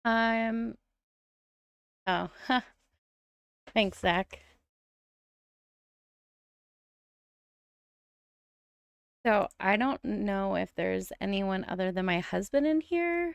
I'm oh, thanks, Zach. So I don't know if there's anyone other than my husband in here.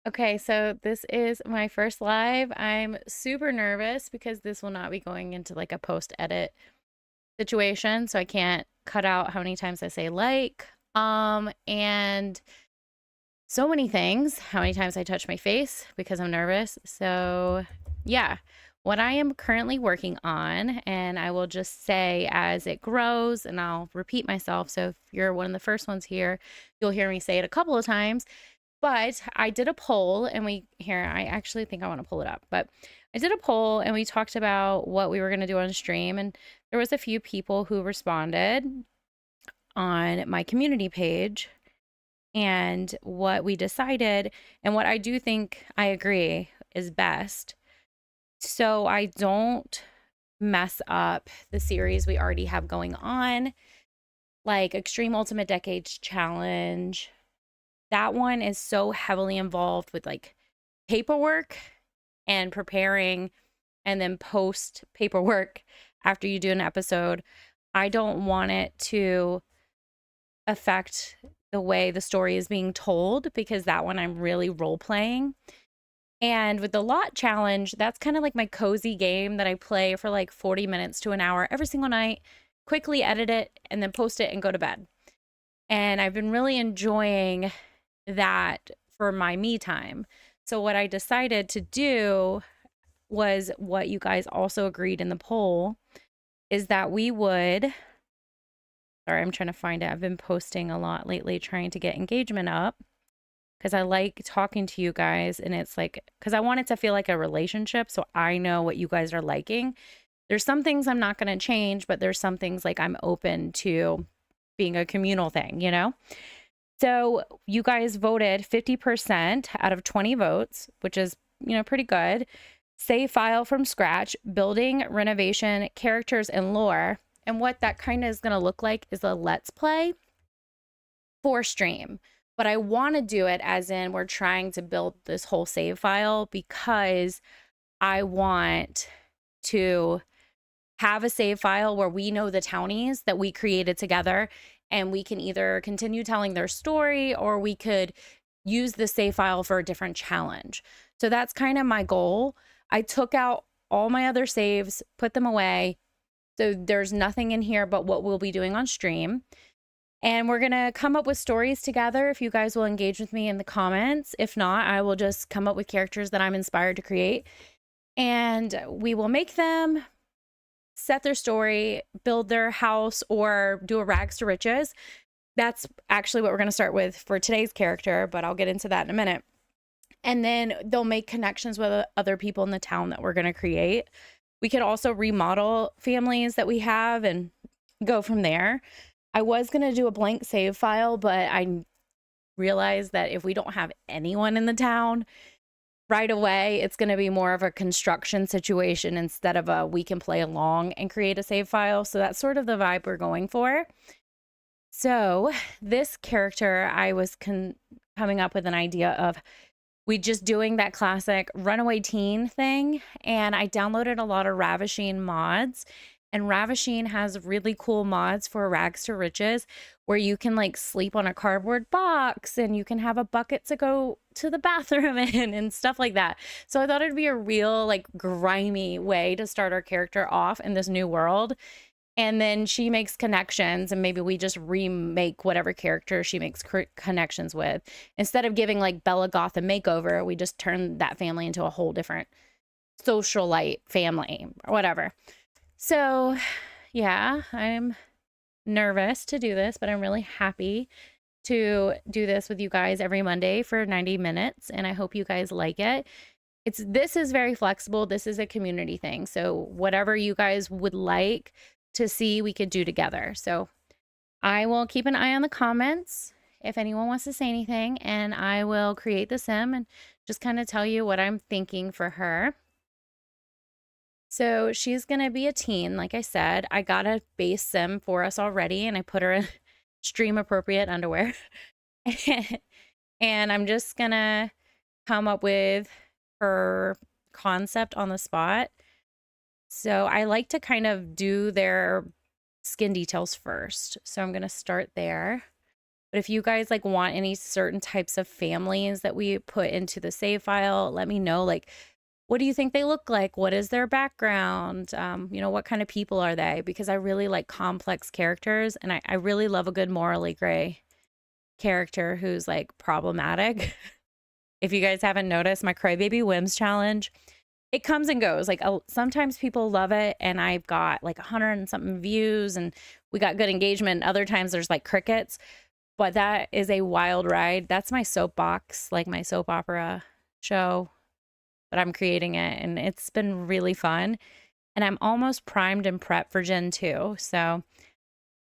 Okay, so this is my first live. I'm super nervous because this will not be going into like a post edit situation, so I can't cut out how many times I say and so many things, how many times I touch my face because I'm nervous. So, yeah, what I am currently working on, and I will just say as it grows, and I'll repeat myself. So, if you're one of the first ones here, you'll hear me say it a couple of times. But I did a poll, and I actually think I want to pull it up, but I did a poll and we talked about what we were going to do on stream. And there was a few people who responded on my community page and what we decided and what I do think I agree is best. So I don't mess up the series we already have going on, like Extreme Ultimate Decades Challenge. That one is so heavily involved with like paperwork and preparing and then post paperwork after you do an episode. I don't want it to affect the way the story is being told because that one I'm really role playing. And with the lot challenge, that's kind of like my cozy game that I play for like 40 minutes to an hour every single night, quickly edit it and then post it and go to bed. And I've been really enjoying that for my me time. So what I decided to do was what you guys also agreed in the poll is that we would, sorry, I'm trying to find it. I've been posting a lot lately trying to get engagement up because I like talking to you guys, and it's like, because I want it to feel like a relationship so I know what you guys are liking. There's some things I'm not going to change, but there's some things like I'm open to being a communal thing, you know? So you guys voted 50% out of 20 votes, which is, pretty good. Save file from scratch, building, renovation, characters, and lore. And what that kind of is going to look like is a let's play for stream. But I want to do it as in we're trying to build this whole save file because I want to have a save file where we know the townies that we created together, and we can either continue telling their story or we could use the save file for a different challenge. So that's kind of my goal. I took out all my other saves, put them away. So there's nothing in here but what we'll be doing on stream. And we're going to come up with stories together if you guys will engage with me in the comments. If not, I will just come up with characters that I'm inspired to create. And we will make them, set their story, build their house, or do a rags to riches. That's actually what we're going to start with for today's character, but I'll get into that in a minute. And then they'll make connections with other people in the town that we're going to create. We could also remodel families that we have and go from there. I was going to do a blank save file, but I realized that if we don't have anyone in the town right away, it's going to be more of a construction situation instead of a we can play along and create a save file. So that's sort of the vibe we're going for. So this character, I was coming up with an idea of we just doing that classic runaway teen thing. And I downloaded a lot of Ravishing mods. And Ravishing has really cool mods for rags to riches where you can like sleep on a cardboard box and you can have a bucket to go to the bathroom in and stuff like that. So I thought it'd be a real like grimy way to start our character off in this new world. And then she makes connections and maybe we just remake whatever character she makes connections with. Instead of giving like Bella Goth a makeover, we just turn that family into a whole different socialite family or whatever. So yeah, I'm nervous to do this, but I'm really happy to do this with you guys every Monday for 90 minutes. And I hope you guys like it. This is very flexible. This is a community thing. So whatever you guys would like to see, we could do together. So I will keep an eye on the comments if anyone wants to say anything, and I will create the sim and just kind of tell you what I'm thinking for her. So she's going to be a teen. Like I said, I got a base sim for us already, and I put her in stream appropriate underwear. And I'm just going to come up with her concept on the spot. So I like to kind of do their skin details first. So I'm going to start there. But if you guys like want any certain types of families that we put into the save file, let me know. Like, what do you think they look like? What is their background? You know, what kind of people are they? Because I really like complex characters, and I really love a good morally gray character who's like problematic. If you guys haven't noticed, my Crybaby Whims challenge, it comes and goes. Like sometimes people love it and I've got like 100 and something views and we got good engagement. Other times there's like crickets, but that is a wild ride. That's my soapbox, like my soap opera show, but I'm creating it and it's been really fun. And I'm almost primed and prepped for Gen 2. So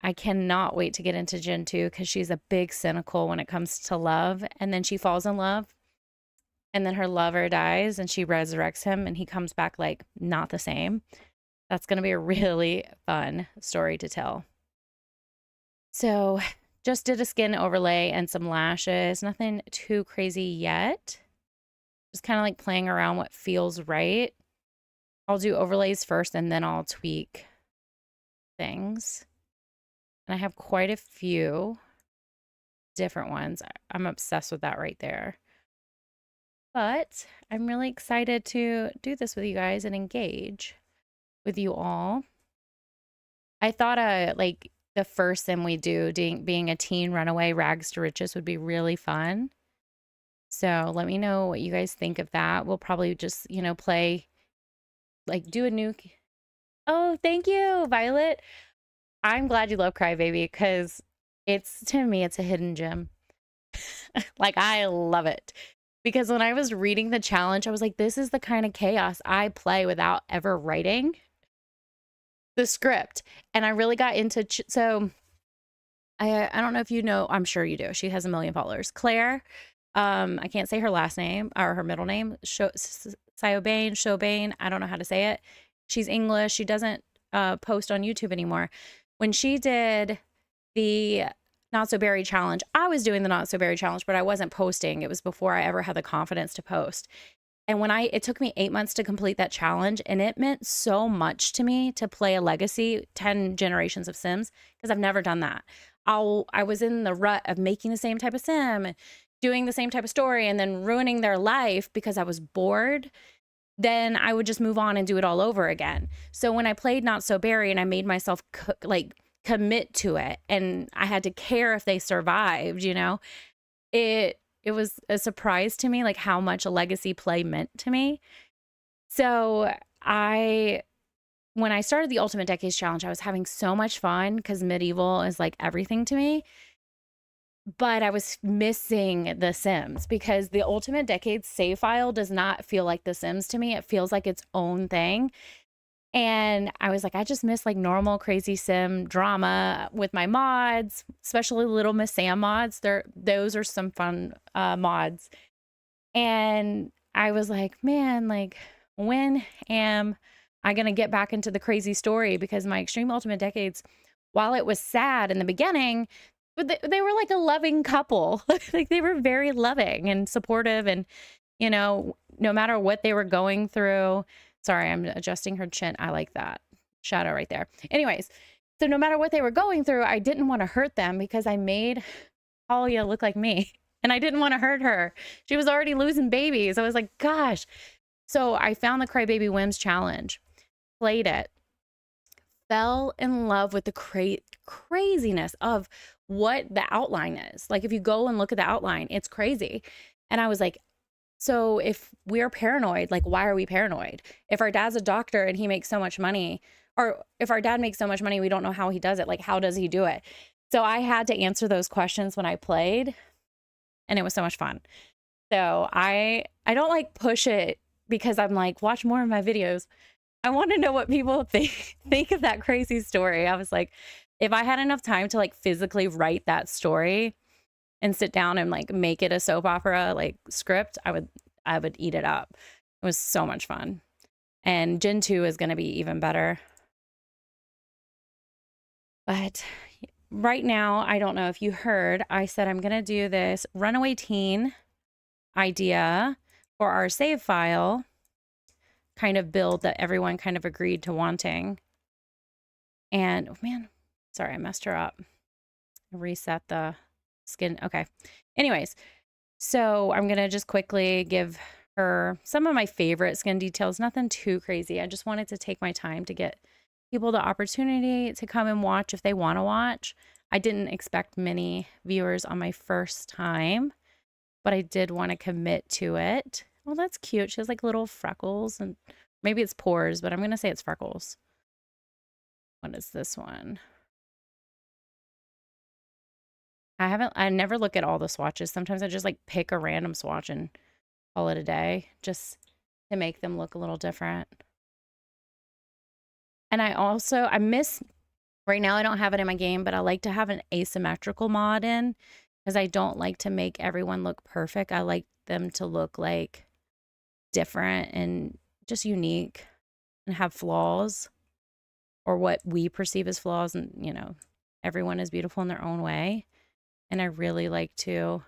I cannot wait to get into Gen 2 because she's a big cynical when it comes to love. And then she falls in love. And then her lover dies and she resurrects him and he comes back like not the same. That's going to be a really fun story to tell. So just did a skin overlay and some lashes. Nothing too crazy yet. Just kind of like playing around what feels right. I'll do overlays first and then I'll tweak things. And I have quite a few different ones. I'm obsessed with that right there. But I'm really excited to do this with you guys and engage with you all. I thought like the first sim we do, being a teen runaway rags to riches, would be really fun. So let me know what you guys think of that. We'll probably just, you know, play, like do a new. Oh, thank you, Violet. I'm glad you love Crybaby because to me, it's a hidden gem. Like, I love it. Because when I was reading the challenge, I was like, this is the kind of chaos I play without ever writing the script. And I really got into, so I don't know if you know, I'm sure you do. She has 1 million followers. Claire, I can't say her last name or her middle name. Siobane, I don't know how to say it. She's English. She doesn't post on YouTube anymore. When she did the Not So Berry challenge, I was doing the Not So Berry challenge, but I wasn't posting. It was before I ever had the confidence to post. And it took me 8 months to complete that challenge, and it meant so much to me to play a legacy 10 generations of Sims, because I've never done that. I was in the rut of making the same type of Sim, doing the same type of story, and then ruining their life because I was bored. Then I would just move on and do it all over again. So when I played Not So Berry and I made myself commit to it, and I had to care if they survived, you know, it was a surprise to me, like how much a legacy play meant to me. So when I started the Ultimate Decades Challenge, I was having so much fun because medieval is like everything to me. But I was missing the Sims because the Ultimate Decades save file does not feel like the Sims to me. It feels like its own thing. And I was like, I just miss like normal crazy sim drama with my mods, especially Little Miss Sam mods. Those are some fun mods. And I was like, man, like when am I going to get back into the crazy story? Because my Extreme Ultimate Decades, while it was sad in the beginning, but they were like a loving couple. Like they were very loving and supportive. And you know, no matter what they were going through. Sorry, I'm adjusting her chin. I like that shadow right there. Anyways, so no matter what they were going through, I didn't want to hurt them because I made Talia look like me and I didn't want to hurt her. She was already losing babies. I was like, gosh. So I found the Crybaby Whims challenge, played it, fell in love with the craziness of what the outline is. Like, if you go and look at the outline, it's crazy. And I was like, so if we're paranoid, like, why are we paranoid? If our dad's a doctor and he makes so much money, or if our dad makes so much money, we don't know how he does it. Like, how does he do it? So I had to answer those questions when I played, and it was so much fun. So I don't like push it because I'm like, watch more of my videos. I want to know what people think of that crazy story. I was like, if I had enough time to like physically write that story and sit down and like make it a soap opera like script, I would eat it up. It was so much fun. And Gen 2 is going to be even better. But right now, I don't know if you heard, I said I'm going to do this Runaway Teen idea for our save file kind of build that everyone kind of agreed to wanting. And oh man, sorry, I messed her up. Reset the skin. Okay. Anyways, so I'm going to just quickly give her some of my favorite skin details. Nothing too crazy. I just wanted to take my time to get people the opportunity to come and watch if they want to watch. I didn't expect many viewers on my first time, but I did want to commit to it. Well, that's cute. She has like little freckles, and maybe it's pores, but I'm going to say it's freckles. What is this one? I never look at all the swatches. Sometimes I just like pick a random swatch and call it a day just to make them look a little different. And I miss, right now I don't have it in my game, but I like to have an asymmetrical mod in because I don't like to make everyone look perfect. I like them to look like different and just unique and have flaws, or what we perceive as flaws. And, you know, everyone is beautiful in their own way. And I really like to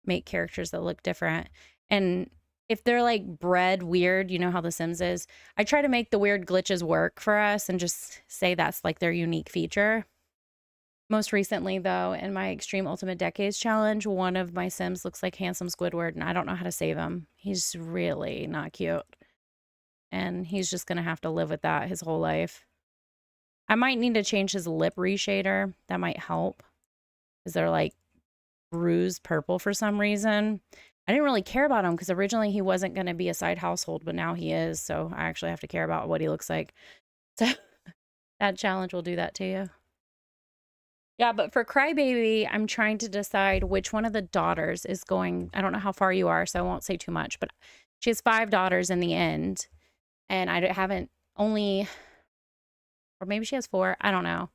make characters that look different. And if they're like bred weird, you know how The Sims is, I try to make the weird glitches work for us and just say that's like their unique feature. Most recently, though, in my Extreme Ultimate Decades challenge, one of my Sims looks like handsome Squidward, and I don't know how to save him. He's really not cute. And he's just going to have to live with that his whole life. I might need to change his lip reshader. That might help. Because they're like bruised purple for some reason. I didn't really care about him because originally he wasn't going to be a side household, but now he is. So I actually have to care about what he looks like. So that challenge will do that to you. Yeah, but for Crybaby, I'm trying to decide which one of the daughters is going. I don't know how far you are, so I won't say too much, but she has 5 daughters in the end. And I haven't only, or maybe she has 4. I don't know.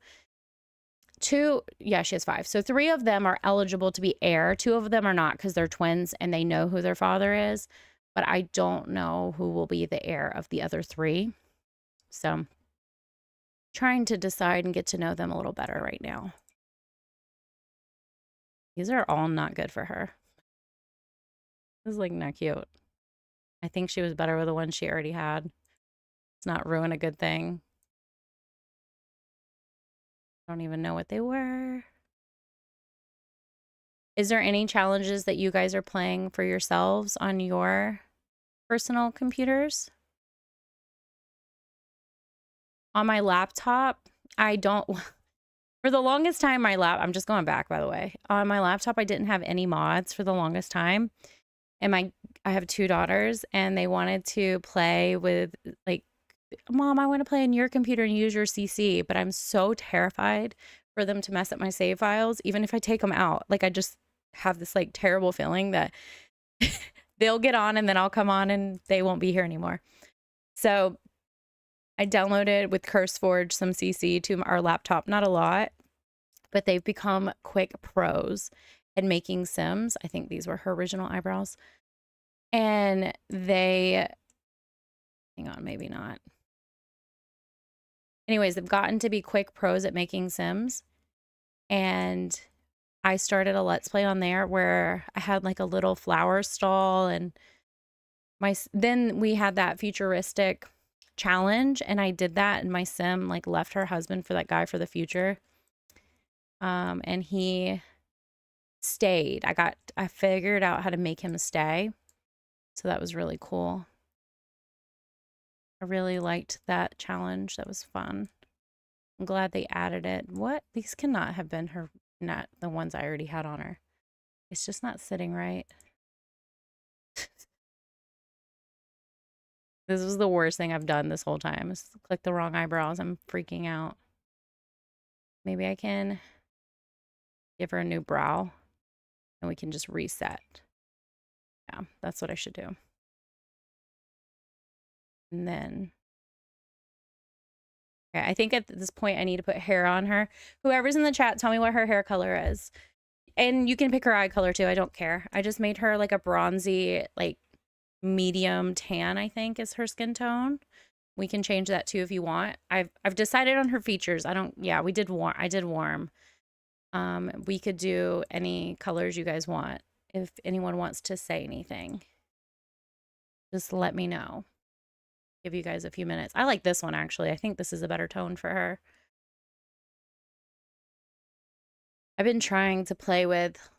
2, yeah, she has 5. So 3 of them are eligible to be heir. 2 of them are not because they're twins and they know who their father is. But I don't know who will be the heir of the other 3. So trying to decide and get to know them a little better right now. These are all not good for her. This is like not cute. I think she was better with the one she already had. Let's not ruin a good thing. I don't even know what they were. Is there any challenges that you guys are playing for yourselves on your personal computers? On my laptop, I don't... For the longest time, I'm just going back, by the way. On my laptop, I didn't have any mods for the longest time. And I have 2 daughters, and they wanted to play with, like, Mom, I want to play on your computer and use your CC, but I'm so terrified for them to mess up my save files, even if I take them out. Like, I just have this, like, terrible feeling that they'll get on, and then I'll come on, and they won't be here anymore. So I downloaded with CurseForge some CC to our laptop. Not a lot, but they've become quick pros at making Sims. I think these were her original eyebrows. And they, hang on, maybe not. Anyways, they've gotten to be quick pros at making Sims. And I started a Let's Play on there where I had like a little flower stall and then we had that futuristic challenge, and I did that, and my sim like left her husband for that guy for the future. And he stayed. I figured out how to make him stay. So that was really cool. I really liked that challenge. That was fun. I'm glad they added it. What? These cannot have been her, not the ones I already had on her. It's just not sitting right. This was the worst thing I've done this whole time. Is click the wrong eyebrows. I'm freaking out. Maybe I can give her a new brow and we can just reset. Yeah, that's what I should do. And then, okay, I think at this point I need to put hair on her. Whoever's in the chat, tell me what her hair color is. And you can pick her eye color too. I don't care. I just made her like a bronzy, like medium tan, I think is her skin tone. We can change that too if you want. I've decided on her features. Yeah, we did warm. I did warm. We could do any colors you guys want. If anyone wants to say anything, just let me know. Give you guys a few minutes. I like this one actually. I think this is a better tone for her. I've been trying to play with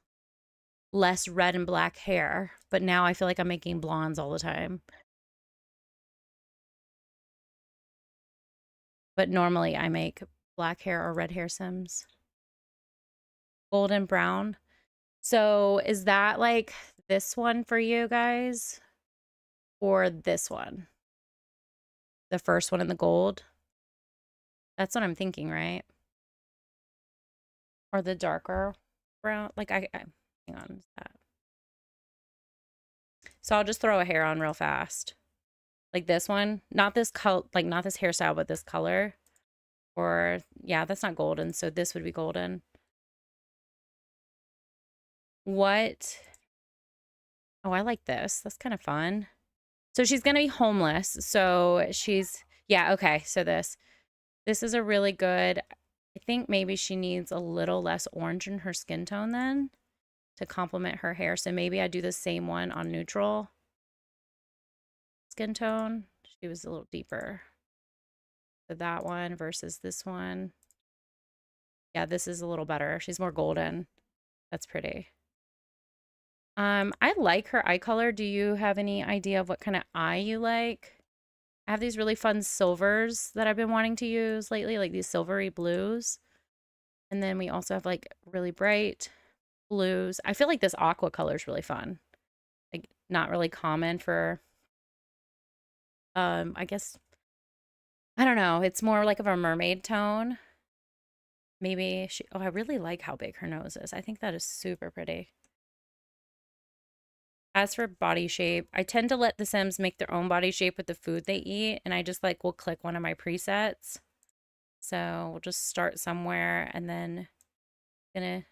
less red and black hair, but now I feel like I'm making blondes all the time. But normally I make black hair or red hair sims. Golden brown. So is that like this one for you guys? Or this one? The first one in the gold? That's what I'm thinking, right? Or the darker brown? Like hang on, that. So I'll just throw a hair on real fast. Like this one. Not this like not this hairstyle, but this color. Or yeah, that's not golden, so this would be golden. What? Oh, I like this. That's kind of fun. So she's going to be homeless. So yeah, okay. So this is a really good, I think maybe she needs a little less orange in her skin tone then to complement her hair. So maybe I do the same one on neutral skin tone. She was a little deeper. So that one versus this one. Yeah, this is a little better. She's more golden. That's pretty. I like her eye color. Do you have any idea of what kind of eye you like? I have these really fun silvers that I've been wanting to use lately, like these silvery blues. And then we also have like really bright blues. I feel like this aqua color is really fun. Like not really common for, I guess, I don't know. It's more like of a mermaid tone. Maybe oh, I really like how big her nose is. I think that is super pretty. As for body shape, I tend to let the Sims make their own body shape with the food they eat, and I just like will click one of my presets. So we'll just start somewhere, and then gonna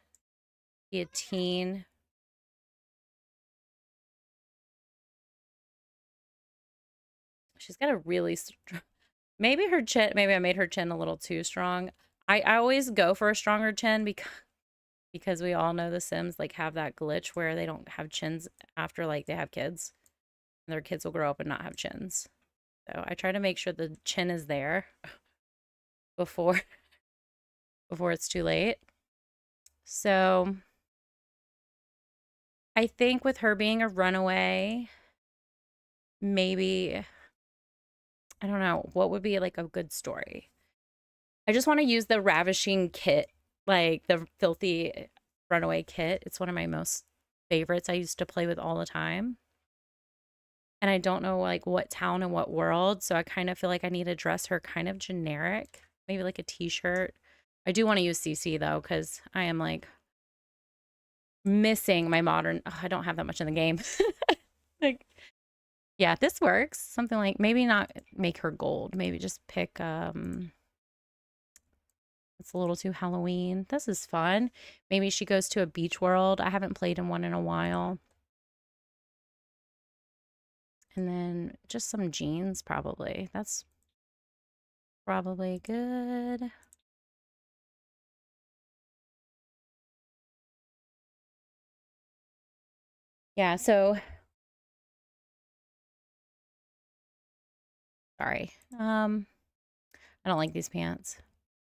be a teen. She's got a really maybe her chin. Maybe I made her chin a little too strong. I always go for a stronger chin because we all know the Sims like have that glitch where they don't have chins after like they have kids. Their kids will grow up and not have chins. So I try to make sure the chin is there before it's too late. So I think with her being a runaway, maybe I don't know what would be like a good story. I just want to use the ravishing kit, like the filthy runaway kit. It's one of my most favorites. I used to play with all the time. And I don't know like what town and what world, so I kind of feel like I need to dress her kind of generic, maybe like a t-shirt. I do want to use CC though, because I am like missing my modern. Oh, I don't have that much in the game. Like, yeah, this works. Something like maybe not make her gold. Maybe just pick it's a little too Halloween. This is fun. Maybe she goes to a beach world. I haven't played in one in a while. And then just some jeans, probably. That's probably good. Yeah, so Sorry. I don't like these pants.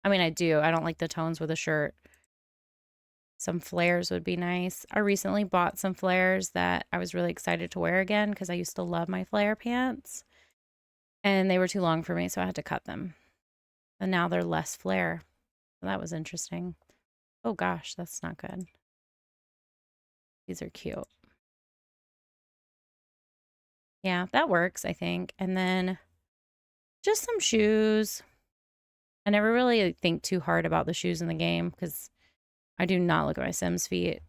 I mean, I do. I don't like the tones with a shirt. Some flares would be nice. I recently bought some flares that I was really excited to wear again because I used to love my flare pants. And they were too long for me, so I had to cut them. And now they're less flare. That was interesting. Oh gosh, that's not good. These are cute. Yeah, that works, I think. And then just some shoes. I never really think too hard about the shoes in the game because I do not look at my Sims' feet.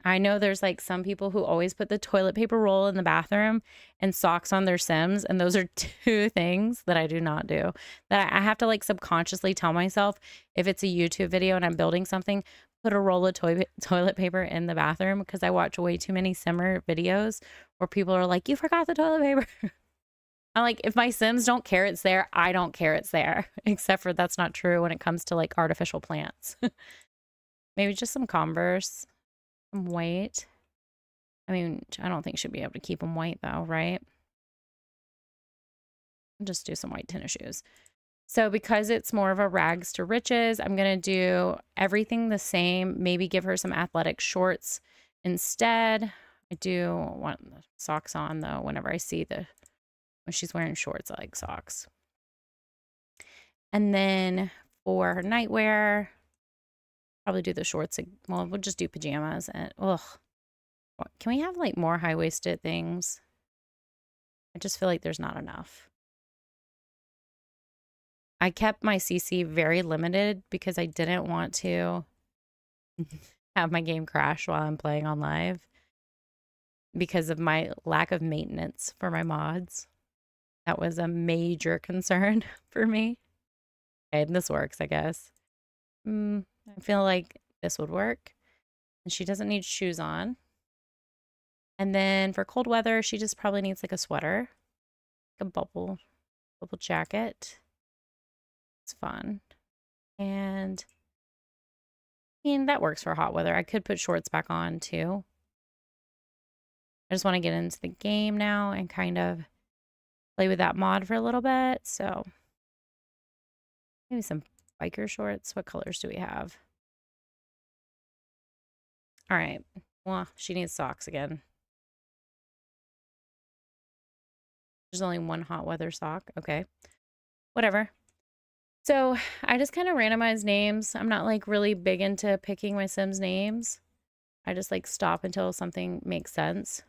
I know there's like some people who always put the toilet paper roll in the bathroom and socks on their Sims. And those are two things that I do not do. That I have to like subconsciously tell myself if it's a YouTube video and I'm building something, put a roll of toilet paper in the bathroom because I watch way too many Simmer videos where people are like, you forgot the toilet paper. I'm like, if my Sims don't care it's there, I don't care it's there. Except for that's not true when it comes to like artificial plants. Maybe just some Converse. White. I mean, I don't think she'd be able to keep them white though, right? I'll just do some white tennis shoes. So because it's more of a rags to riches, I'm going to do everything the same. Maybe give her some athletic shorts instead. I do want the socks on though. Whenever I see when she's wearing shorts, I like socks. And then for her nightwear, probably do the shorts. Well, we'll just do pajamas. And ugh, can we have like more high-waisted things? I just feel like there's not enough. I kept my CC very limited because I didn't want to have my game crash while I'm playing on live because of my lack of maintenance for my mods. That was a major concern for me. Okay, and this works, I guess. I feel like this would work. And she doesn't need shoes on. And then for cold weather, she just probably needs like a sweater. Like a bubble jacket. It's fun. And I mean, that works for hot weather. I could put shorts back on too. I just want to get into the game now and kind of play with that mod for a little bit. So maybe some biker shorts. What colors do we have? All right. Well, she needs socks again. There's only one hot weather sock. Okay. Whatever. So I just kind of randomize names. I'm not like really big into picking my Sims names. I just like stop until something makes sense.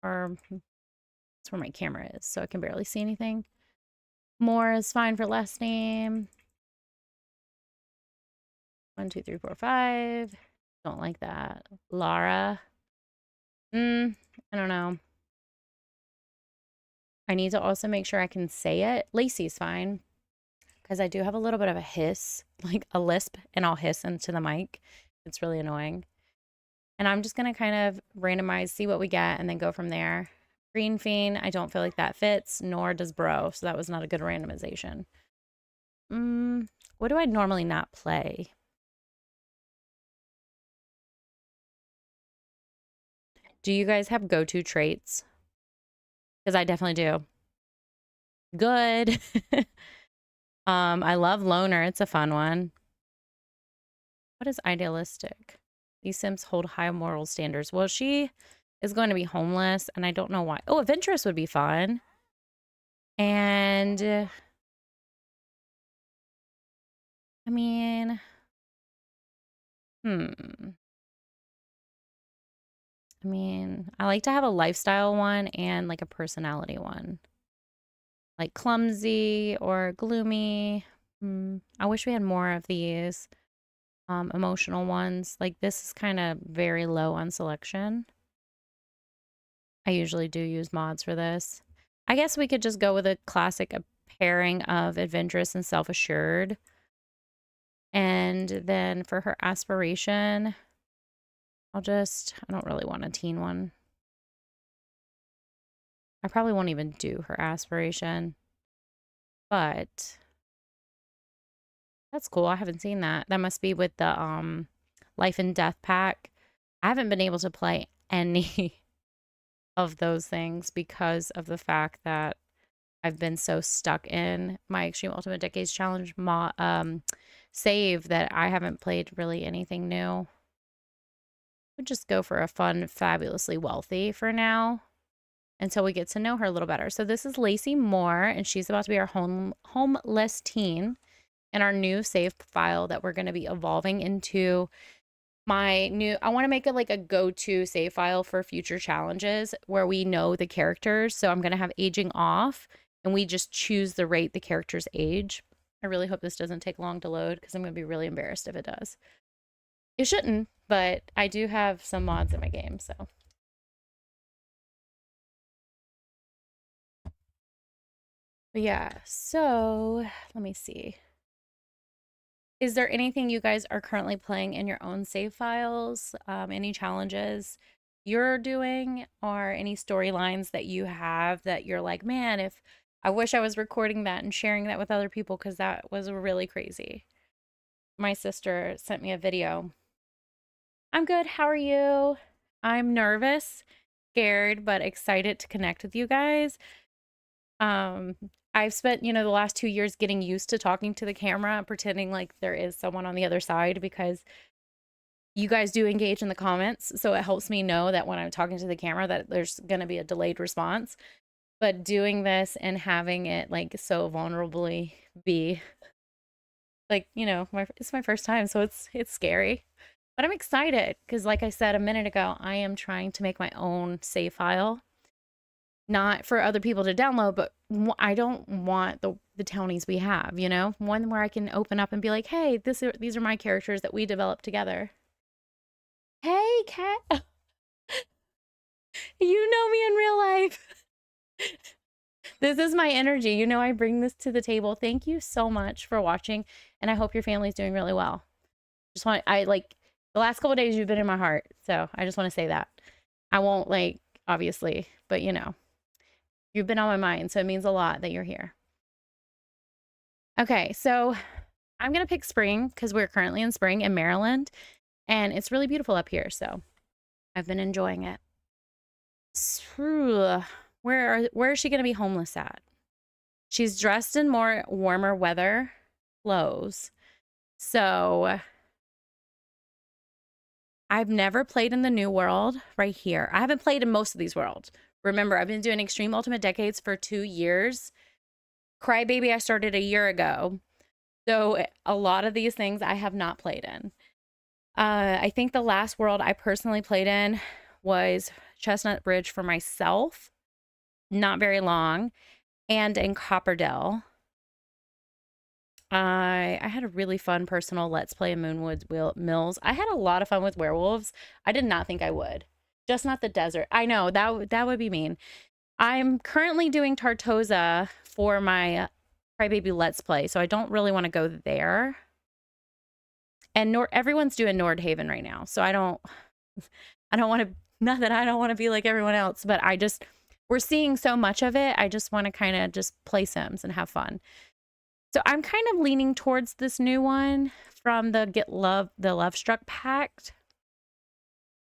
Or that's where my camera is, so I can barely see anything. More is fine for last name. 1, 2, 3, 4, 5. Don't like that. Lara. I don't know. I need to also make sure I can say it. Lacy's fine. Because I do have a little bit of a hiss, like a lisp, and I'll hiss into the mic. It's really annoying. And I'm just going to kind of randomize, see what we get, and then go from there. Green Fiend, I don't feel like that fits, nor does Bro, so that was not a good randomization. What do I normally not play? Do you guys have go-to traits? Because I definitely do. Good. I love Loner. It's a fun one. What is idealistic? These Sims hold high moral standards. Well, she is going to be homeless, and I don't know why. Oh, adventurous would be fun. And I mean, I like to have a lifestyle one and like a personality one. Like clumsy or gloomy. I wish we had more of these emotional ones. Like this is kind of very low on selection. I usually do use mods for this. I guess we could just go with a classic pairing of adventurous and self-assured. And then for her aspiration, I don't really want a teen one. I probably won't even do her aspiration. But that's cool. I haven't seen that. That must be with the life and death pack. I haven't been able to play any of those things because of the fact that I've been so stuck in my Extreme Ultimate Decades Challenge save that I haven't played really anything new. We'll just go for a fun, fabulously wealthy for now until we get to know her a little better. So this is Lacy Moore, and she's about to be our homeless teen in our new save file that we're going to be evolving into my new. I want to make it like a go-to save file for future challenges where we know the characters. So I'm going to have aging off, and we just choose the rate the characters age. I really hope this doesn't take long to load because I'm going to be really embarrassed if it does. It shouldn't, but I do have some mods in my game, so. But yeah, so let me see. Is there anything you guys are currently playing in your own save files? Any challenges you're doing or any storylines that you have that you're like, man, if I wish I was recording that and sharing that with other people because that was really crazy. My sister sent me a video. I'm good. How are you? I'm nervous, scared, but excited to connect with you guys. I've spent, the last 2 years getting used to talking to the camera, pretending like there is someone on the other side because you guys do engage in the comments. So it helps me know that when I'm talking to the camera that there's going to be a delayed response. But doing this and having it like so vulnerably be like, it's my first time. So it's scary. But I'm excited because like I said a minute ago, I am trying to make my own save file. Not for other people to download, but I don't want the townies we have, one where I can open up and be like, hey, these are my characters that we developed together. Hey, Kat. You know me in real life. This is my energy. I bring this to the table. Thank you so much for watching, and I hope your family's doing really well. The last couple of days you've been in my heart, so I just want to say that. I won't obviously, but you've been on my mind, so it means a lot that you're here. Okay, so I'm going to pick spring because we're currently in spring in Maryland, and it's really beautiful up here, so I've been enjoying it. Where is she going to be homeless at? She's dressed in more warmer weather clothes. So I've never played in the new world right here. I haven't played in most of these worlds. Remember, I've been doing Extreme Ultimate Decades for 2 years. Crybaby, I started a year ago. So a lot of these things I have not played in. I think the last world I personally played in was Chestnut Bridge for myself. Not very long. And in Copperdale. I had a really fun personal Let's Play in Moonwoods Mills. I had a lot of fun with werewolves. I did not think I would. Just not the desert. I know, that would be mean. I'm currently doing Tartosa for my Crybaby Let's Play, so I don't really want to go there. And everyone's doing Nordhaven right now, so I don't want to, not that I don't want to be like everyone else, but we're seeing so much of it. I just want to kind of just play Sims and have fun. So I'm kind of leaning towards this new one from the Love Struck Pact.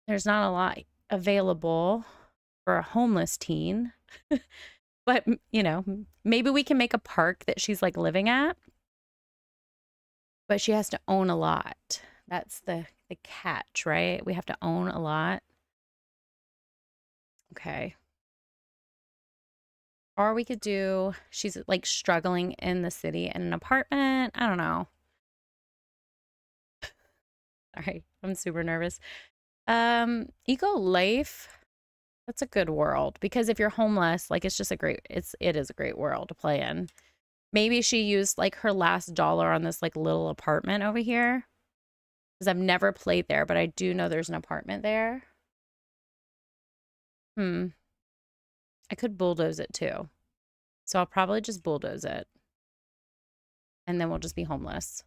There's not a lot available for a homeless teen. But, maybe we can make a park that she's living at. But she has to own a lot. That's the catch, right? We have to own a lot. Okay. Or we could do, she's struggling in the city in an apartment. I don't know. All right, I'm super nervous. Eco Life, that's a good world because if you're homeless, it's just it is a great world to play in. Maybe she used her last dollar on this little apartment over here because I've never played there, but I do know there's an apartment there. I could bulldoze it too. So I'll probably just bulldoze it. And then we'll just be homeless.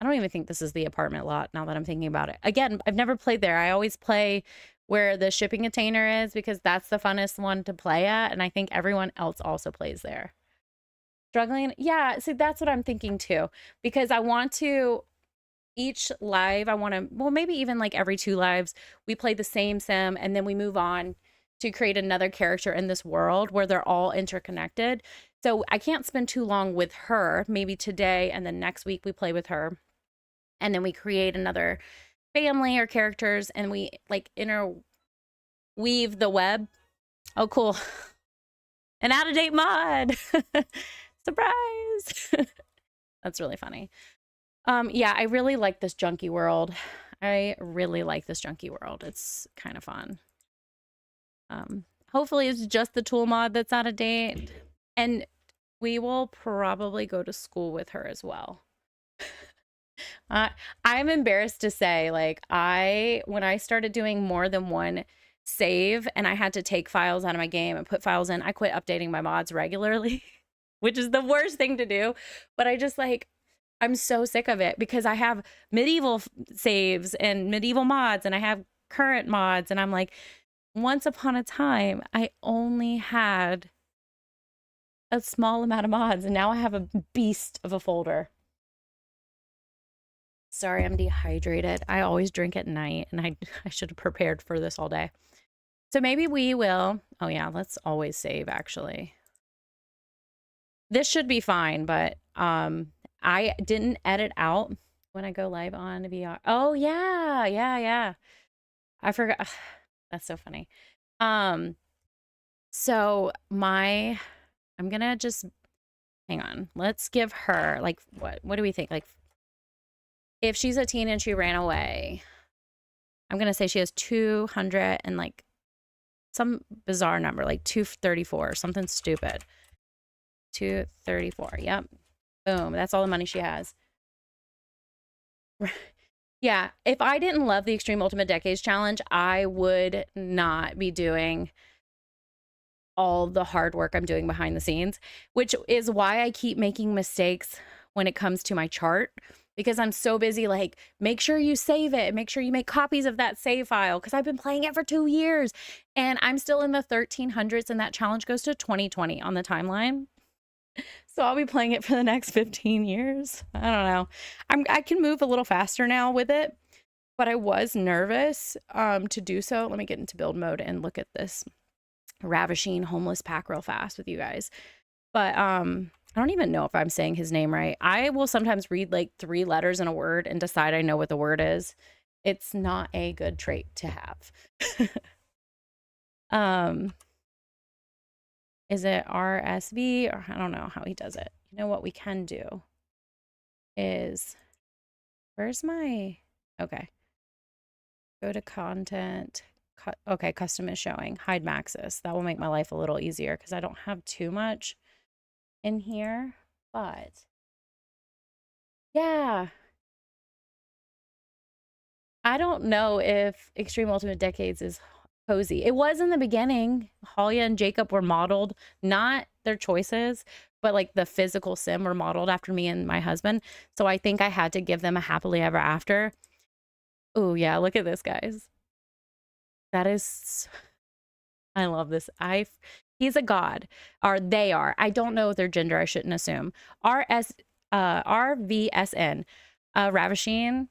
I don't even think this is the apartment lot now that I'm thinking about it. Again, I've never played there. I always play where the shipping container is because that's the funnest one to play at. And I think everyone else also plays there. Struggling? Yeah, see, that's what I'm thinking too. Because I want to, each live, I want to, well, maybe even every 2 lives, we play the same sim and then we move on to create another character in this world where they're all interconnected. So I can't spend too long with her. Maybe today and then next week we play with her. And then we create another family or characters and we like interweave the web. Oh, cool. An out-of-date mod. Surprise. That's really funny. Yeah, I really like this junkie world. I really like this junkie world. It's kind of fun. Hopefully it's just the tool mod that's out of date. And we will probably go to school with her as well. I'm embarrassed to say, like, when I started doing more than one save and I had to take files out of my game and put files in, I quit updating my mods regularly, which is the worst thing to do. But I just like, I'm so sick of it because I have medieval saves and medieval mods and I have current mods. And I'm like, once upon a time, I only had a small amount of mods and now I have a beast of a folder. Sorry, I'm dehydrated. I always drink at night and I should have prepared for this all day. So maybe we will. Oh yeah, let's always save actually. This should be fine, but I didn't edit out when I go live on VR. Oh yeah. I forgot. That's so funny. So I'm gonna just hang on. Let's give her like what do we think? Like if she's a teen and she ran away, I'm gonna say she has 200 and like some bizarre number, like 234 or something stupid. 234. Yep. Boom. That's all the money she has. Yeah. If I didn't love the Extreme Ultimate Decades Challenge, I would not be doing all the hard work I'm doing behind the scenes, which is why I keep making mistakes when it comes to my chart, because I'm so busy. Like, make sure you save it. Make sure you make copies of that save file. Cause I've been playing it for 2 years and I'm still in the 1300s and that challenge goes to 2020 on the timeline. So I'll be playing it for the next 15 years. I don't know. I can move a little faster now with it, but I was nervous to do so. Let me get into build mode and look at this Ravishing Homeless pack real fast with you guys. But I don't even know if I'm saying his name right. I will sometimes read like 3 letters in a word and decide I know what the word is. It's not a good trait to have. Is it RSV or I don't know how he does it. You know what we can do is, where's my, okay. Go to content. Okay, custom is showing. Hide Maxis. That will make my life a little easier because I don't have too much in here. But yeah. I don't know if Extreme Ultimate Decades is cozy. It was in the beginning. Halia and Jacob were modeled, not their choices, but like the physical sim were modeled after me and my husband. So I think I had to give them a happily ever after. Oh yeah, look at this, guys. That is, I love this. He's a god, or they are. I don't know their gender. I shouldn't assume. RVSN, Ravishing.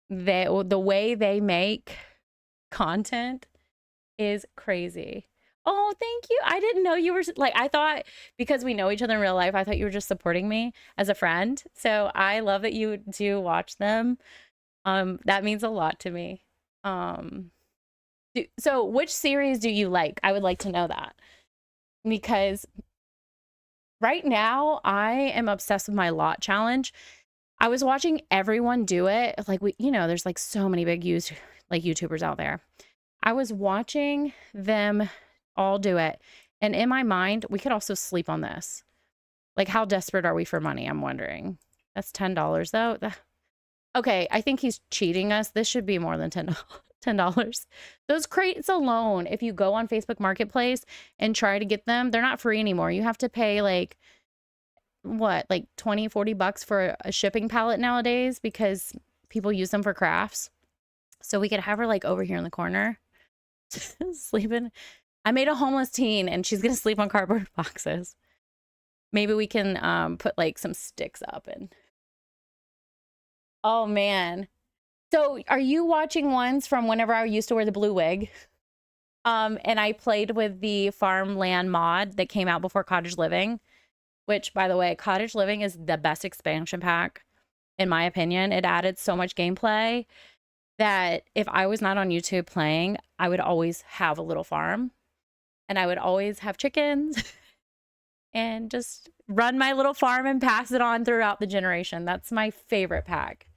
The way they make content is crazy. Oh, thank you. I didn't know you were like, I thought because we know each other in real life, I thought you were just supporting me as a friend. So I love that you do watch them. That means a lot to me. So which series do you like? I would like to know that, because right now I am obsessed with my lot challenge. I was watching everyone do it. Like there's like so many big YouTubers out there. I was watching them all do it. And in my mind, we could also sleep on this. Like, how desperate are we for money? I'm wondering. That's $10 though. Okay, I think he's cheating us. This should be more than $10. Those crates alone, if you go on Facebook Marketplace and try to get them, they're not free anymore. You have to pay like, what, like 20, 40 bucks for a shipping pallet nowadays because people use them for crafts. So we could have her like over here in the corner sleeping. I made a homeless teen and she's gonna sleep on cardboard boxes. Maybe we can put like some sticks up and oh man. So are you watching ones from whenever I used to wear the blue wig? And I played with the farmland mod that came out before Cottage Living, which, by the way, Cottage Living is the best expansion pack, in my opinion. It added so much gameplay that if I was not on YouTube playing, I would always have a little farm and I would always have chickens and just run my little farm and pass it on throughout the generation. That's my favorite pack.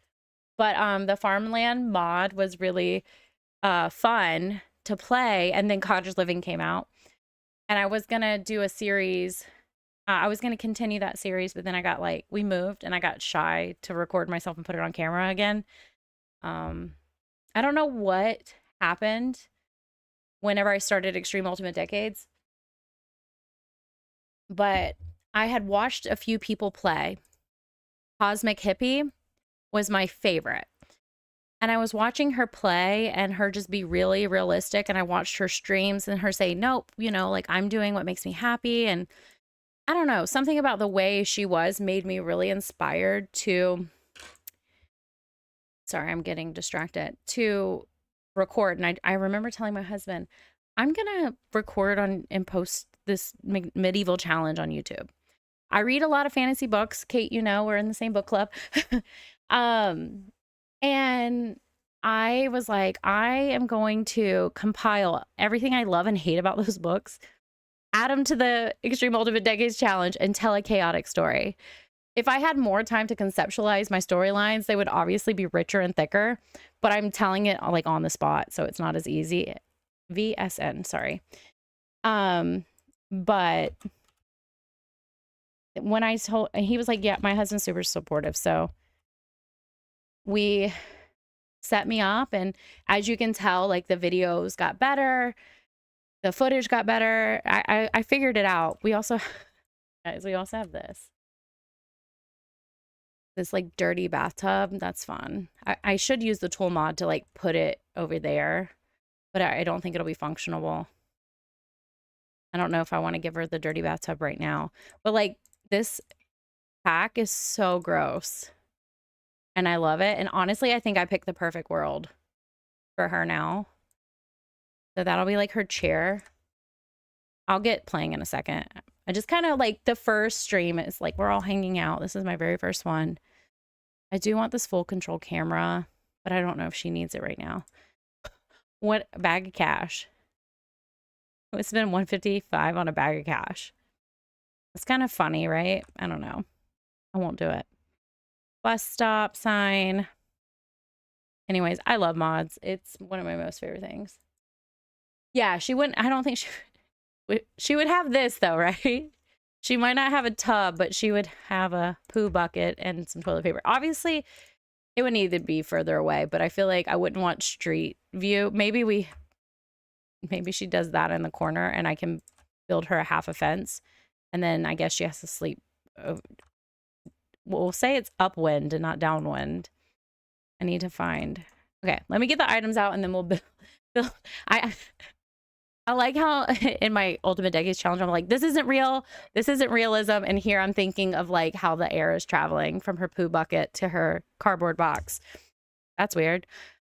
But the farmland mod was really fun to play, and then Cottage Living came out, and I was gonna do a series. I was gonna continue that series, but then I got like, we moved and I got shy to record myself and put it on camera again. I don't know what happened whenever I started Extreme Ultimate Decades, but I had watched a few people play. Cosmic Hippie was my favorite. And I was watching her play and her just be really realistic. And I watched her streams and her say, nope, you know, like, I'm doing what makes me happy. And I don't know, something about the way she was made me really inspired to, sorry, I'm getting distracted, to record. And I remember telling my husband, I'm going to record on and post this medieval challenge on YouTube. I read a lot of fantasy books. Kate, you know, we're in the same book club. And I was like, I am going to compile everything I love and hate about those books, add them to the Extreme Ultimate Decades Challenge, and tell a chaotic story. If I had more time to conceptualize my storylines, they would obviously be richer and thicker, but I'm telling it like on the spot, so it's not as easy. VSN, sorry. But when I told, he was like, yeah, my husband's super supportive, so we set me up, and as you can tell, like, the videos got better, the footage got better. I figured it out. We also, guys, we also have this like dirty bathtub. That's fun. I should use the tool mod to like put it over there, but I don't think it'll be functional. I don't know if I want to give her the dirty bathtub right now, but like, this pack is so gross and I love it. And honestly, I think I picked the perfect world for her now. So that'll be like her chair. I'll get playing in a second. I just kind of like, the first stream is like, we're all hanging out. This is my very first one. I do want this full control camera, but I don't know if she needs it right now. What bag of cash? It's been $155 on a bag of cash. It's kind of funny, right? I don't know. I won't do it. Bus stop sign. Anyways, I love mods. It's one of my most favorite things. Yeah, she wouldn't, I don't think she would have this though, right? She might not have a tub, but she would have a poo bucket and some toilet paper. Obviously, it would need to be further away, but I feel like I wouldn't want street view. Maybe she does that in the corner and I can build her a half a fence. And then I guess she has to sleep. We'll say it's upwind and not downwind. I need to find. Okay, let me get the items out and then we'll build. I like how in my Ultimate Decades Challenge, I'm like, this isn't real. This isn't realism. And here I'm thinking of like how the air is traveling from her poo bucket to her cardboard box. That's weird.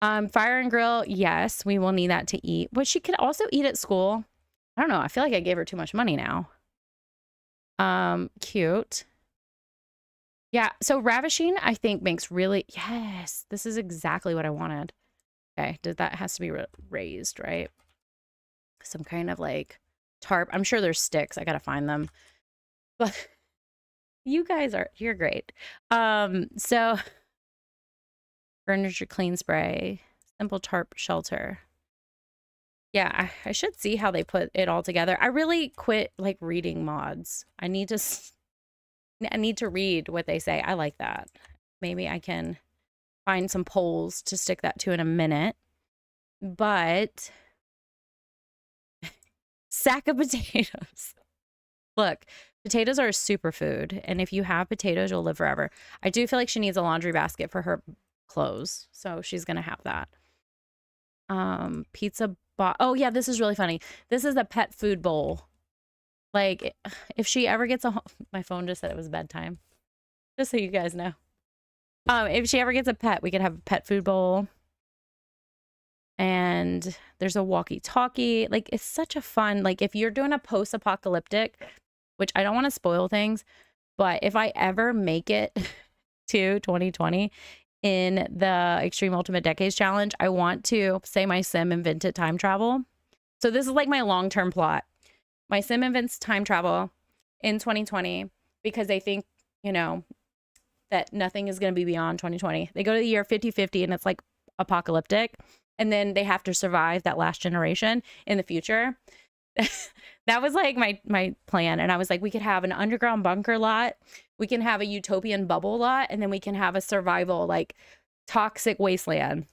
Fire and grill. Yes, we will need that to eat. But she could also eat at school. I don't know. I feel like I gave her too much money now. Cute. Yeah. So ravishing, I think, makes really, yes, this is exactly what I wanted. Okay. That has to be raised, right? Some kind of like tarp. I'm sure there's sticks. I gotta find them. But you guys you're great. So furniture clean spray, simple tarp shelter. Yeah, I should see how they put it all together. I really quit like reading mods. I need to read what they say. I like that. Maybe I can find some polls to stick that to in a minute. But sack of potatoes. Look, potatoes are a superfood, and if you have potatoes, you'll live forever. I do feel like she needs a laundry basket for her clothes, so she's gonna have that. Pizza box. Oh yeah, this is really funny. This is a pet food bowl. Like, if she ever gets my phone just said it was bedtime. Just so you guys know. If she ever gets a pet, we could have a pet food bowl. and there's a walkie-talkie. Like, it's such a fun, like, if you're doing a post-apocalyptic, which I don't want to spoil things, but if I ever make it to 2020 in the Extreme Ultimate Decades Challenge, I want to say my sim invented time travel. So this is like my long-term plot. My sim invents time travel in 2020 because they think, you know, that nothing is going to be beyond 2020. They go to the year 5050 and it's like apocalyptic. And then they have to survive that last generation in the future. That was like my plan. And I was like, we could have an underground bunker lot. We can have a utopian bubble lot. And then we can have a survival, like, toxic wasteland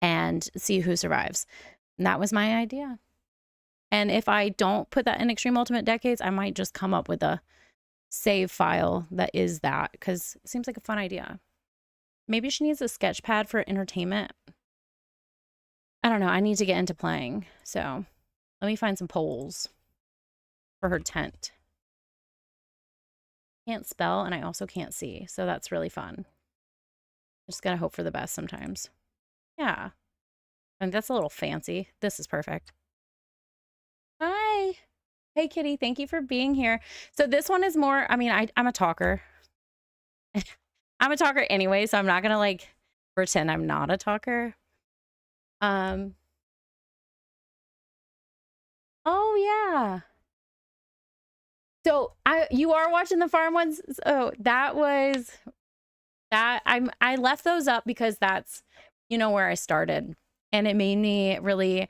and see who survives. And that was my idea. And if I don't put that in Extreme Ultimate Decades, I might just come up with a save file that is that, because it seems like a fun idea. Maybe she needs a sketch pad for entertainment. I don't know. I need to get into playing. So let me find some poles for her tent. Can't spell, and I also can't see. So that's really fun. Just gotta hope for the best sometimes. Yeah. And that's a little fancy. This is perfect. Hi. Hey, Kitty. Thank you for being here. So this one is more, I mean, I'm a talker. I'm a talker anyway, so I'm not gonna like pretend I'm not a talker. Oh yeah. So you are watching the farm ones. So that was that. I left those up because that's, you know, where I started, and it made me really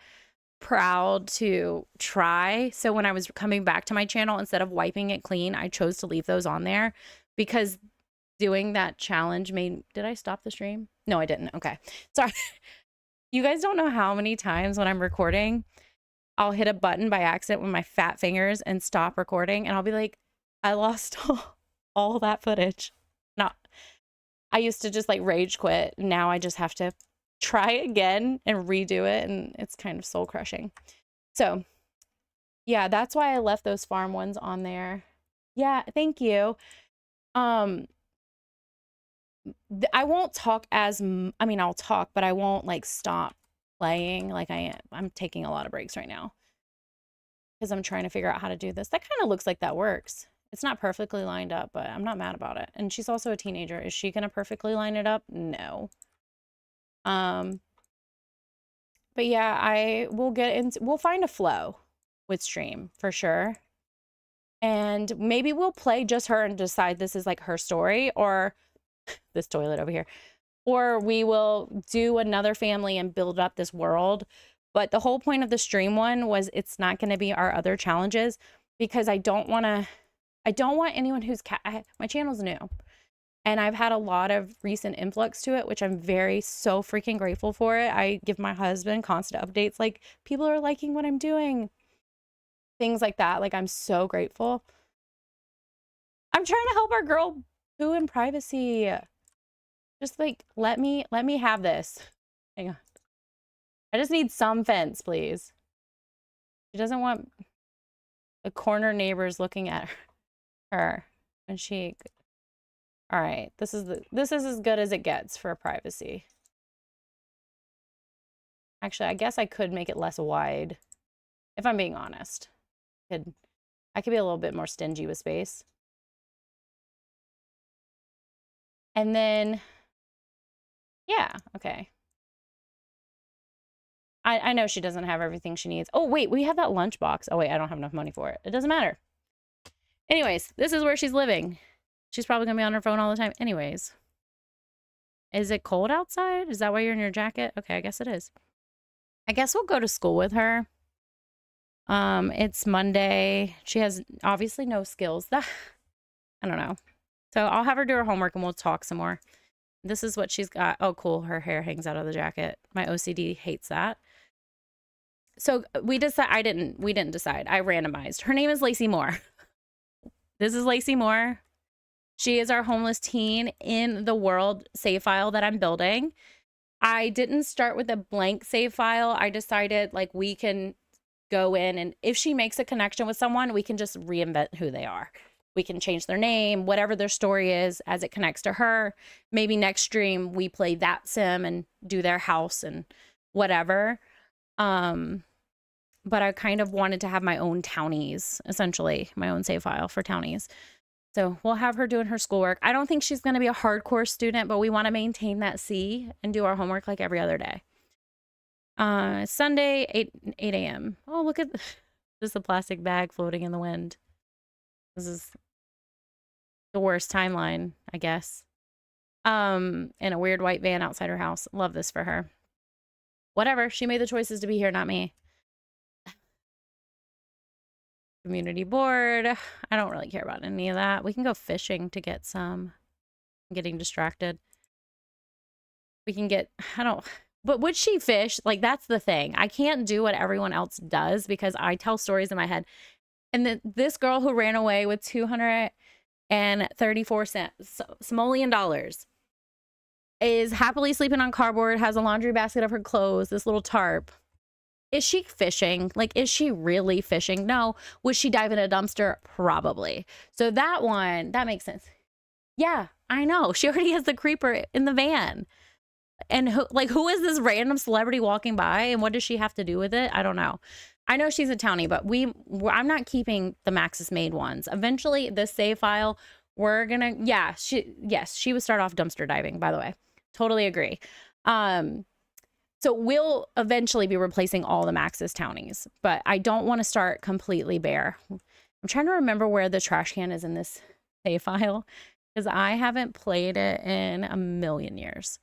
proud to try. So when I was coming back to my channel, instead of wiping it clean, I chose to leave those on there because doing that challenge made, did I stop the stream? No, I didn't. Okay. Sorry. You guys don't know how many times when I'm recording, I'll hit a button by accident with my fat fingers and stop recording. And I'll be like, I lost all that footage. Not, I used to just like rage quit. Now I just have to try again and redo it. And it's kind of soul crushing. So yeah, that's why I left those farm ones on there. Yeah. Thank you. I won't talk as, I mean, I'll talk, but I won't like stop playing like I am. I'm taking a lot of breaks right now because I'm trying to figure out how to do this. That kind of looks like that works. It's not perfectly lined up, but I'm not mad about it. And she's also a teenager. Is she going to perfectly line it up? No. But yeah, I will get into, we'll find a flow with stream for sure. And maybe we'll play just her and decide this is like her story, or this toilet over here, or we will do another family and build up this world. But the whole point of the stream one was it's not going to be our other challenges, because I don't want anyone who's my channel's new and I've had a lot of recent influx to it, which I'm so freaking grateful for it. I give my husband constant updates like people are liking what I'm doing, things like that. Like, I'm so grateful. I'm trying to help our girl poo in privacy. Just like, let me have this. Hang on. I just need some fence, please. She doesn't want the corner neighbors looking at her. And she, all right, this is as good as it gets for privacy. Actually, I guess I could make it less wide, if I'm being honest. I could be a little bit more stingy with space. And then, yeah, okay. I know she doesn't have everything she needs. Oh, wait, we have that lunchbox. Oh, wait, I don't have enough money for it. It doesn't matter. Anyways, this is where she's living. She's probably going to be on her phone all the time. Anyways. Is it cold outside? Is that why you're in your jacket? Okay, I guess it is. I guess we'll go to school with her. It's Monday. She has obviously no skills. I don't know. So I'll have her do her homework and we'll talk some more. This is what she's got. Oh, cool. Her hair hangs out of the jacket. My OCD hates that. So we didn't decide. I randomized. Her name is Lacy Moore. This is Lacy Moore. She is our homeless teen in the world save file that I'm building. I didn't start with a blank save file. I decided like we can go in, and if she makes a connection with someone, we can just reinvent who they are. We can change their name, whatever their story is as it connects to her. Maybe next stream we play that sim and do their house and whatever. But I kind of wanted to have my own townies, essentially, my own save file for townies. So we'll have her doing her schoolwork. I don't think she's going to be a hardcore student, but we want to maintain that C and do our homework like every other day. Sunday, 8 a.m. Oh, look at this, a plastic bag floating in the wind. This is the worst timeline, I guess. In a weird white van outside her house. Love this for her. Whatever. She made the choices to be here, not me. Community board. I don't really care about any of that. We can go fishing to get some. I'm getting distracted. We can get, but would she fish? Like, that's the thing. I can't do what everyone else does because I tell stories in my head. And this girl who ran away with $234 simoleon dollars is happily sleeping on cardboard, has a laundry basket of her clothes, this little tarp. Is she fishing? Like, is she really fishing? No. Would she dive in a dumpster? Probably. So that one, that makes sense. Yeah, I know. She already has the creeper in the van. And who is this random celebrity walking by? And what does she have to do with it? I don't know. I know she's a townie, but I'm not keeping the Maxis made ones. Eventually, this save file, we're gonna, she would start off dumpster diving, by the way. Totally agree. So we'll eventually be replacing all the Maxis townies, but I don't want to start completely bare. I'm trying to remember where the trash can is in this save file because I haven't played it in a million years.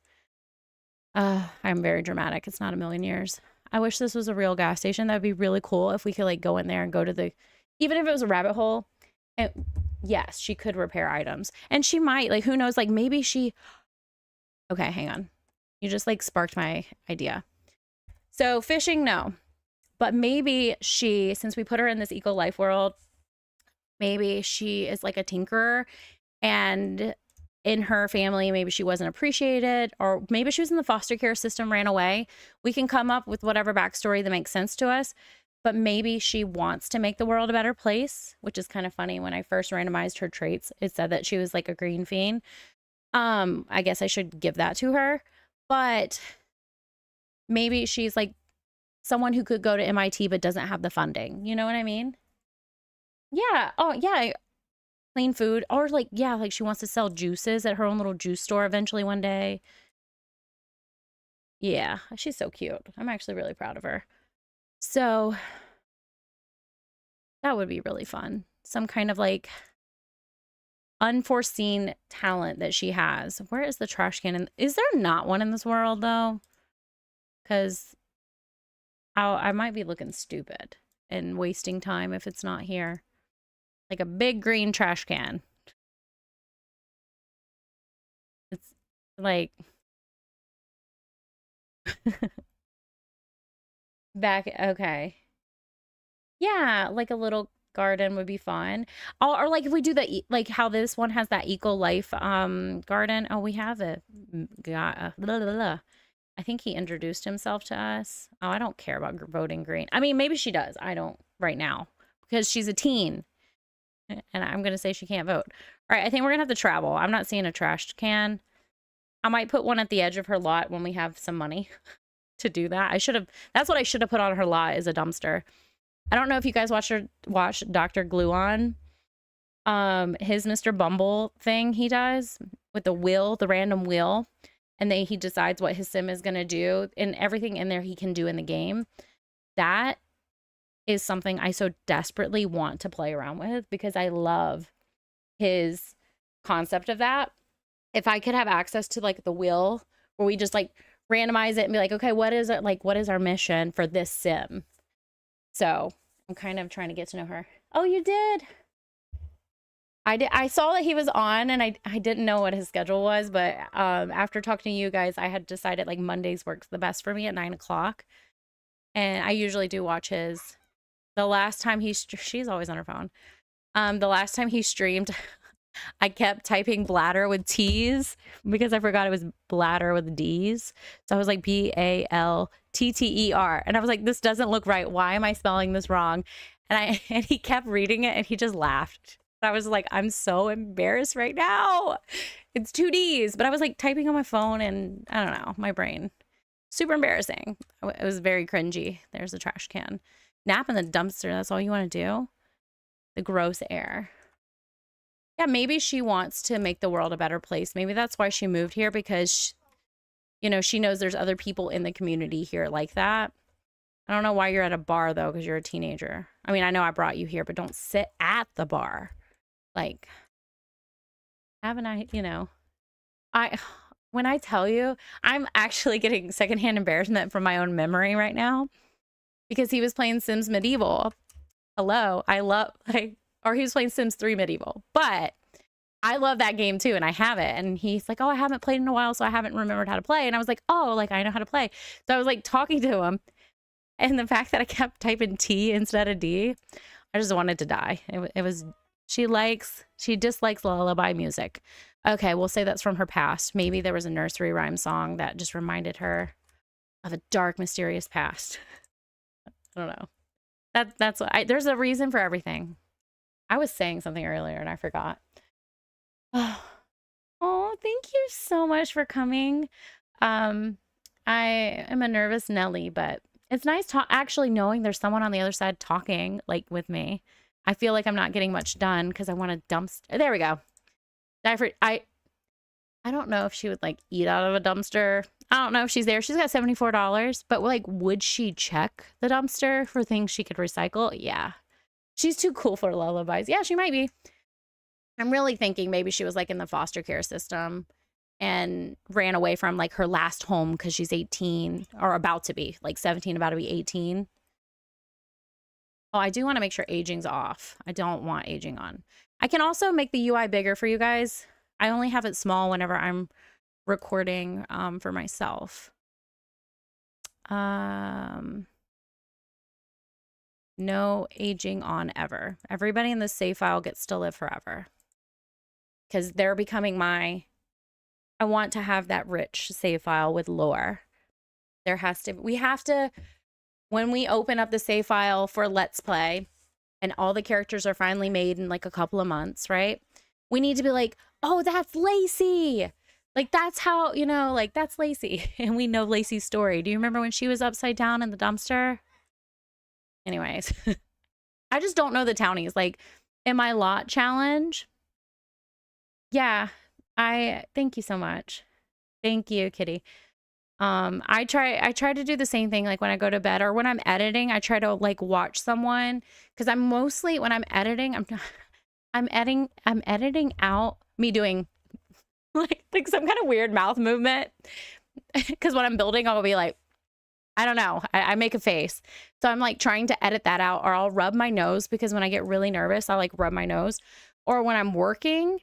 I'm very dramatic. It's not a million years. I wish this was a real gas station. That would be really cool if we could like go in there and go to even if it was a rabbit hole. And yes, she could repair items and she might, like, who knows, like maybe okay, hang on. You just like sparked my idea. So fishing, no. But maybe since we put her in this eco life world, maybe she is like a tinkerer and in her family, maybe she wasn't appreciated, or maybe she was in the foster care system, ran away. We can come up with whatever backstory that makes sense to us. But maybe she wants to make the world a better place, which is kind of funny. When I first randomized her traits, it said that she was like a green fiend. I guess I should give that to her. But maybe she's like someone who could go to MIT but doesn't have the funding. You know what I mean? Yeah. Oh, yeah. Clean food. Or like, yeah, like she wants to sell juices at her own little juice store eventually one day. Yeah, she's so cute. I'm actually really proud of her. So that would be really fun. Some kind of like unforeseen talent that she has. Where is the trash can? Is there not one in this world though? Because I might be looking stupid and wasting time if it's not here. Like a big green trash can. It's like okay. Yeah, like a little garden would be fun. Or like if we do like how this one has that eco life garden. Oh, we have a blah, blah, blah. I think he introduced himself to us. Oh, I don't care about voting green. I mean, maybe she does. I don't right now because she's a teen. And I'm going to say she can't vote. All right, I think we're going to have to travel. I'm not seeing a trash can. I might put one at the edge of her lot when we have some money to do that. That's what I should have put on her lot, is a dumpster. I don't know if you guys watched Dr. Gluon. His Mr. Bumble thing he does with the random wheel. And then he decides what his sim is going to do. And everything in there he can do in the game. That is something I so desperately want to play around with because I love his concept of that. If I could have access to like the wheel where we just like randomize it and be like, okay, what is our mission for this sim? So I'm kind of trying to get to know her. Oh, you did? I saw that he was on and I didn't know what his schedule was, but after talking to you guys, I had decided like Mondays works the best for me at 9 o'clock. And I usually do watch his. The last time she's always on her phone. The last time he streamed, I kept typing bladder with T's because I forgot it was bladder with D's. So I was like BALTTER. And I was like, this doesn't look right. Why am I spelling this wrong? And he kept reading it and he just laughed. I was like, I'm so embarrassed right now. It's 2 D's. But I was like typing on my phone and I don't know, my brain. Super embarrassing. It was very cringy. There's a trash can. Nap in the dumpster. That's all you want to do? The gross air. Yeah, maybe she wants to make the world a better place. Maybe that's why she moved here, because, you know, she knows there's other people in the community here like that. I don't know why you're at a bar, though, because you're a teenager. I mean, I know I brought you here, but don't sit at the bar. Like, haven't I, you know, when I tell you, I'm actually getting secondhand embarrassment from my own memory right now, because he was playing Sims Medieval. Hello, I love, like, or he was playing Sims 3 Medieval, but I love that game too, and I have it. And he's like, oh, I haven't played in a while, so I haven't remembered how to play. And I was like, oh, like, I know how to play. So I was like talking to him, and the fact that I kept typing T instead of D, I just wanted to die. It was, she dislikes lullaby music. Okay, we'll say that's from her past. Maybe there was a nursery rhyme song that just reminded her of a dark, mysterious past. I don't know. That's what there's a reason for everything. I was saying something earlier and I forgot. Oh, thank you so much for coming. I am a nervous Nelly, but it's nice actually knowing there's someone on the other side talking, like, with me. I feel like I'm not getting much done because I want to dumpster. There we go. I don't know if she would, like, eat out of a dumpster. I don't know if she's there. She's got $74, but, like, would she check the dumpster for things she could recycle? Yeah. She's too cool for lullabies. Yeah, she might be. I'm really thinking maybe she was, like, in the foster care system and ran away from, like, her last home because she's 18, or about to be, like, 17, about to be 18. Oh, I do want to make sure aging's off. I don't want aging on. I can also make the UI bigger for you guys. I only have it small whenever I'm recording for myself. No aging on ever. Everybody in the save file gets to live forever. Because they're becoming I want to have that rich save file with lore. We have to, when we open up the save file for Let's Play, and all the characters are finally made in, like, a couple of months, right? We need to be like, oh, that's Lacy. Like, that's how, you know, like, that's Lacy. And we know Lacy's story. Do you remember when she was upside down in the dumpster? Anyways, I just don't know the townies. Like, in my lot challenge, yeah, thank you so much. Thank you, Kitty. I try to do the same thing, like, when I go to bed or when I'm editing, I try to, like, watch someone, because I'm mostly, when I'm editing, I'm editing out me doing like some kind of weird mouth movement, because when I'm building, I'll be like, I don't know, I make a face. So I'm, like, trying to edit that out, or I'll rub my nose, because when I get really nervous, I, like, rub my nose. Or when I'm working,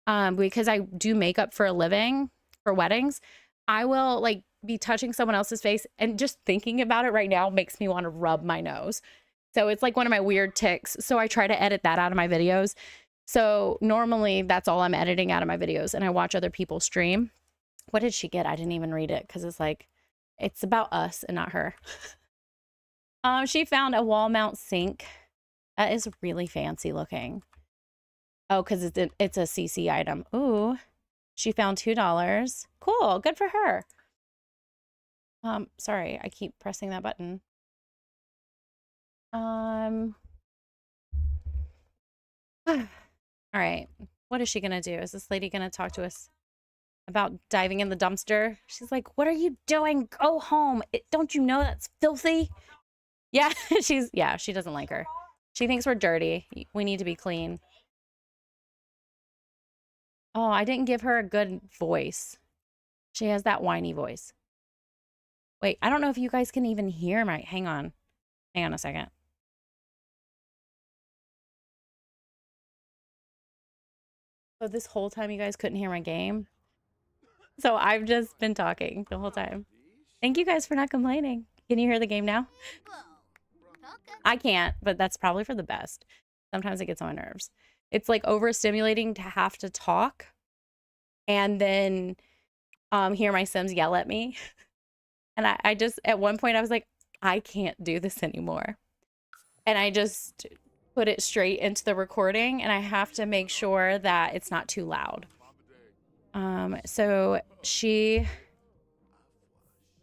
because I do makeup for a living for weddings, I will, like, be touching someone else's face, and just thinking about it right now makes me want to rub my nose. So it's like one of my weird tics. So I try to edit that out of my videos. So normally that's all I'm editing out of my videos, and I watch other people stream. What did she get? I didn't even read it, because it's like, it's about us and not her. She found a wall mount sink. That is really fancy looking. Oh, because it's a CC item. Ooh, she found $2. Cool, good for her. Sorry, I keep pressing that button. All right, what is she gonna do? Is this lady gonna talk to us about diving in the dumpster? She's like, what are you doing? Go home. Don't you know that's filthy? Yeah, she doesn't like her. She thinks we're dirty. We need to be clean. Oh, I didn't give her a good voice. She has that whiny voice. Wait, I don't know if you guys can even hear my, hang on a second. So this whole time you guys couldn't hear my game? So I've just been talking the whole time. Thank you guys for not complaining. Can you hear the game now? I can't, but that's probably for the best. Sometimes it gets on my nerves. It's, like, overstimulating to have to talk and then hear my Sims yell at me. And I just, at one point I was like, I can't do this anymore. And I just put it straight into the recording, and I have to make sure that it's not too loud. So she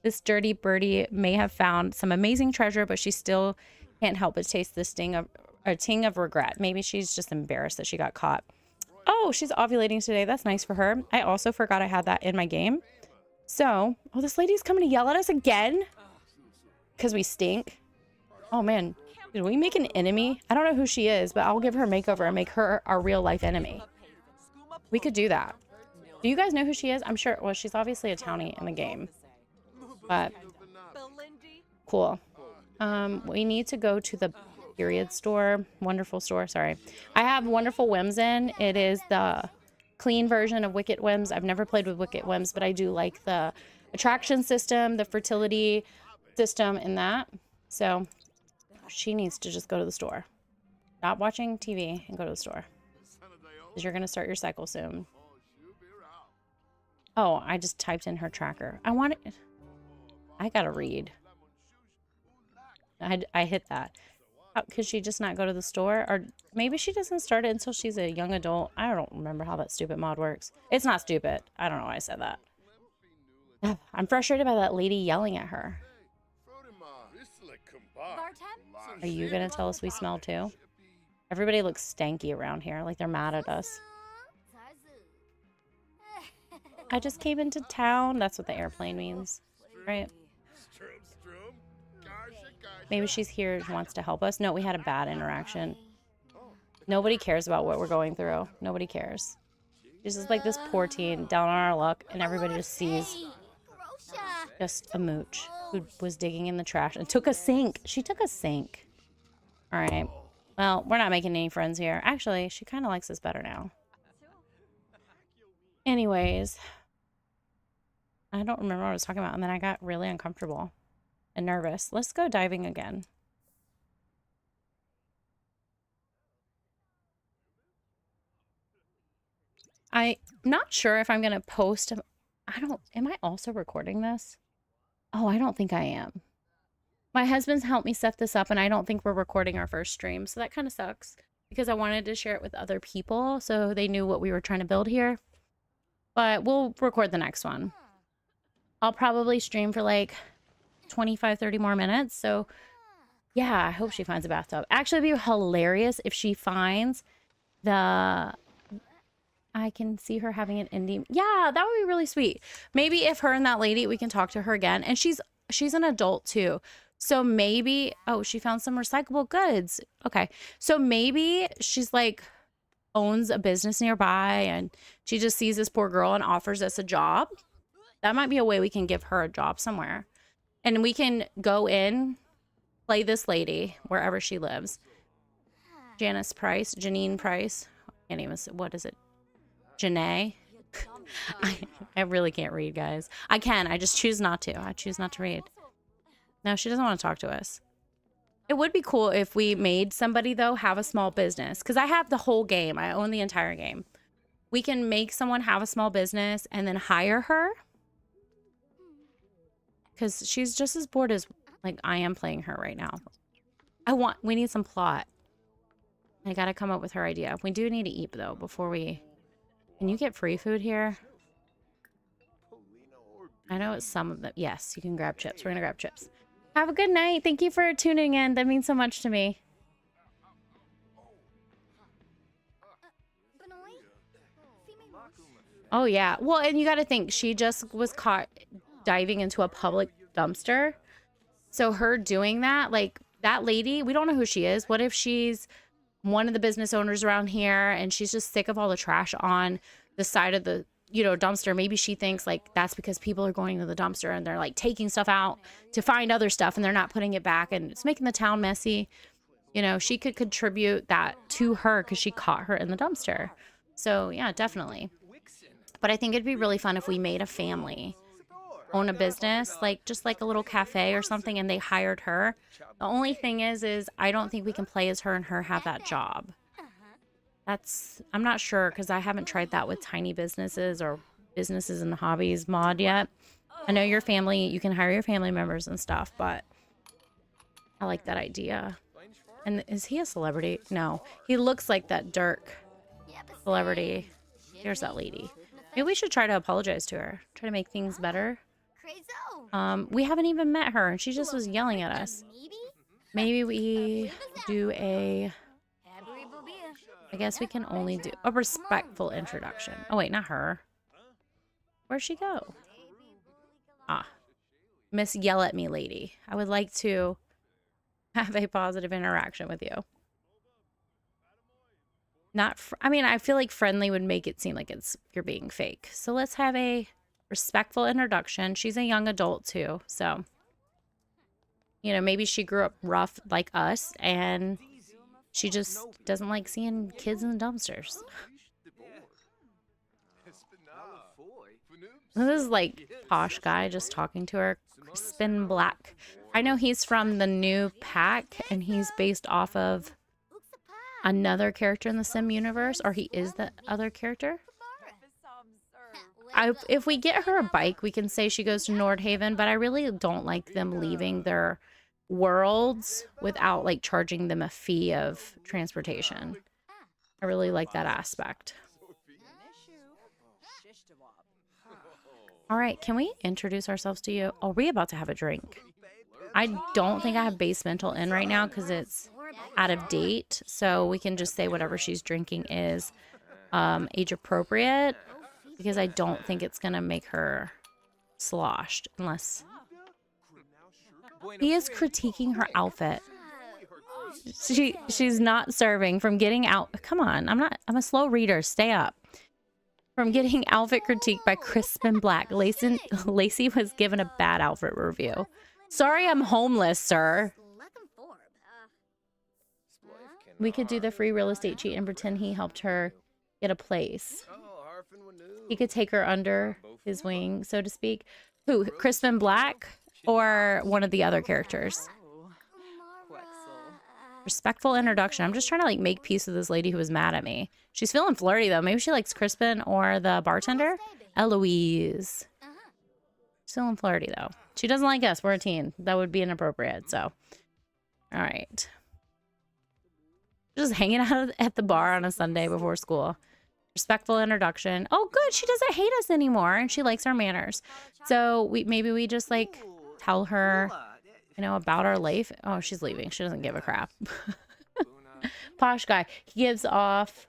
This dirty birdie may have found some amazing treasure, but she still can't help but taste this ting of regret. Maybe she's just embarrassed that she got caught. Oh, she's ovulating today. That's nice for her. I also forgot I had that in my game. So, oh, this lady's coming to yell at us again because we stink. Oh, man. Did we make an enemy? I don't know who she is, but I'll give her a makeover and make her our real life enemy. We could do that. Do you guys know who she is? I'm sure. Well, she's obviously a townie in the game. But cool. We need to go to the period store. Wonderful store. Sorry. I have Wonderful Whims in. It is the clean version of Wicked Whims. I've never played with Wicked Whims, but I do like the attraction system, the fertility system in that. So she needs to just go to the store. Stop watching TV and go to the store. Because you're going to start your cycle soon. Oh, I just typed in her tracker. I got to read. I hit that. Could she just not go to the store? Or maybe she doesn't start it until she's a young adult. I don't remember how that stupid mod works. It's not stupid. I don't know why I said that. I'm frustrated by that lady yelling at her. Are you going to tell us we smell too? Everybody looks stanky around here. Like they're mad at us. I just came into town. That's what the airplane means. Right? Maybe she's here and wants to help us. No, we had a bad interaction. Nobody cares about what we're going through. Nobody cares. She's just like this poor teen down on our luck, and everybody just sees just a mooch who was digging in the trash and took a sink. She took a sink. All right. Well, we're not making any friends here. Actually, she kind of likes us better now. Anyways, I don't remember what I was talking about, and then I got really uncomfortable and nervous. Let's go diving again. I'm not sure if I'm going to post. Am I also recording this? Oh, I don't think I am. My husband's helped me set this up, and I don't think we're recording our first stream. So that kind of sucks because I wanted to share it with other people so they knew what we were trying to build here. But we'll record the next one. I'll probably stream for like 25, 30 more minutes. So yeah, I hope she finds a bathtub. Actually, it'd be hilarious if she finds the... I can see her having an indie. Yeah, that would be really sweet. Maybe if her and that lady, we can talk to her again. And she's an adult too. So maybe, oh, she found some recyclable goods. Okay. So maybe she's like owns a business nearby and she just sees this poor girl and offers us a job. That might be a way we can give her a job somewhere. And we can go in, play this lady wherever she lives. Janine Price. I can't even, what is it? Janae. I really can't read, guys. I can. I just choose not to. I choose not to read. No, she doesn't want to talk to us. It would be cool if we made somebody, though, have a small business. Because I have the whole game. I own the entire game. We can make someone have a small business and then hire her. Because she's just as bored as, like, I am playing her right now. We need some plot. I gotta come up with her idea. We do need to eat, though, before we... Can you get free food here? I know it's some of them. Yes, you can grab chips. We're gonna grab chips. Have a good night. Thank you for tuning in. That means so much to me. Oh, yeah. Well, and you gotta think, she just was caught diving into a public dumpster. So her doing that, like, that lady, we don't know who she is. What if she's one of the business owners around here and she's just sick of all the trash on the side of the, you know, dumpster? Maybe she thinks like that's because people are going to the dumpster and they're like taking stuff out to find other stuff and they're not putting it back and it's making the town messy. You know, she could contribute that to her because she caught her in the dumpster. So yeah, definitely. But I think it'd be really fun if we made a family own a business, like just like a little cafe or something, and they hired her. The only thing is I don't think we can play as her and her have that job. I'm not sure because I haven't tried that with tiny businesses or businesses and hobbies mod yet. I know your family, you can hire your family members and stuff, but I like that idea. And is he a celebrity? No, he looks like that Dirk celebrity. Here's that lady. Maybe we should try to apologize to her. Try to make things better. We haven't even met her, and she just was yelling at us. Maybe we do a... I guess we can only do a respectful introduction. Oh, wait, not her. Where'd she go? Ah. Miss Yell at Me Lady. I would like to have a positive interaction with you. Not... I mean, I feel like friendly would make it seem like you're being fake. So let's have a respectful introduction. She's a young adult, too, so... You know, maybe she grew up rough like us, and she just doesn't like seeing kids in the dumpsters. This is like posh guy just talking to her. Crispin Black. I know he's from the new pack, and he's based off of another character in the Sim universe, or he is the other character. If we get her a bike, we can say she goes to Nordhaven, but I really don't like them leaving their worlds without like charging them a fee of transportation. I really like that aspect. All right, can we introduce ourselves to you? Are we about to have a drink? I don't think I have base mental in right now because it's out of date, so we can just say whatever she's drinking is age appropriate, because I don't think it's gonna make her sloshed unless... He is critiquing her outfit. She's not serving from getting out. Come on, I'm a slow reader. Stay up. From getting outfit critiqued by Crispin Black. Lacy was given a bad outfit review. Sorry, I'm homeless, sir. We could do the free real estate cheat and pretend he helped her get a place. He could take her under his wing, so to speak. Who? Crispin Black? Or one of the other characters? Respectful introduction. I'm just trying to like make peace with this lady who was mad at me. She's feeling flirty though. Maybe she likes Crispin or the bartender. Eloise. She's feeling flirty though. She doesn't like us. We're a teen. That would be inappropriate. So, all right. Just hanging out at the bar on a Sunday before school. Respectful introduction. Oh, good. She doesn't hate us anymore, and she likes our manners. So maybe we just like tell her, you know, about our life. Oh, she's leaving. She doesn't give a crap. Posh guy. He gives well-off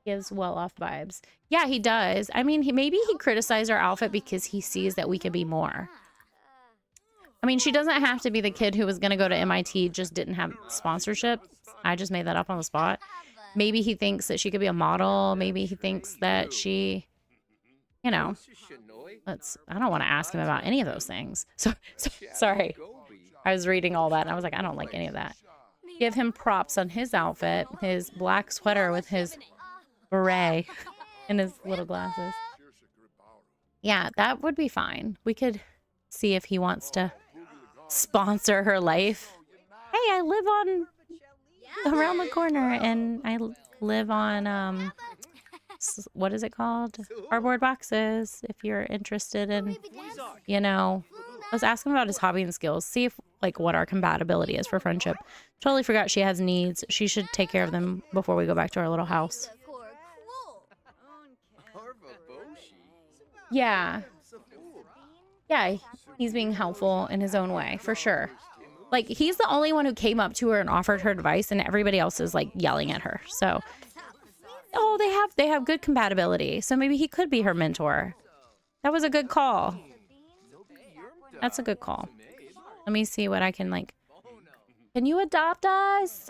vibes. Yeah, he does. I mean, maybe he criticized our outfit because he sees that we could be more. I mean, she doesn't have to be the kid who was going to go to MIT, just didn't have sponsorship. I just made that up on the spot. Maybe he thinks that she could be a model. Maybe he thinks that she, you know, I don't want to ask him about any of those things. So sorry. I was reading all that and I was like, I don't like any of that. Give him props on his outfit, his black sweater with his beret and his little glasses. Yeah, that would be fine. We could see if he wants to sponsor her life. Hey, I live on around the corner and I live on what is it called? Cardboard boxes. If you're interested in, you know, let's ask him about his hobby and skills. See if like what our compatibility is for friendship. Totally forgot she has needs. She should take care of them before we go back to our little house. Yeah. Yeah, he's being helpful in his own way, for sure. Like, he's the only one who came up to her and offered her advice, and everybody else is, like, yelling at her. So, oh, they have good compatibility. So maybe he could be her mentor. That was a good call. That's a good call. Let me see what I can, like... Can you adopt us?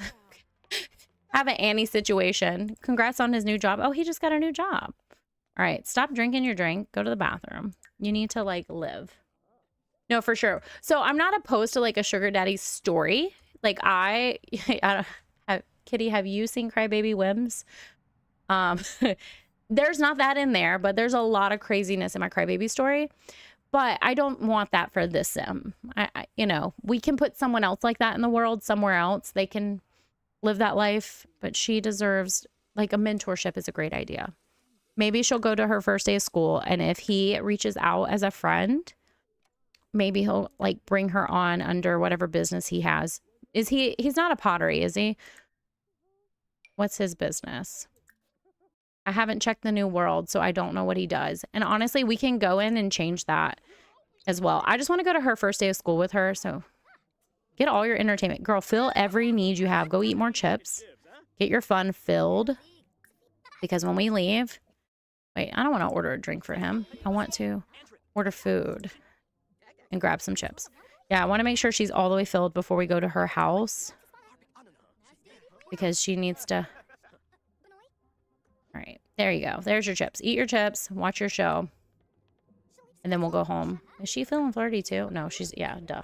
Have an Annie situation. Congrats on his new job. Oh, he just got a new job. All right, stop drinking your drink. Go to the bathroom. You need to, like, live. No, for sure. So I'm not opposed to, like, a sugar daddy story. Like, I don't, Kitty, have you seen Crybaby Whims? There's not that in there, but there's a lot of craziness in my Crybaby story. But I don't want that for this sim. You know, we can put someone else like that in the world somewhere else. They can live that life, but she deserves, like, a mentorship is a great idea. Maybe she'll go to her first day of school, and if he reaches out as a friend, maybe he'll, like, bring her on under whatever business he has. He's not a pottery, is he? What's his business? I haven't checked the new world, so I don't know what he does. And honestly, we can go in and change that. as well. I just want to go to her first day of school with her. So get all your entertainment. Girl, fill every need you have. Go eat more chips. Get your fun filled. Because when we leave... Wait, I don't want to order a drink for him. I want to order food and grab some chips. Yeah, I want to make sure she's all the way filled before we go to her house. Because she needs to... All right, there you go. There's your chips. Eat your chips. Watch your show. And then we'll go home. Is she feeling flirty too? No, she's... Yeah, duh.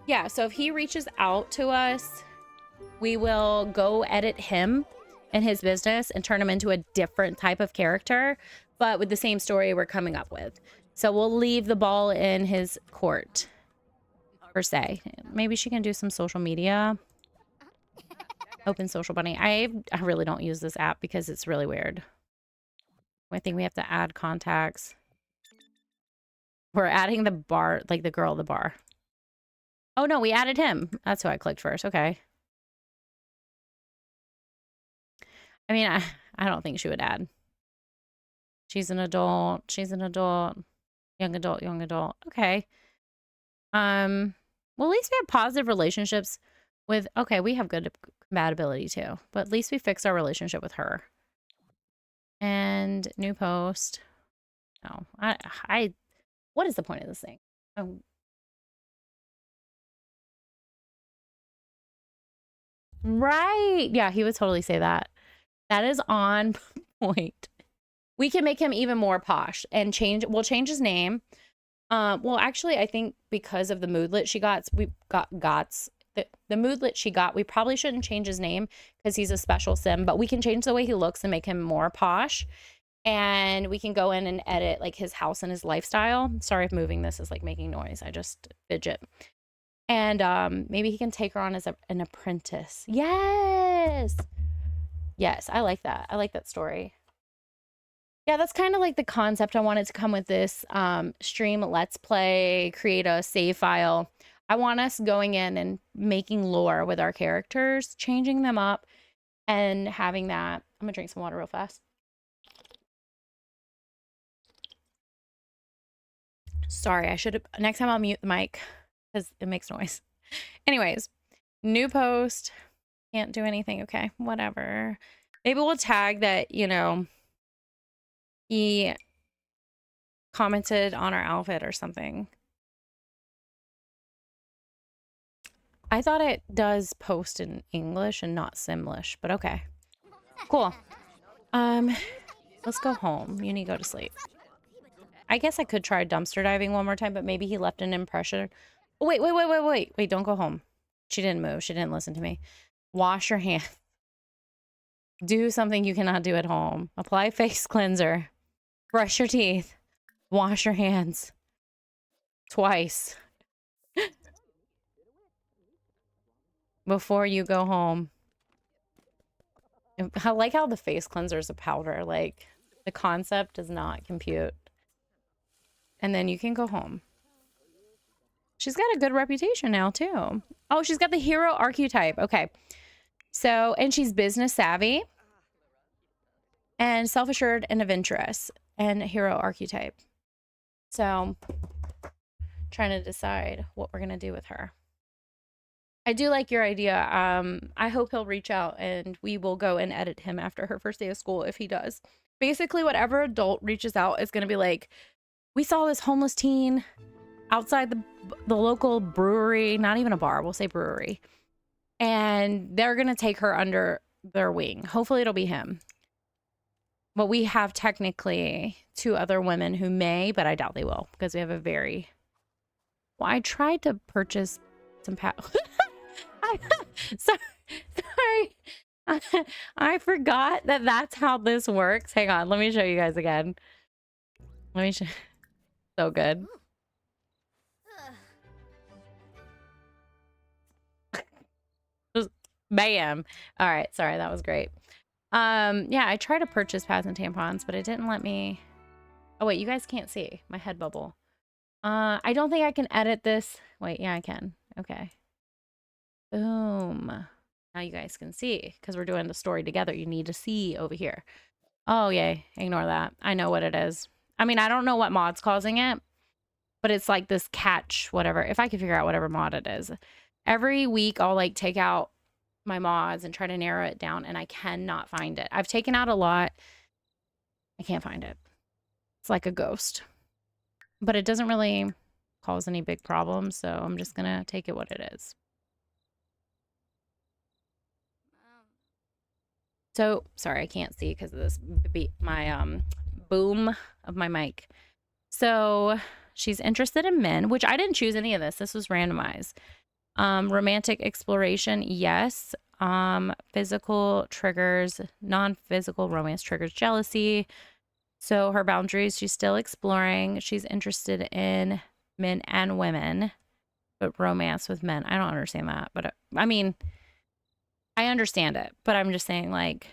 Yeah, so if he reaches out to us, we will go edit him and his business and turn him into a different type of character, but with the same story we're coming up with. So we'll leave the ball in his court, per se. Maybe she can do some social media. Open Social Bunny. I really don't use this app because it's really weird. I think we have to add contacts. We're adding the bar, like the girl at the bar. Oh no, we added him. That's who I clicked first. Okay. I mean, I don't think she would add. She's an adult. She's an adult. Young adult, young adult. Okay. Well, at least we have positive relationships with... Okay, we have good compatibility too. But at least we fixed our relationship with her. And new post. No, what is the point of this thing? Oh. Right. Yeah, he would totally say that. That is on point. We can make him even more posh and we'll change his name. Well, actually, I think because of the moodlet she got, the moodlet she got, we probably shouldn't change his name because he's a special sim, but we can change the way he looks and make him more posh. And we can go in and edit like his house and his lifestyle. Sorry if moving this is like making noise. I just fidget. And maybe he can take her on as an apprentice. Yes. Yes, I like that. I like that story. Yeah, that's kind of like the concept I wanted to come with this stream. Let's play, create a save file. I want us going in and making lore with our characters, changing them up, and having that. I'm gonna drink some water real fast. Sorry, I should have... Next time I'll mute the mic because it makes noise. Anyways, new post. Can't do anything. Okay, whatever. Maybe we'll tag that, you know, he commented on our outfit or something. I thought it does post in English and not Simlish, but okay. Cool. Let's go home. You need to go to sleep. I guess I could try dumpster diving one more time, but maybe he left an impression. Oh, wait, don't go home. She didn't move. She didn't listen to me. Wash your hands. Do something you cannot do at home. Apply face cleanser. Brush your teeth. Wash your hands. Twice. Before you go home. I like how the face cleanser is a powder. Like, the concept does not compute. And then you can go home. She's got a good reputation now, too. Oh, she's got the hero archetype. Okay. So, and she's business savvy. And self-assured and adventurous. And hero archetype. So, trying to decide what we're going to do with her. I do like your idea. I hope he'll reach out and we will go and edit him after her first day of school if he does. Basically, whatever adult reaches out is going to be like, we saw this homeless teen outside the local brewery, not even a bar, we'll say brewery. And they're going to take her under their wing. Hopefully it'll be him. But we have technically 2 other women who may, but I doubt they will because we have a very... Well, I tried to purchase some... Sorry. I forgot that that's how this works. Hang on, let me show you guys again. Let me show... So good. Just bam. All right, sorry, that was great. Yeah, I tried to purchase pads and tampons, but it didn't let me. Oh wait, you guys can't see my head bubble. I don't think I can edit this. Wait, yeah, I can. Okay. Boom. Now you guys can see because we're doing the story together. You need to see over here. Oh, yay. Ignore that. I know what it is. I mean, I don't know what mod's causing it, but it's like this catch, whatever. If I can figure out whatever mod it is. Every week I'll like take out my mods and try to narrow it down, and I cannot find it. I've taken out a lot. I can't find it. It's like a ghost. But it doesn't really cause any big problems, so I'm just gonna take it what it is. So, sorry, I can't see because of this my boom of my mic. So, she's interested in men, which I didn't choose any of this. This was randomized. Romantic exploration, yes. Physical triggers, non-physical romance triggers jealousy. So her boundaries, she's still exploring. She's interested in men and women, but romance with men. I don't understand that, but I mean, I understand it, but I'm just saying, like,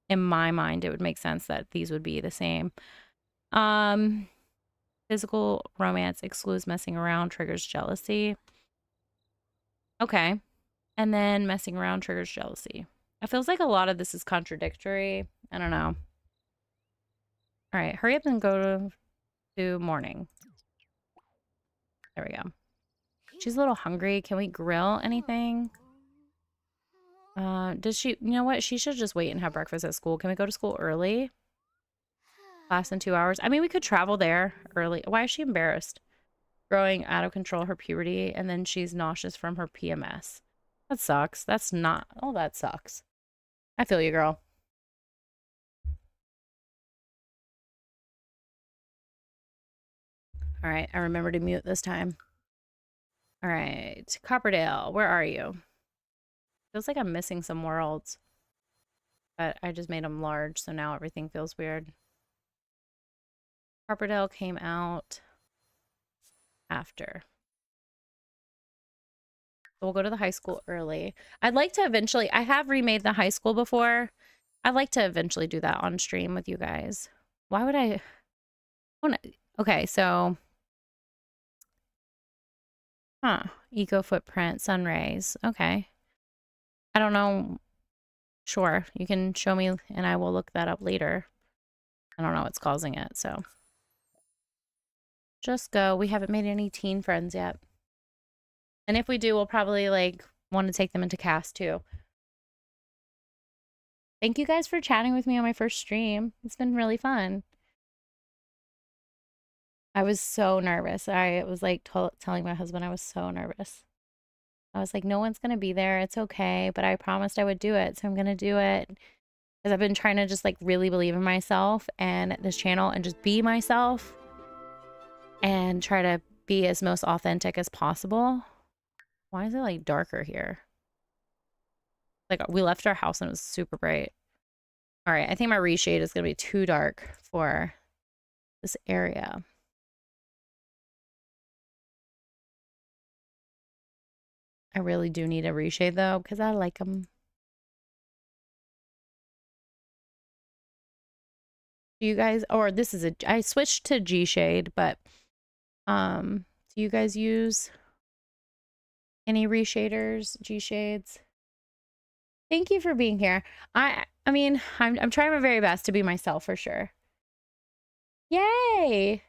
in my mind, it would make sense that these would be the same. Physical romance excludes messing around, triggers jealousy. Okay. And then messing around triggers jealousy. It feels like a lot of this is contradictory. I don't know. All right, hurry up and go to morning. There we go. She's a little hungry. Can we grill anything? Does she, you know what? She should just wait and have breakfast at school. Can we go to school early? Class in 2 hours. I mean, we could travel there early. Why is she embarrassed? Growing out of control, her puberty, and then she's nauseous from her PMS. That sucks. That's not, oh, that sucks. I feel you, girl. All right, I remember to mute this time. All right, Copperdale, where are you? Feels like I'm missing some worlds. But I just made them large, so now everything feels weird. Copperdale came out after. So we'll go to the high school early. I'd like to eventually, I have remade the high school before. I'd like to eventually do that on stream with you guys. Why would I? Okay, so. Huh. Eco footprint, sun rays. Okay. I don't know. Sure. You can show me and I will look that up later. I don't know what's causing it, so. Just go. We haven't made any teen friends yet. And if we do, we'll probably like want to take them into cast too. Thank you guys for chatting with me on my first stream. It's been really fun. I was so nervous. I was like telling my husband I was so nervous. I was like, no one's going to be there. It's okay. But I promised I would do it. So I'm going to do it. Because I've been trying to just like really believe in myself and this channel and just be myself. And try to be as most authentic as possible. Why is it like darker here? Like we left our house and it was super bright. All right. I think my reshade is going to be too dark for this area. I really do need a reshade though, because I like them. Do you guys, or this is I switched to G shade, but do you guys use any reshaders, G shades? Thank you for being here. I mean, I'm trying my very best to be myself for sure. Yay!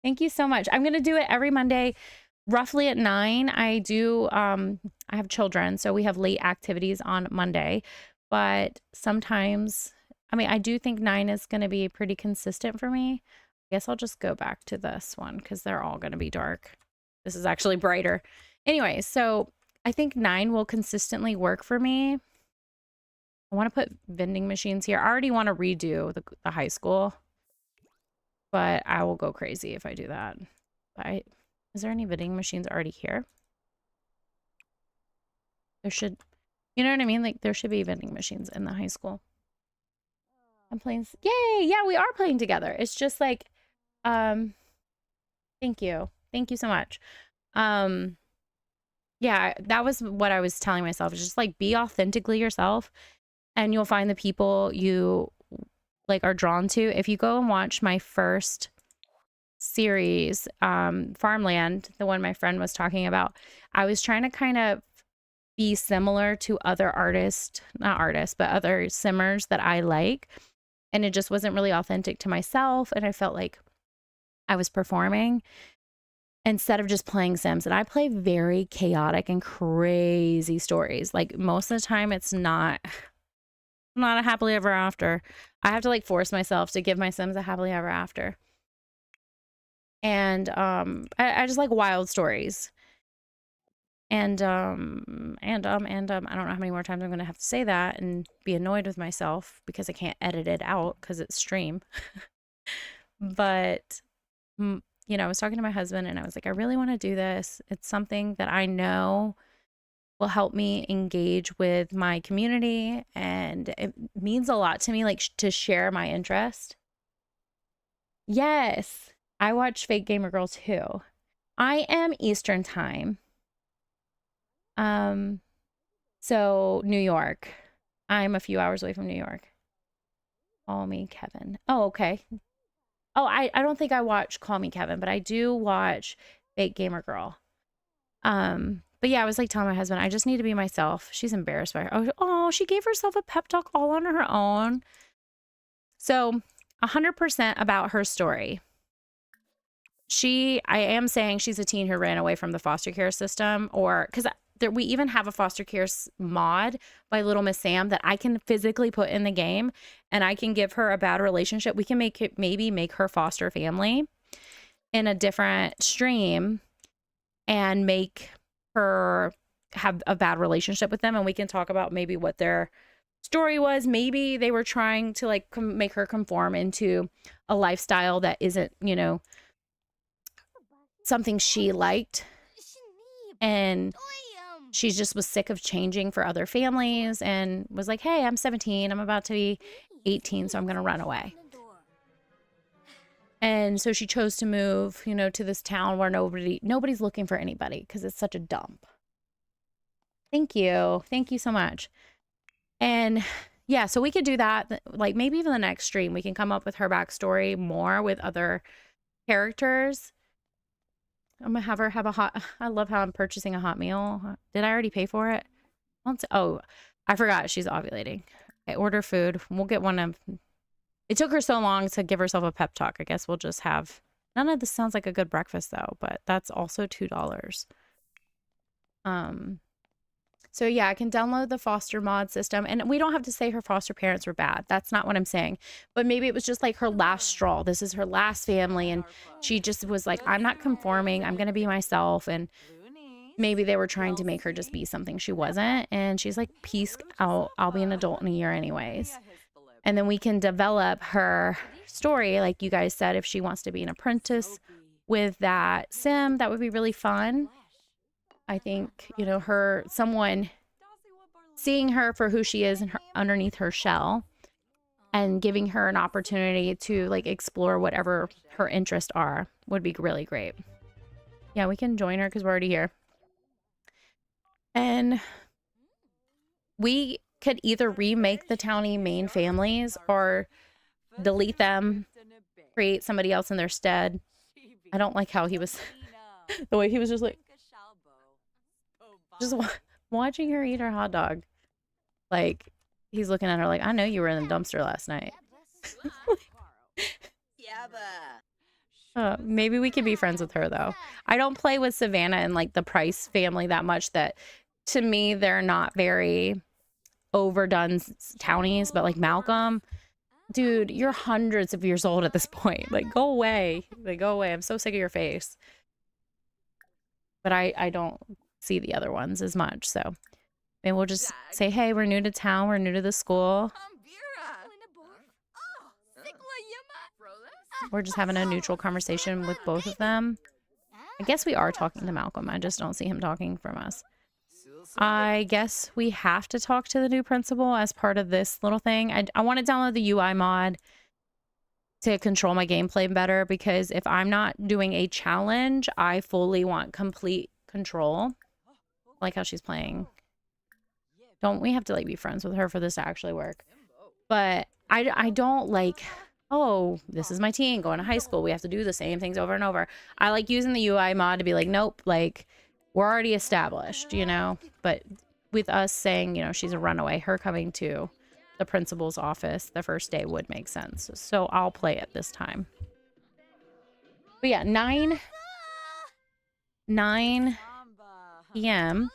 Thank you so much. I'm gonna do it every Monday. Roughly at 9. I have children, so we have late activities on Monday, but sometimes, I mean, I do think 9 is going to be pretty consistent for me. I guess I'll just go back to this one because they're all going to be dark. This is actually brighter. Anyway, so I think 9 will consistently work for me. I want to put vending machines here. I already want to redo the high school, but I will go crazy if I do that. Is there any vending machines already here? There should, you know what I mean? Like there should be vending machines in the high school. I'm playing, yay! Yeah, we are playing together. It's just like, thank you. Thank you so much. Yeah, that was what I was telling myself. It's just like be authentically yourself and you'll find the people you like are drawn to. If you go and watch my first series, Farmland, the one my friend was talking about, I was trying to kind of be similar to other artists, not artists, but other simmers that I like. and it just wasn't really authentic to myself. And I felt like I was performing instead of just playing Sims. And I play very chaotic and crazy stories. Like most of the time it's not a happily ever after. I have to like force myself to give my Sims a happily ever after. And I just like wild stories. And I don't know how many more times I'm gonna have to say that and be annoyed with myself because I can't edit it out because it's stream. But you know, I was talking to my husband and I was like, I really want to do this. It's something that I know will help me engage with my community, and it means a lot to me, like to share my interest. Yes, I watch Fake Gamer Girl too. I am Eastern time. So New York. I'm a few hours away from New York. Call Me Kevin. Oh, okay. Oh, I don't think I watch Call Me Kevin, but I do watch Fake Gamer Girl. But yeah, I was like telling my husband, I just need to be myself. She's embarrassed by her. Oh, she gave herself a pep talk all on her own. So 100% about her story. I am saying she's a teen who ran away from the foster care system, or because we even have a foster care mod by Little Miss Sam that I can physically put in the game, and I can give her a bad relationship. We can maybe make her foster family in a different stream and make her have a bad relationship with them, and we can talk about maybe what their story was. Maybe they were trying to like make her conform into a lifestyle that isn't, you know, something she liked, and she just was sick of changing for other families and was like, hey, I'm 17, I'm about to be 18, so I'm gonna run away. And so she chose to move, you know, to this town where nobody's looking for anybody because it's such a dump. Thank you so much. And yeah, so we could do that, like maybe even the next stream we can come up with her backstory more with other characters. I'm gonna have her have I love how I'm purchasing a hot meal. Did I already pay for it? Oh, I forgot she's ovulating. I order food. We'll get one of, it took her so long to give herself a pep talk. I guess we'll just have, none of this sounds like a good breakfast though, but that's also $2. So yeah, I can download the foster mod system, and we don't have to say her foster parents were bad. That's not what I'm saying. But maybe it was just like her last straw. This is her last family, and she just was like, I'm not conforming. I'm going to be myself. And maybe they were trying to make her just be something she wasn't. And she's like, peace out. I'll be an adult in a year anyways. And then we can develop her story. Like you guys said, if she wants to be an apprentice with that sim, that would be really fun. I think, you know, someone seeing her for who she is and underneath her shell, and giving her an opportunity to like explore whatever her interests are would be really great. Yeah, we can join her because we're already here. And we could either remake the townie main families or delete them, create somebody else in their stead. I don't like how he was, the way he was just like, just watching her eat her hot dog. Like, he's looking at her like, I know you were in the dumpster last night. Maybe we could be friends with her, though. I don't play with Savannah and, like, the Price family that much. That, to me, they're not very overdone townies. But, like, Malcolm, dude, you're hundreds of years old at this point. Like, go away. Like, go away. I'm so sick of your face. But I don't see the other ones as much, so maybe we'll just say, hey, we're new to town, we're new to the school, we're just having a neutral conversation with both of them. I guess we are talking to Malcolm, I just don't see him talking from us. I guess we have to talk to the new principal as part of this little thing. I want to download the UI mod to control my gameplay better, because if I'm not doing a challenge, I fully want complete control. Like how she's playing. Don't we have to like be friends with her for this to actually work? But I don't like, oh, this is my teen going to high school, we have to do the same things over and over. I like using the UI mod to be like, nope, like we're already established, you know. But with us saying, you know, she's a runaway, her coming to the principal's office the first day would make sense. So I'll play it this time. But yeah, 9 p.m.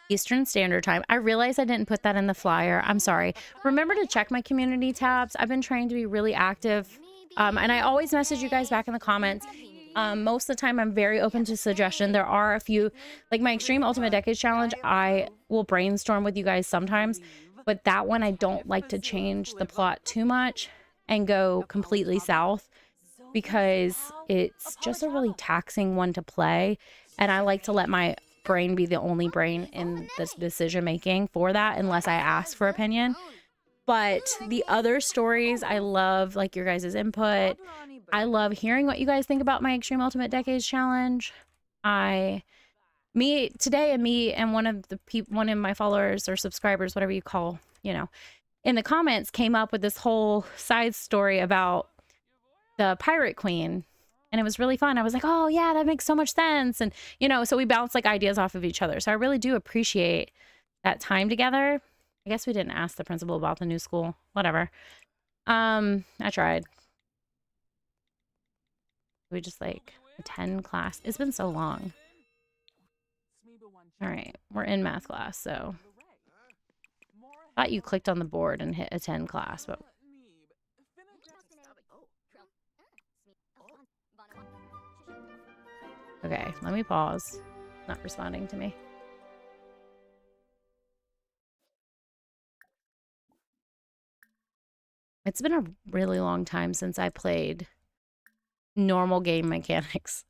Eastern Standard Time. I realize I didn't put that in the flyer. I'm sorry. Remember to check my community tabs. I've been trying to be really active. And I always message you guys back in the comments. Most of the time, I'm very open to suggestion. There are a few, like my Extreme Ultimate Decades Challenge, I will brainstorm with you guys sometimes. But that one, I don't like to change the plot too much and go completely south because it's just a really taxing one to play. And I like to let my brain be the only brain in this decision making for that unless I ask for opinion. But the other stories, I love like your guys' input. I love hearing what you guys think about my Extreme Ultimate Decades Challenge. Me and one of my followers or subscribers, whatever you call, in the comments came up with this whole side story about the Pirate Queen. And it was really fun. I was like, oh yeah, that makes so much sense. And, so we bounce like ideas off of each other. So I really do appreciate that time together. I guess we didn't ask the principal about the new school. Whatever. I tried. We just like attend class. It's been so long. All right. We're in math class. So I thought you clicked on the board and hit attend class, but okay, let me pause. Not responding to me. It's been a really long time since I played normal game mechanics.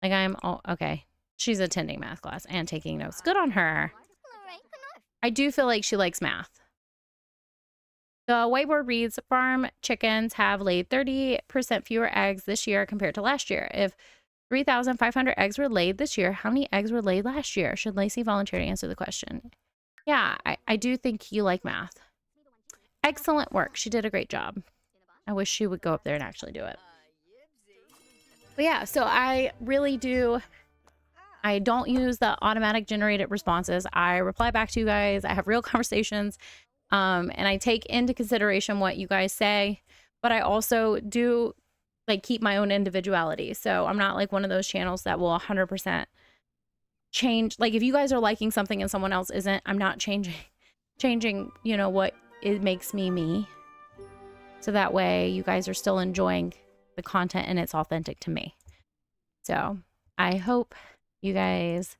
Like okay. She's attending math class and taking notes. Good on her. I do feel like she likes math. The whiteboard reads, farm chickens have laid 30% fewer eggs this year compared to last year. If 3,500 eggs were laid this year, how many eggs were laid last year? Should Lacy volunteer to answer the question? Yeah, I do think you like math. Excellent work. She did a great job. I wish she would go up there and actually do it. But yeah, so I really do. I don't use the automatic generated responses. I reply back to you guys. I have real conversations. And I take into consideration what you guys say. But I also do like keep my own individuality. So I'm not like one of those channels that will 100% change. Like if you guys are liking something and someone else isn't, I'm not changing, what it makes me. So that way you guys are still enjoying the content and it's authentic to me. So I hope you guys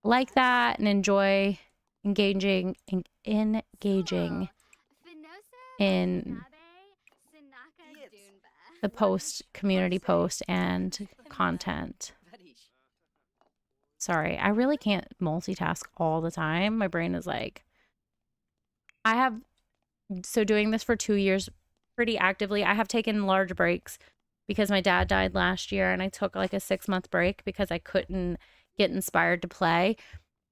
like that and enjoy engaging in the community post and content. Sorry, I really can't multitask all the time. My brain is like, so doing this for 2 years pretty actively. I have taken large breaks because my dad died last year and I took like a 6-month break because I couldn't get inspired to play.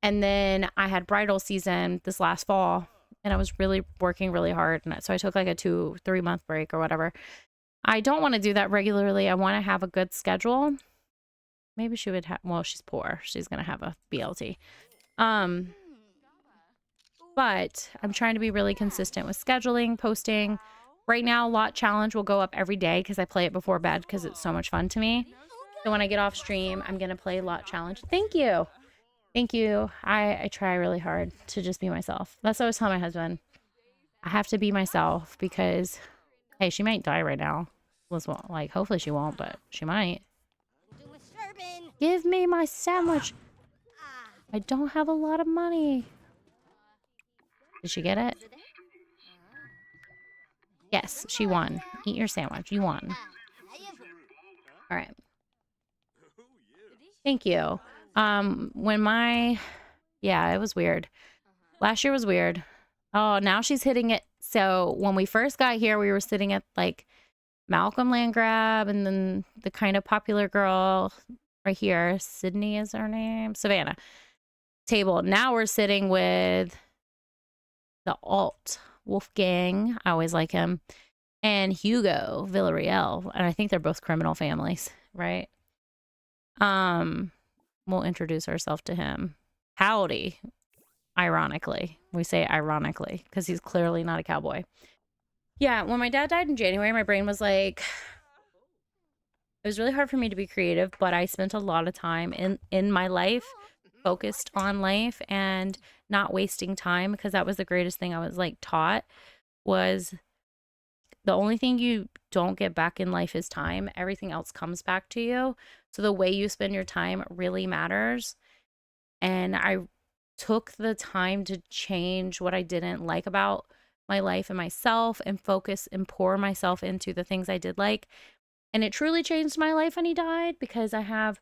And then I had bridal season this last fall and I was really working really hard. And so I took like a 2-3 month break or whatever. I don't want to do that regularly. I want to have a good schedule. Maybe she would have, well, she's poor. She's going to have a BLT. But I'm trying to be really consistent with scheduling, posting. Right now, Lot Challenge will go up every day because I play it before bed because it's so much fun to me. So when I get off stream, I'm going to play Lot Challenge. Thank you. Thank you. I try really hard to just be myself. That's what I always tell my husband. I have to be myself because, hey, she might die right now. Like, hopefully she won't, but she might. Give me my sandwich. I don't have a lot of money. Did she get it? Yes, she won. Eat your sandwich. You won. All right. Thank you. Yeah, it was weird. Last year was weird. Oh, now she's hitting it. So when we first got here, we were sitting at like Malcolm Landgrab and then the kind of popular girl right here, Sydney is her name, Savannah, table. Now we're sitting with the alt Wolfgang. I always like him. And Hugo Villarreal. And I think they're both criminal families, right? We'll introduce ourselves to him. Howdy. Ironically, we say ironically because he's clearly not a cowboy. Yeah, when my dad died in January, my brain was like, it was really hard for me to be creative, but I spent a lot of time in my life focused on life and not wasting time, because that was the greatest thing I was like taught, was the only thing you don't get back in life is time. Everything else comes back to you. So the way you spend your time really matters. And I took the time to change what I didn't like about my life and myself and focus and pour myself into the things I did like. And it truly changed my life when he died, because I have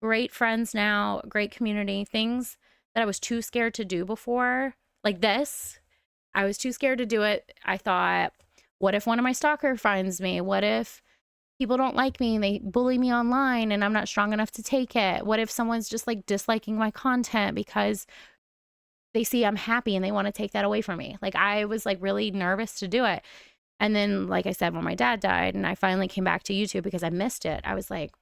great friends now, great community, things that I was too scared to do before, like this. I was too scared to do it. I thought, what if one of my stalkers finds me? What if people don't like me and they bully me online and I'm not strong enough to take it? What if someone's just like disliking my content because they see I'm happy and they want to take that away from me? Like, I was like really nervous to do it. And then, like I said, when my dad died and I finally came back to YouTube because I missed it, I was like,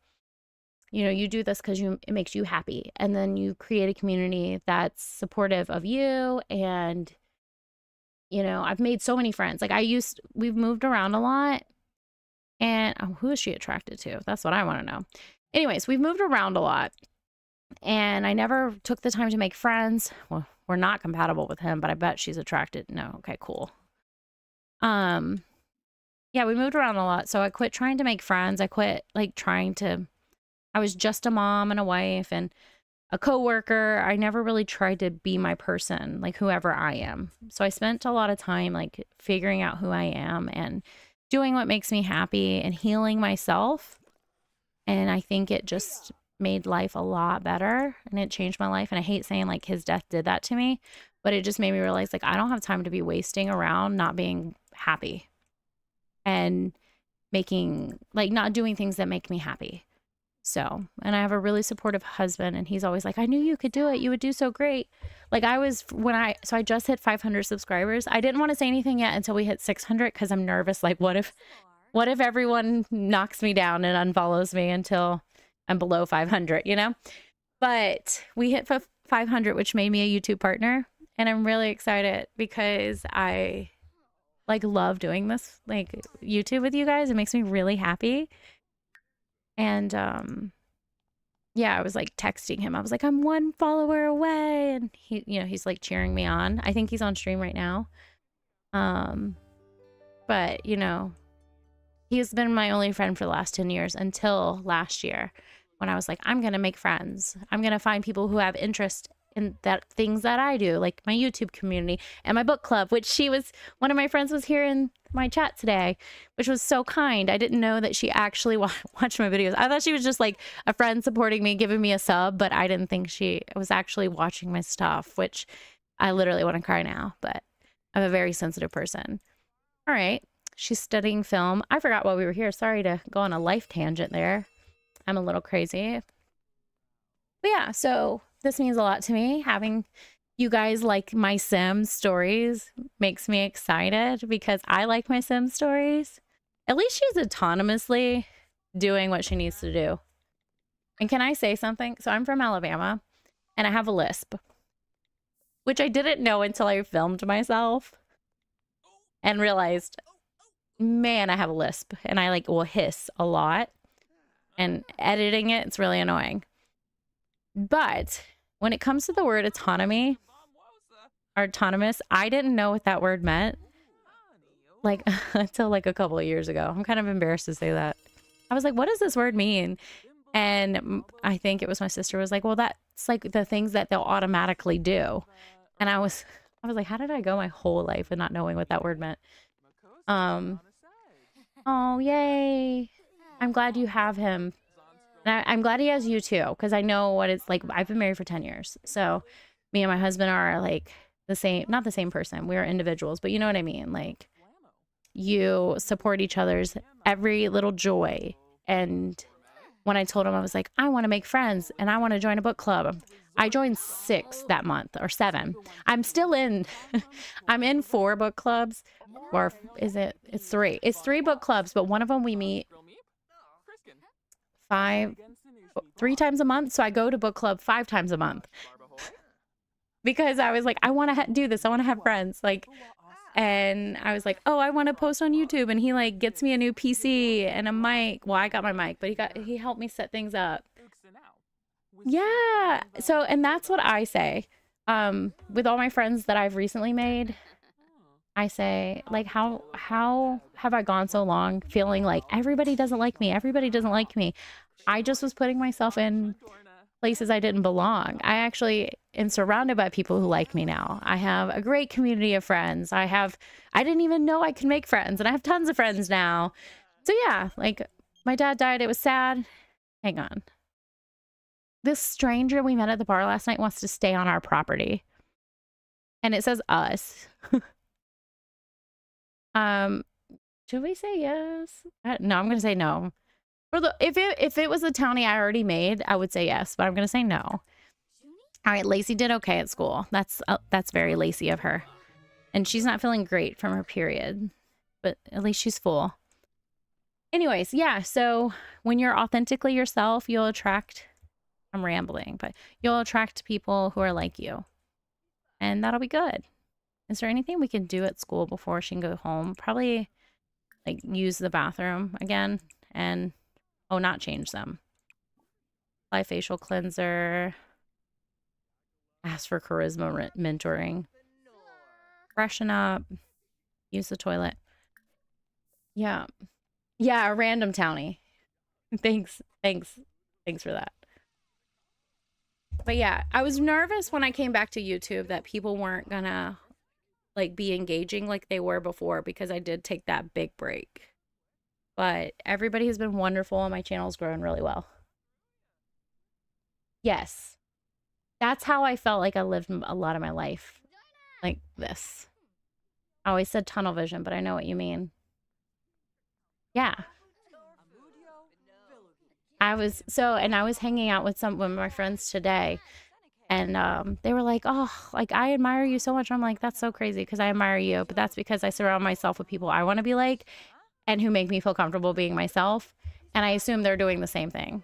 you know, you do this because it makes you happy. And then you create a community that's supportive of you. And, you know, I've made so many friends. Like, we've moved around a lot. And who is she attracted to? That's what I want to know. Anyways, we've moved around a lot. And I never took the time to make friends. Well, we're not compatible with him, but I bet she's attracted. No, okay, cool. Yeah, we moved around a lot. So I quit trying to make friends. I quit like I was just a mom and a wife and a coworker. I never really tried to be my person, like whoever I am. So I spent a lot of time like figuring out who I am and doing what makes me happy and healing myself. And I think it just made life a lot better, and it changed my life. And I hate saying like his death did that to me, but it just made me realize like I don't have time to be wasting around not being happy and not doing things that make me happy. So, and I have a really supportive husband, and he's always like, I knew you could do it. You would do so great. Like I just hit 500 subscribers. I didn't want to say anything yet until we hit 600, because I'm nervous. Like, what if everyone knocks me down and unfollows me until I'm below 500, you know? But we hit 500, which made me a YouTube partner. And I'm really excited because I like love doing this, like YouTube with you guys. It makes me really happy. And yeah, I was like texting him. I was like, I'm one follower away. And he, you know, he's like cheering me on. I think he's on stream right now. But you know, he's been my only friend for the last 10 years until last year, when I was like, I'm going to make friends. I'm going to find people who have interest in things that I do, like my YouTube community and my book club, which one of my friends was here in my chat today, which was so kind. I didn't know that she actually watched my videos. I thought she was just like a friend supporting me, giving me a sub, but I didn't think she was actually watching my stuff, which I literally want to cry now, but I'm a very sensitive person. All right. She's studying film. I forgot why we were here. Sorry to go on a life tangent there. I'm a little crazy. But yeah, so this means a lot to me. Having you guys like my Sim stories makes me excited, because I like my Sim stories. At least she's autonomously doing what she needs to do. And can I say something? So I'm from Alabama and I have a lisp, which I didn't know until I filmed myself and realized, man, I have a lisp, and I like will hiss a lot, and editing it's really annoying. But when it comes to the word autonomy or autonomous, I didn't know what that word meant like until like a couple of years ago. I'm kind of embarrassed to say that. I was like, what does this word mean? And I think it was my sister was like, well, that's like the things that they'll automatically do. And I was like, how did I go my whole life and not knowing what that word meant? Oh, yay. I'm glad you have him. And I'm glad he has you too, because I know what it's like. I've been married for 10 years. So me and my husband are like the same, not the same person. We are individuals, but you know what I mean? Like, you support each other's every little joy. And when I told him, I was like, I want to make friends and I want to join a book club. I joined 6 that month, or 7. I'm still in, I'm in 4 book clubs, or it's 3. It's 3 book clubs, but one of them we meet 3 times a month. So I go to book club 5 times a month. because I was like, I want to do this. I want to have friends. Like, and I was like, oh, I want to post on YouTube. And he like gets me a new PC and a mic. Well, I got my mic, but he helped me set things up. Yeah. So, and that's what I say. With all my friends that I've recently made, I say, like, how have I gone so long feeling like everybody doesn't like me? Everybody doesn't like me. I just was putting myself in places I didn't belong. I actually am surrounded by people who like me now. I have a great community of friends. I didn't even know I could make friends, and I have tons of friends now. So yeah, like my dad died. It was sad. Hang on. This stranger we met at the bar last night wants to stay on our property. And it says us. Should we say yes? No, I'm gonna say no. If it was a townie I already made, I would say yes, but I'm gonna say no. All right, Lacy did okay at school. That's very Lacy of her, and she's not feeling great from her period, but at least she's full. Anyways, yeah. So when you're authentically yourself, you'll attract. I'm rambling, but you'll attract people who are like you, and that'll be good. Is there anything we can do at school before she can go home? Probably like use the bathroom again and not change them. Apply facial cleanser. Ask for charisma mentoring. Freshen up. Use the toilet. Yeah. Yeah, a random townie. Thanks for that. But yeah, I was nervous when I came back to YouTube that people weren't gonna like be engaging like they were before, because I did take that big break. But everybody has been wonderful and my channel's grown really well. Yes. That's how I felt like I lived a lot of my life. Like this. I always said tunnel vision, but I know what you mean. Yeah. I was hanging out with some of my friends today, and they were like, oh, like I admire you so much. I'm like, that's so crazy because I admire you, but that's because I surround myself with people I want to be like and who make me feel comfortable being myself. And I assume they're doing the same thing.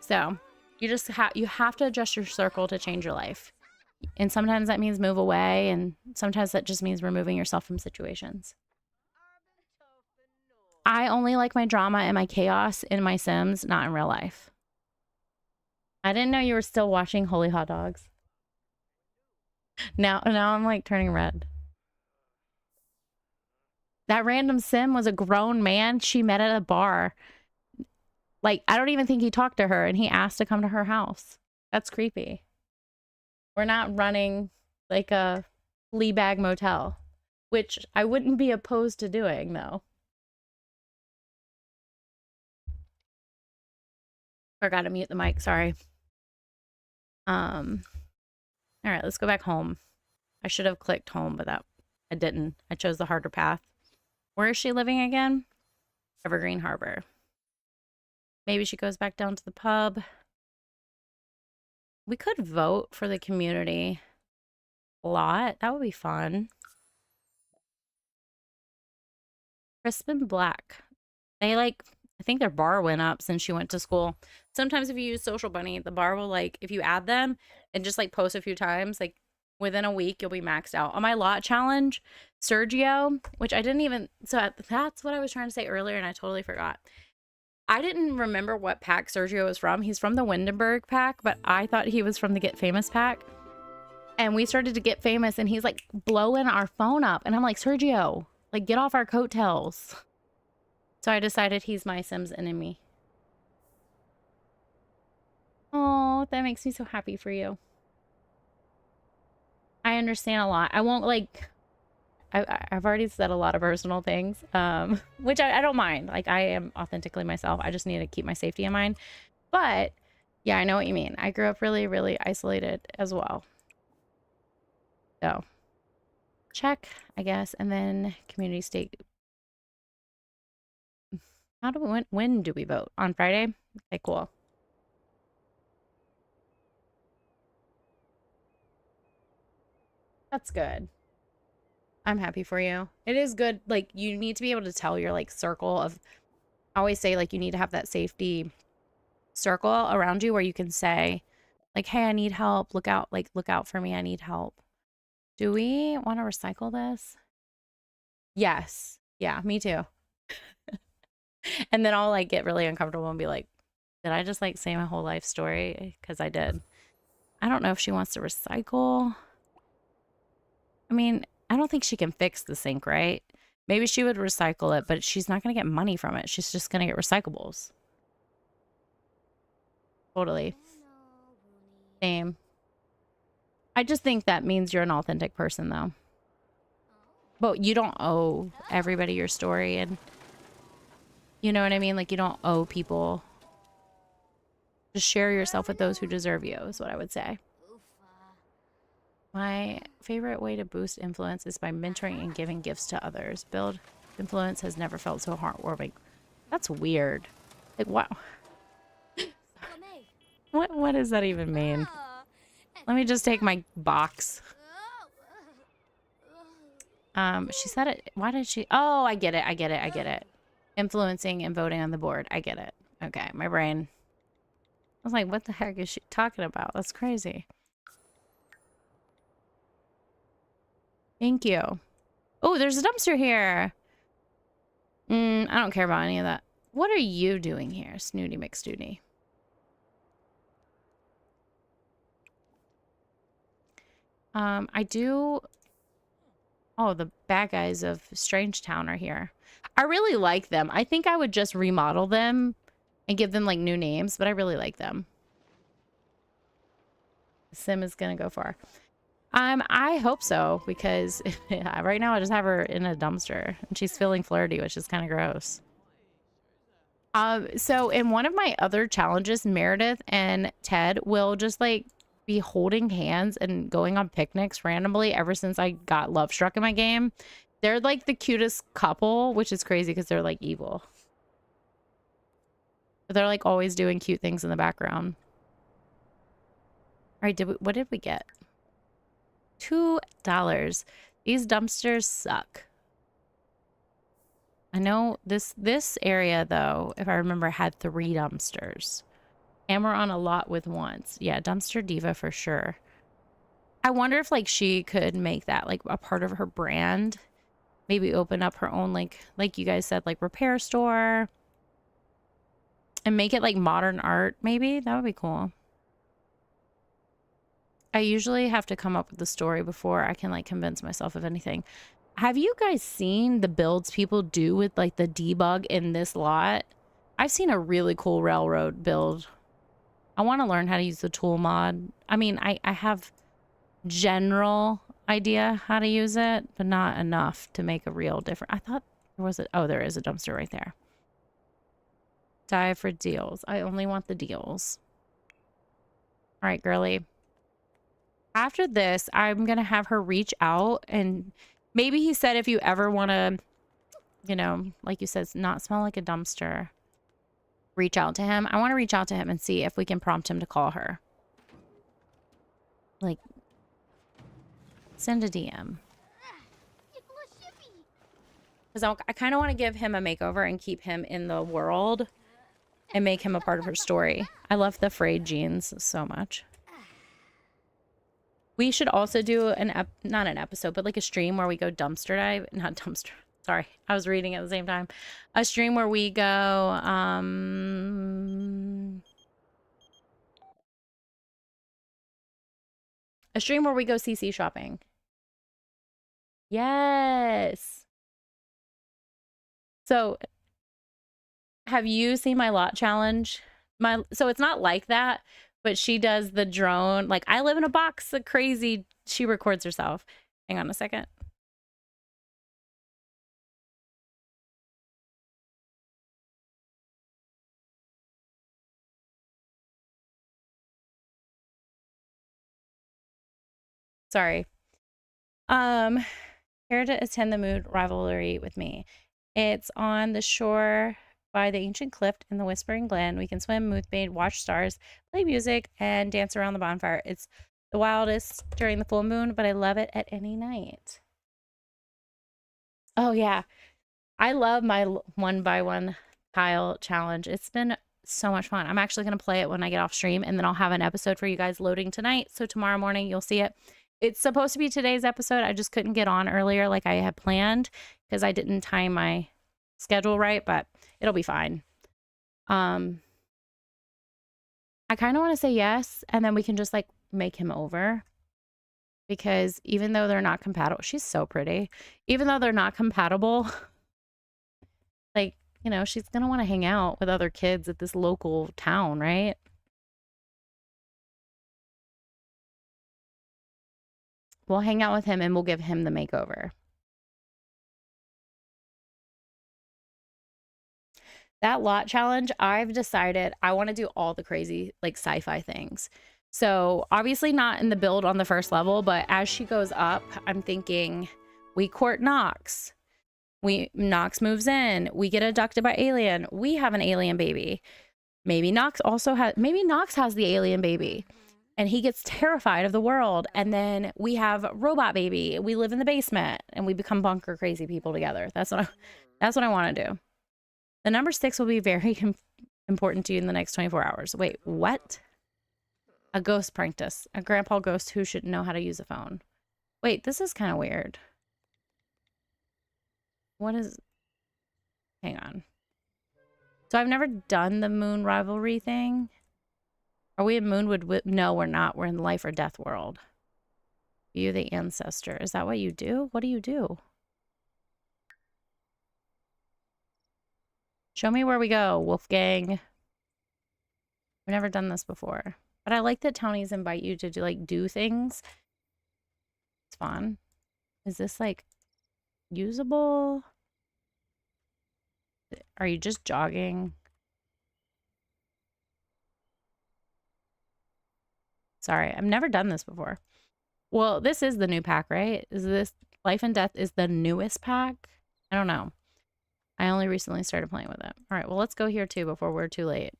So you just you have to adjust your circle to change your life. And sometimes that means move away, and sometimes that just means removing yourself from situations. I only like my drama and my chaos in my Sims, not in real life. I didn't know you were still watching Holy Hot Dogs. Now I'm like turning red. That random Sim was a grown man she met at a bar. Like, I don't even think he talked to her, and he asked to come to her house. That's creepy. We're not running like a flea bag motel, which I wouldn't be opposed to doing, though. Forgot to mute the mic, sorry. All right, let's go back home. I should have clicked home, but I didn't. I chose the harder path. Where is she living again? Evergreen Harbor. Maybe she goes back down to the pub. We could vote for the community lot. That would be fun. Crispin Black. They I think their bar went up since she went to school. Sometimes if you use Social Bunny, the bar will if you add them and just post a few times, within a week, you'll be maxed out. On my lot challenge, Sergio, which I didn't even, so that's what I was trying to say earlier and I totally forgot. I didn't remember what pack Sergio was from. He's from the Windenburg pack, but I thought he was from the Get Famous pack. And we started to get famous and he's blowing our phone up. And I'm like, Sergio, get off our coattails. So I decided he's my Sims enemy. Oh, that makes me so happy for you. I understand a lot. I won't I've already said a lot of personal things, which I don't mind. I am authentically myself. I just need to keep my safety in mind. But yeah, I know what you mean. I grew up really, really isolated as well. So check, I guess. And then community state. When do we vote? On Friday? Okay, cool. That's good. I'm happy for you. It is good. You need to be able to tell your circle of, I always say you need to have that safety circle around you where you can say, Like, hey, I need help. Look out, like, look out for me. I need help. Do we want to recycle this? Yes. Yeah, me too. And then I'll like get really uncomfortable and be like, did I just like say my whole life story? Because I did. I don't know if she wants to recycle. I mean, I don't think she can fix the sink, right? Maybe she would recycle it, but she's not going to get money from it. She's just going to get recyclables. Totally. Same. I just think that means you're an authentic person, though. But you don't owe everybody your story, and you know what I mean? Like, you don't owe people. Just share yourself with those who deserve you, is what I would say. My favorite way to boost influence is by mentoring and giving gifts to others. Build influence has never felt so heartwarming. That's weird. Like, wow. What does that even mean? Let me just take my box. She said it. Why did she? Oh, I get it. Influencing and voting on the board. I get it. Okay, my brain. I was like, what the heck is she talking about? That's crazy. Thank you. Oh, there's a dumpster here. I don't care about any of that. What are you doing here, Snooty McStooty? I do... Oh, the bad guys of Strange Town are here. I really like them. I think I would just remodel them and give them, like, new names, but I really like them. Sim is gonna go far. I hope so, because right now I just have her in a dumpster, and she's feeling flirty, which is kind of gross. So in one of my other challenges, Meredith and Ted will just, like, be holding hands and going on picnics randomly ever since I got love struck in my game. They're like the cutest couple, which is crazy because they're like evil. But they're like always doing cute things in the background. All right, what did we get? $2. These dumpsters suck. I know this area though, if I remember, had 3 dumpsters. And we're on a lot with once. Yeah, Dumpster Diva for sure. I wonder if, like, she could make that, like, a part of her brand. Maybe open up her own, like you guys said, like, repair store. And make it, like, modern art, maybe? That would be cool. I usually have to come up with the story before I can, like, convince myself of anything. Have you guys seen the builds people do with, like, the debug in this lot? I've seen a really cool railroad build. I want to learn how to use the tool mod. I mean, I have general idea how to use it, but not enough to make a real difference. I thought there was oh, there is a dumpster right there. Die for deals. I only want the deals. All right, girly. After this, I'm going to have her reach out, and maybe he said if you ever want to, you know, like you said, not smell like a dumpster, reach out to him. I want to reach out to him and see if we can prompt him to call her. Like, send a DM. Because I kind of want to give him a makeover and keep him in the world and make him a part of her story. I love the frayed jeans so much. We should also do not an episode, but like a stream where we go dumpster dive. Not dumpster. Sorry, I was reading at the same time. A stream where we go, a stream where we go CC shopping. Yes. So, have you seen my lot challenge? So it's not like that, but she does the drone. Like, I live in a box, the crazy. She records herself. Hang on a second. Sorry. Here to attend the mood rivalry with me. It's on the shore by the ancient cliff in the Whispering Glen. We can swim, moonbathe, watch stars, play music, and dance around the bonfire. It's the wildest during the full moon, but I love it at any night. Oh, yeah. I love my 1x1 tile challenge. It's been so much fun. I'm actually going to play it when I get off stream, and then I'll have an episode for you guys loading tonight. So tomorrow morning, you'll see it. It's supposed to be today's episode. I just couldn't get on earlier like I had planned because I didn't time my schedule right, but it'll be fine. I kind of want to say yes, and then we can just like make him over. Because even though they're not compatible, she's so pretty. Even though they're not compatible, like, you know, she's going to want to hang out with other kids at this local town, right? We'll hang out with him and we'll give him the makeover. That lot challenge, I've decided I want to do all the crazy, like, sci-fi things. So obviously not in the build on the first level, but as she goes up, I'm thinking we court Nox. Nox moves in. We get abducted by alien. We have an alien baby. Maybe Nox has the alien baby and he gets terrified of the world. And then we have robot baby. We live in the basement and we become bunker crazy people together. That's what I want to do. The number 6 will be very important to you in the next 24 hours. Wait, what? A ghost pranked us. A grandpa ghost who should know how to use a phone. Wait, this is kind of weird. What is... Hang on. So I've never done the moon rivalry thing. Are we in Moonwood? No, we're not. We're in life or death world. You the ancestor. Is that what you do? What do you do? Show me where we go, Wolfgang. We've never done this before. But I like that townies invite you to do things. It's fun. Is this like usable? Are you just jogging? Sorry, I've never done this before. Well, this is the new pack, right? Is this Life and Death is the newest pack? I don't know. I only recently started playing with it. All right, well, let's go here too before we're too late.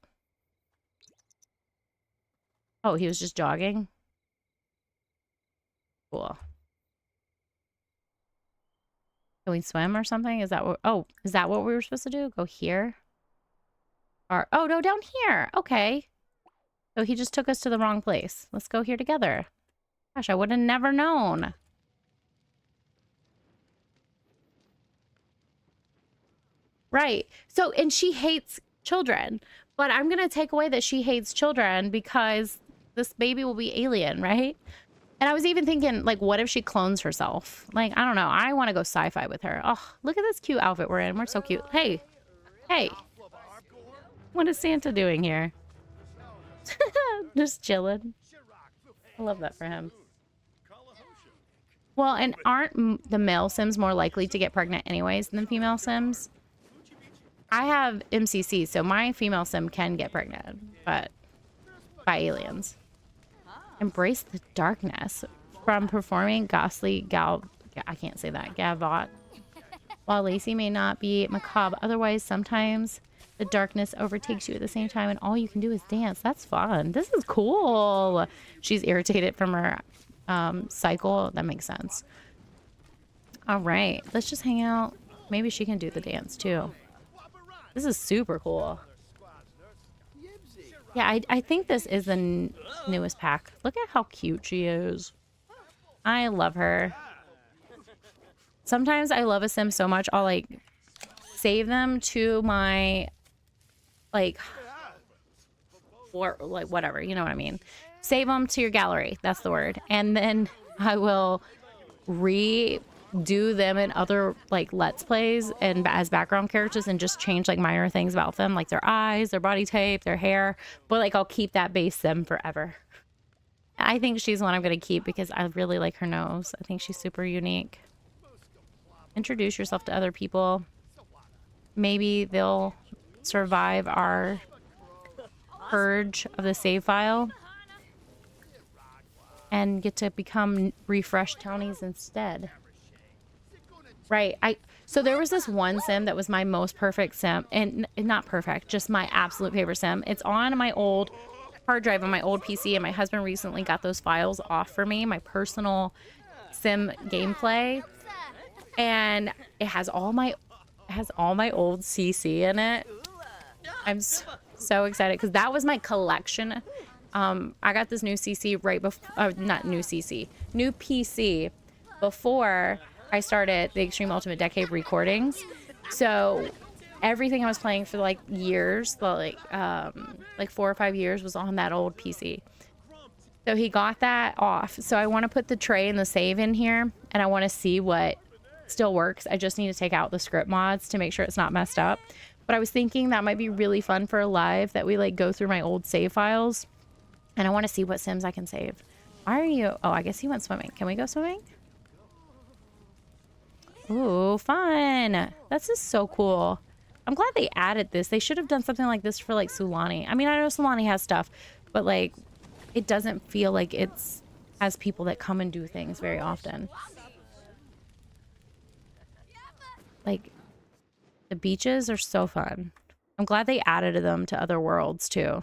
Oh, he was just jogging? Cool. Can we swim or something? Is that what... Oh, is that what we were supposed to do? Go here? Or... Oh, no, down here. Okay. So he just took us to the wrong place. Let's go here together. Gosh, I would have never known. Right. So, and she hates children. But I'm going to take away that she hates children because this baby will be alien, right? And I was even thinking, like, what if she clones herself? Like, I don't know. I want to go sci-fi with her. Oh, look at this cute outfit we're in. We're so cute. Hey. Hey. What is Santa doing here? Just chilling. I love that for him. Well, and aren't the male Sims more likely to get pregnant anyways than female Sims? I have MCC, so my female Sim can get pregnant, but by aliens. Embrace the darkness. From performing ghastly I can't say that, Gavot. While Lacy may not be macabre, otherwise sometimes the darkness overtakes you at the same time and all you can do is dance. That's fun. This is cool. She's irritated from her cycle. That makes sense. All right, let's just hang out. Maybe she can do the dance too. This is super cool. Yeah, I think this is the newest pack. Look at how cute she is. I love her. Sometimes I love a Sim so much, I'll like save them to my like whatever, you know what I mean. Save them to your gallery. That's the word. And then I will redo them in other like Let's Plays and as background characters and just change like minor things about them, like their eyes, their body type, their hair. But like I'll keep that base Sim forever. I think she's one I'm going to keep because I really like her nose. I think she's super unique. Introduce yourself to other people. Maybe they'll survive our purge of the save file and get to become refreshed townies instead. Right. So there was this one Sim that was my most perfect Sim, and not perfect, just my absolute favorite Sim. It's on my old hard drive on my old PC, and my husband recently got those files off for me, my personal Sim gameplay, and it has all my old CC in it. So excited because that was my collection. I got this new CC right before, not new CC, new PC before I started the Extreme Ultimate Decade recordings. So everything I was playing for like years, like 4 or 5 years, was on that old PC. So he got that off. So I want to put the tray and the save in here, and I want to see what still works. I just need to take out the script mods to make sure it's not messed up. But I was thinking that might be really fun for a live, that we like go through my old save files, and I want to see what sims I can save. Why are you? Oh, I guess he went swimming. Can we go swimming? Ooh, fun. That's just so cool. I'm glad they added this. They should have done something like this for like Sulani. I mean, I know Sulani has stuff, but like it doesn't feel like it's has people that come and do things very often. Like the beaches are so fun. I'm glad they added them to other worlds too.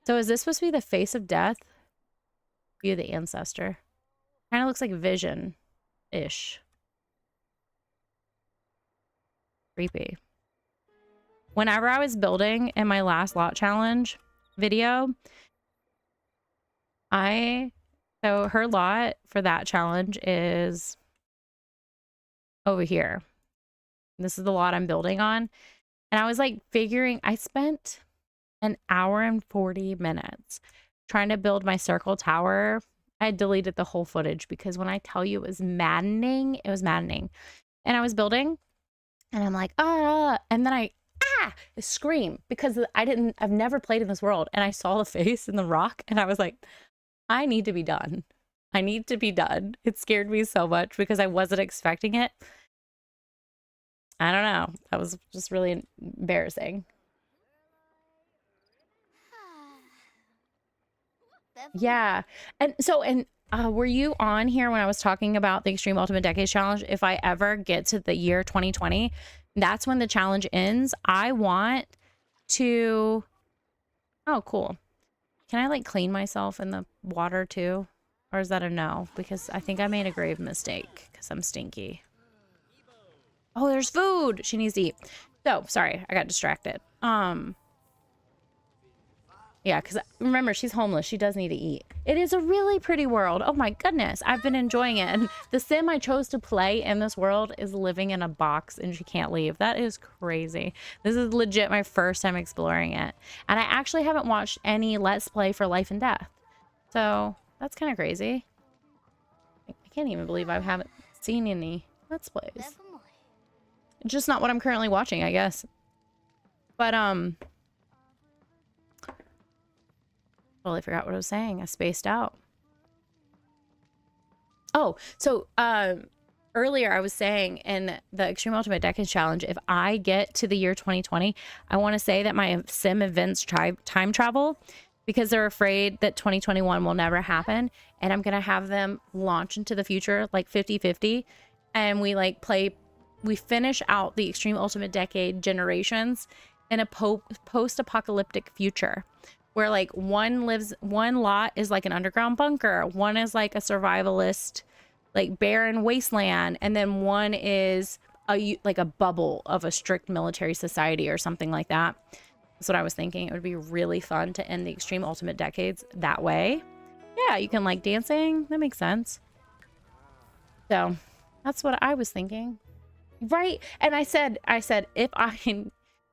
So is this supposed to be the face of death? View the ancestor. Kind of looks like Vision-ish. Creepy. Whenever I was building in my last lot challenge video, so her lot for that challenge is over here. This is the lot I'm building on. And I was like figuring, I spent an hour and 40 minutes trying to build my circle tower. I had deleted the whole footage because when I tell you it was maddening, it was maddening. And I was building and I'm like, and then I scream because I've never played in this world. And I saw the face in the rock and I was like, I need to be done. I need to be done. It scared me so much because I wasn't expecting it. I don't know. That was just really embarrassing. Yeah. And so, were you on here when I was talking about the Extreme Ultimate Decades Challenge? If I ever get to the year 2020, that's when the challenge ends. I want to... Oh, cool. Can I like clean myself in the water too? Or is that a no? Because I think I made a grave mistake because I'm stinky. Oh, there's food. She needs to eat. So, sorry, I got distracted. Yeah, because remember, she's homeless. She does need to eat. It is a really pretty world. Oh my goodness. I've been enjoying it. And the sim I chose to play in this world is living in a box and she can't leave. That is crazy. This is legit my first time exploring it. And I actually haven't watched any Let's Play for Life and Death. So that's kind of crazy. I can't even believe I haven't seen any Let's Plays. Just not what I'm currently watching, I guess. But, totally forgot what I was saying. I spaced out. Oh, so earlier I was saying in the Extreme Ultimate Decade Challenge, if I get to the year 2020, I want to say that my sim events time travel because they're afraid that 2021 will never happen. And I'm going to have them launch into the future like 50-50. And we like we finish out the Extreme Ultimate Decade generations in a post-apocalyptic future. Where like one lot is like an underground bunker, one is like a survivalist, like barren wasteland, and then one is like a bubble of a strict military society or something like that. That's what I was thinking. It would be really fun to end the Extreme Ultimate Decades that way. Yeah, you can like dancing. That makes sense. So that's what I was thinking. Right. And I said,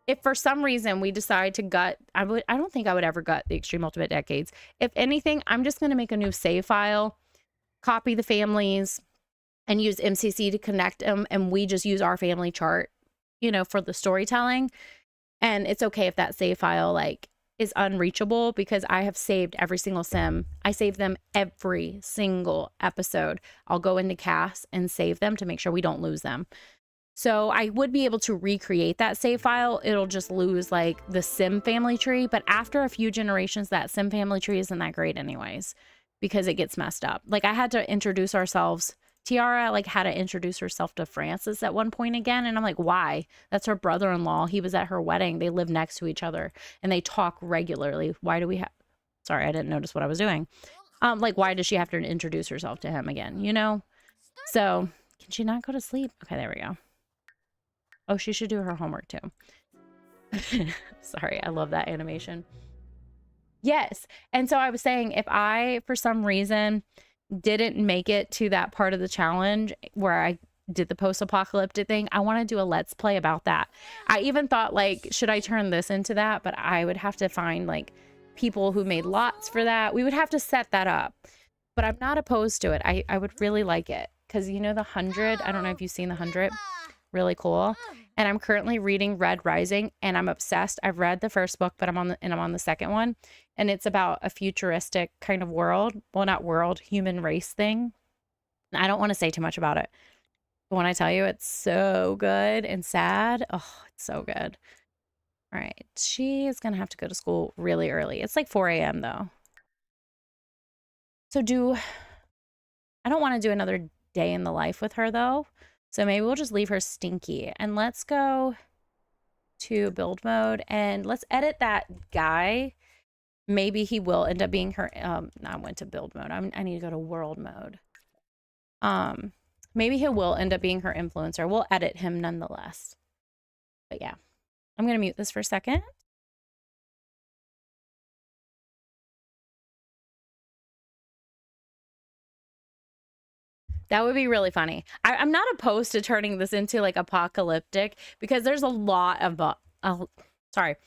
if for some reason we decide to gut, I don't think I would ever gut the Extreme Ultimate Decades. If anything, I'm just going to make a new save file, copy the families, and use MCC to connect them. And we just use our family chart, you know, for the storytelling. And it's okay if that save file like is unreachable because I have saved every single sim. I save them every single episode. I'll go into CAS and save them to make sure we don't lose them. So I would be able to recreate that save file. It'll just lose like the sim family tree. But after a few generations, that sim family tree isn't that great anyways, because it gets messed up. Like I had to introduce ourselves. Tiara like had to introduce herself to Francis at one point again. And I'm like, why? That's her brother-in-law. He was at her wedding. They live next to each other and they talk regularly. Why do we have, sorry, I didn't notice what I was doing. Like, why does she have to introduce herself to him again? You know? So can she not go to sleep? Okay, there we go. Oh, she should do her homework too. Sorry, I love that animation. Yes. And so I was saying, if I, for some reason, didn't make it to that part of the challenge where I did the post-apocalyptic thing, I want to do a let's play about that. I even thought, like, should I turn this into that? But I would have to find, like, people who made lots for that. We would have to set that up. But I'm not opposed to it. I would really like it. Because, you know, the 100, I don't know if you've seen the 100. Really cool. And I'm currently reading Red Rising, and I'm obsessed. I've read the first book, but I'm on the second one, and it's about a futuristic kind of world. Well, not world, human race thing. I don't want to say too much about it, but when I tell you, it's so good and sad. Oh, it's so good. All right, she is gonna have to go to school really early. It's like 4 a.m. though. So I don't want to do another day in the life with her though. So maybe we'll just leave her stinky, and let's go to build mode, and let's edit that guy. Maybe he will end up being her. I went to build mode. I need to go to world mode. Maybe he will end up being her influencer. We'll edit him nonetheless. But yeah, I'm gonna mute this for a second. That would be really funny. I'm not opposed to turning this into like apocalyptic, because there's a lot of sorry.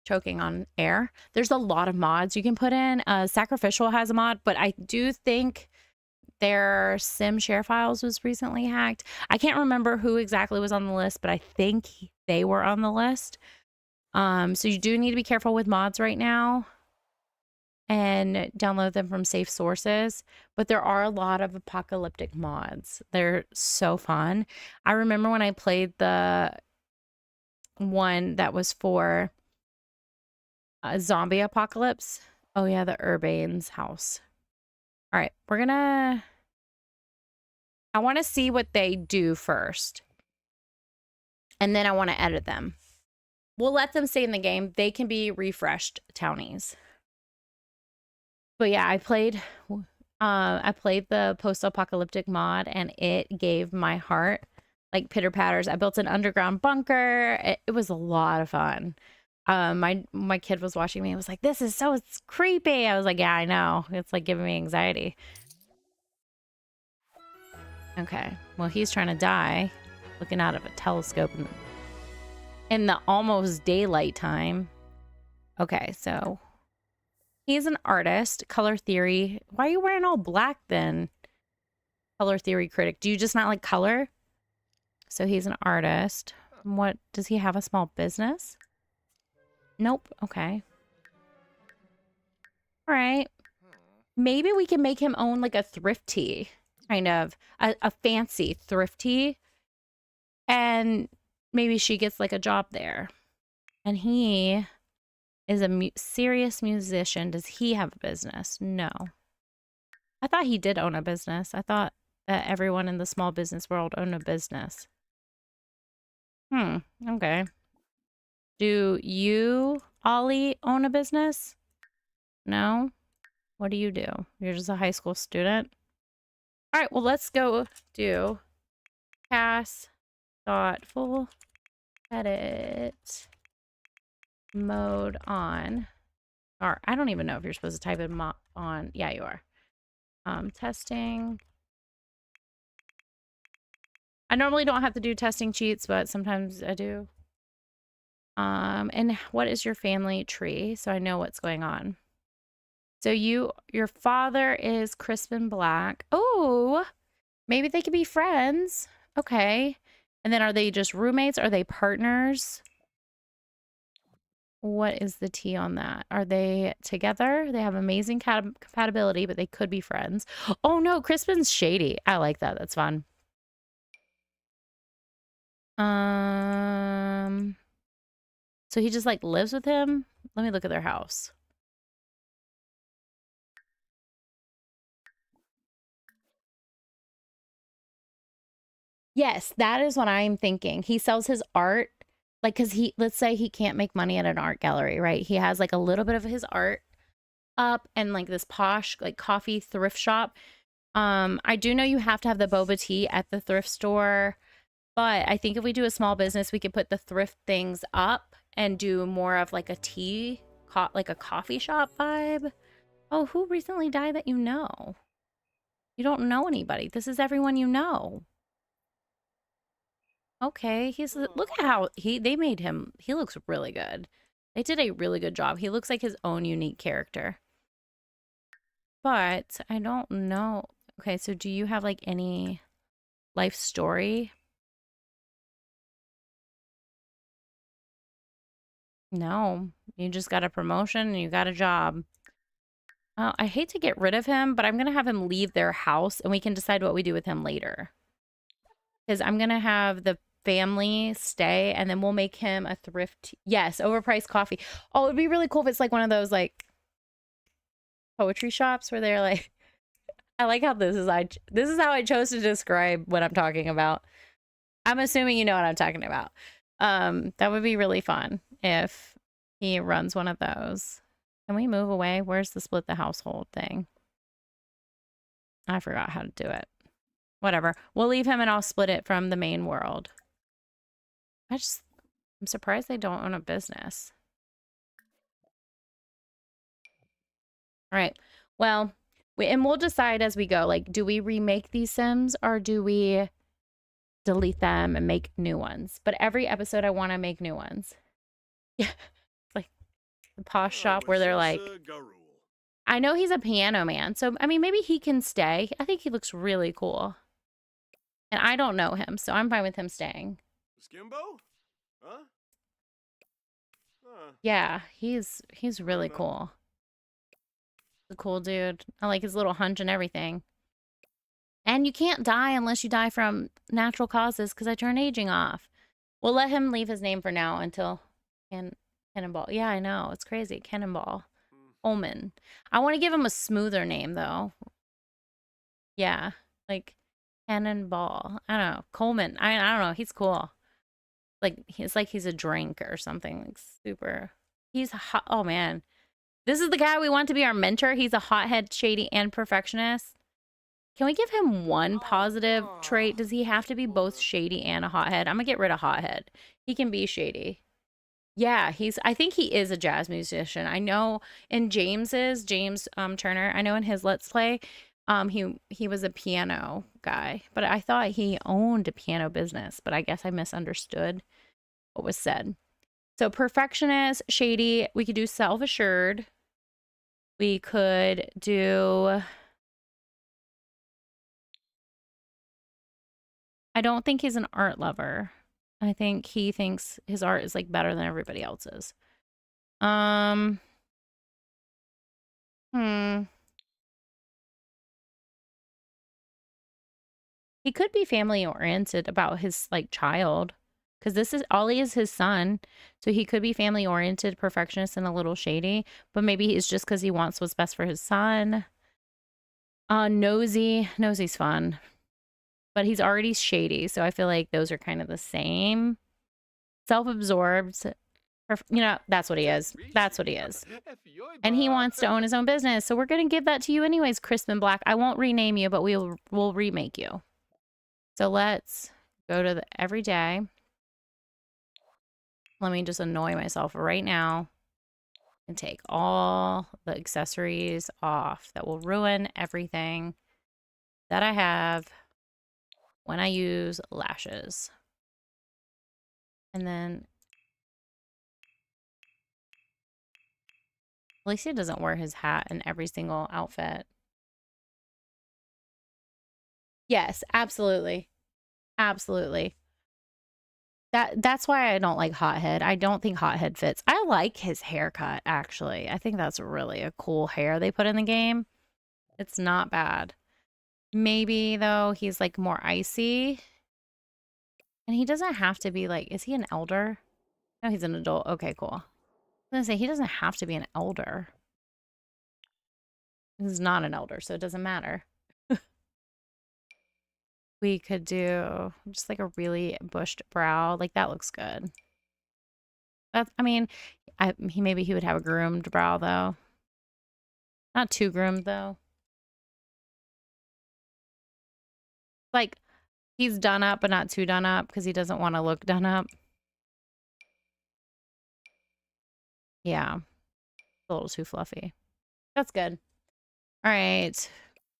Choking on air. There's a lot of mods you can put in. Sacrificial has a mod, but I do think their sim share files was recently hacked. I can't remember who exactly was on the list, but I think they were on the list. So you do need to be careful with mods right now and download them from safe sources. But there are a lot of apocalyptic mods. They're so fun. I remember when I played the one that was for a zombie apocalypse. Oh yeah, the Urbane's house. All right, I want to see what they do first, and then I want to edit them. We'll let them stay in the game. They can be refreshed townies. But yeah, I played the post-apocalyptic mod, and it gave my heart like pitter patters. I built an underground bunker. It was a lot of fun. My kid was watching me and was like, this is so creepy. I was like, yeah, I know. It's like giving me anxiety. Okay. Well, he's trying to die looking out of a telescope in the almost daylight time. Okay, so he's an artist, color theory. Why are you wearing all black then? Color theory critic. Do you just not like color? So he's an artist. What, does he have a small business? Nope. Okay. All right. Maybe we can make him own like a thrifty, kind of a fancy thrifty, and maybe she gets like a job there. And he is a serious musician. Does he have a business? No. I thought he did own a business. I thought that everyone in the small business world owned a business. Okay. Do you, Ollie, own a business? No? What do you do? You're just a high school student? All right, well, let's go do Cass dot full edit mode on. Or I don't even know if you're supposed to type in on. Yeah, you are. Testing. I normally don't have to do testing cheats, but sometimes I do. And what is your family tree? So I know what's going on. So your father is Crispin Black. Oh, maybe they could be friends. Okay. And then are they just roommates? Are they partners? What is the tea on that? Are they together? They have amazing compatibility, but they could be friends. Oh no, Crispin's shady. I like that. That's fun. So he just like lives with him. Let me look at their house. Yes, that is what I'm thinking. He sells his art, like, because let's say he can't make money at an art gallery, right? He has like a little bit of his art up and like this posh, like coffee thrift shop. I do know you have to have the boba tea at the thrift store. But I think if we do a small business, we could put the thrift things up and do more of like a like a coffee shop vibe. Oh, who recently died that you know? You don't know anybody. This is everyone you know. Okay, look at how they made him. He looks really good. They did a really good job. He looks like his own unique character. But I don't know. Okay, so do you have like any life story? No, you just got a promotion and you got a job. I hate to get rid of him, but I'm going to have him leave their house and we can decide what we do with him later. Because I'm going to have the family stay and then we'll make him a thrift. Yes, overpriced coffee. Oh, it'd be really cool if it's like one of those like poetry shops where they're like, I like how this is how I chose to describe what I'm talking about. I'm assuming you know what I'm talking about. That would be really fun if he runs one of those. Can we move away? Where's the split the household thing? I forgot how to do it. Whatever. We'll leave him and I'll split it from the main world. I'm surprised they don't own a business. All right. Well, we'll decide as we go. Like, do we remake these Sims or do we delete them and make new ones? But every episode I want to make new ones. Yeah. Like the posh shop where they're like, I know he's a piano man. So, I mean, maybe he can stay. I think he looks really cool. And I don't know him, so I'm fine with him staying. Skimbo? Huh? Yeah, he's really cool. A cool dude. I like his little hunch and everything. And you can't die unless you die from natural causes because I turn aging off. We'll let him leave his name for now until Cannonball. Yeah, I know. It's crazy. Cannonball. Ullman. I want to give him a smoother name, though. Yeah, like Cannonball. I don't know. Coleman. I don't know. He's cool. Like he's a drink or something. Like super. He's hot. Oh, man. This is the guy we want to be our mentor. He's a hothead, shady, and perfectionist. Can we give him one positive trait? Does he have to be both shady and a hothead? I'm going to get rid of hothead. He can be shady. Yeah, I think he is a jazz musician. I know in James Turner, I know in his Let's Play, he was a piano guy, but I thought he owned a piano business, but I guess I misunderstood what was said. So perfectionist, shady, we could do self-assured. We could do... I don't think he's an art lover. I think he thinks his art is like better than everybody else's. He could be family oriented about his like child. Because Ollie is his son. So he could be family oriented, perfectionist, and a little shady. But maybe it's just because he wants what's best for his son. Nosy. Nosy's fun. But he's already shady. So I feel like those are kind of the same. Self-absorbed. That's what he is. That's what he is. And he wants to own his own business. So we're going to give that to you anyways, Crispin Black. I won't rename you, but we'll remake you. So let's go to the everyday. Let me just annoy myself right now and take all the accessories off that will ruin everything that I have when I use lashes. And then Lacy doesn't wear his hat in every single outfit. Yes, absolutely. Absolutely. That's why I don't like Hothead. I don't think Hothead fits. I like his haircut, actually. I think that's really a cool hair they put in the game. It's not bad. Maybe, though, he's like more icy. And he doesn't have to be like, is he an elder? No, he's an adult. Okay, cool. I was gonna say, he doesn't have to be an elder. He's not an elder, so it doesn't matter. We could do just like a really bushed brow. Like, that looks good. I mean, maybe he would have a groomed brow, though. Not too groomed, though. Like, He's done up, but not too done up because he doesn't want to look done up. Yeah, a little too fluffy. That's good. All right.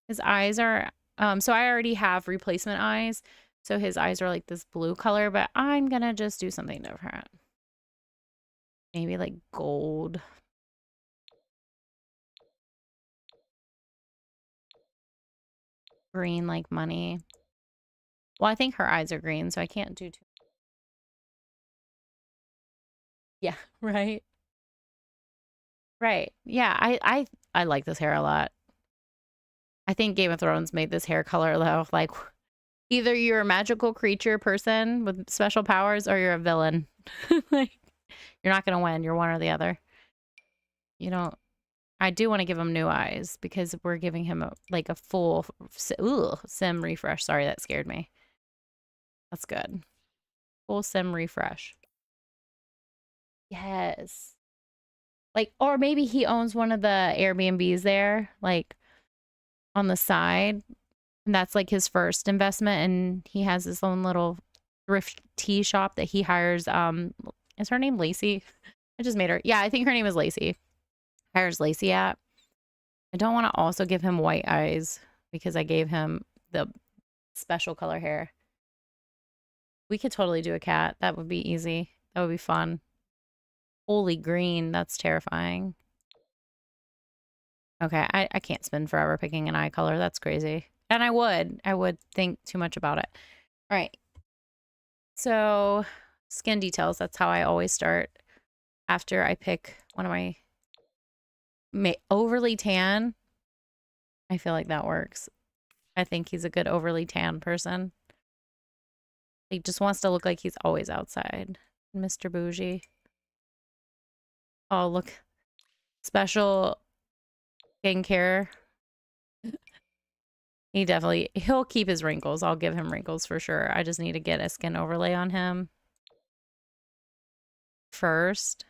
His eyes are, so I already have replacement eyes. So his eyes are like this blue color, but I'm gonna just do something different. Maybe like gold. Green like money. Well, I think her eyes are green, so I can't do too. Yeah, right. Right. Yeah, I like this hair a lot. I think Game of Thrones made this hair color though. Like either you're a magical creature person with special powers or you're a villain. Like you're not gonna win. You're one or the other. You know, I do want to give him new eyes because we're giving him like a full sim refresh. Sorry, that scared me. That's good. Full sim refresh. Yes. Like, or maybe he owns one of the Airbnbs there, like on the side. And that's like his first investment. And he has his own little thrift tea shop that he hires. Is her name Lacy? I just made her. Yeah, I think her name is Lacy. Hires Lacy at. I don't want to also give him white eyes because I gave him the special color hair. We could totally do a cat. That would be easy. That would be fun. Holy green. That's terrifying. Okay, I can't spend forever picking an eye color. That's crazy. And I would think too much about it. All right. So skin details. That's how I always start after I pick one of my overly tan. I feel like that works. I think he's a good overly tan person. He just wants to look like he's always outside. Mr. Bougie. Oh, look. Special skincare. He'll keep his wrinkles. I'll give him wrinkles for sure. I just need to get a skin overlay on him first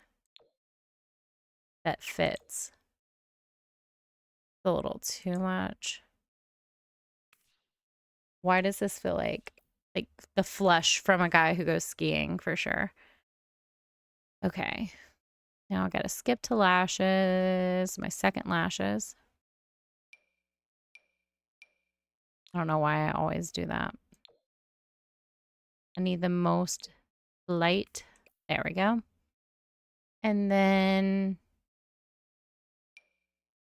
that fits. A little too much. Why does this feel like the flesh from a guy who goes skiing for sure? Okay. Now I gotta skip to lashes, my second lashes. I don't know why I always do that. I need the most light. There we go. And then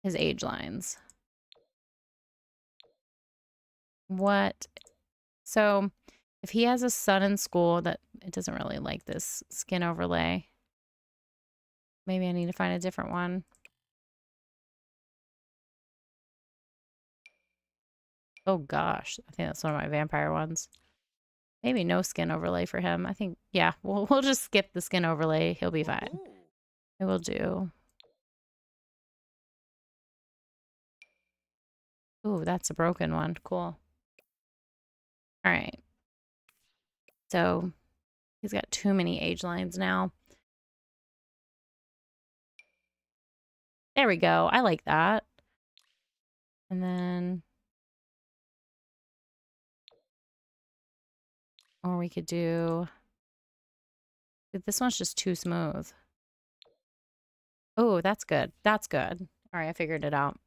his age lines. What? So if he has a son in school that it doesn't really like this skin overlay, maybe I need to find a different one. Oh gosh, I think that's one of my vampire ones. Maybe no skin overlay for him. I think, yeah, we'll just skip the skin overlay. He'll be fine. It will do. Ooh, that's a broken one. Cool. All right. So he's got too many age lines now. There we go. I like that. And then, or we could do, this one's just too smooth. Oh, that's good. That's good. All right, I figured it out.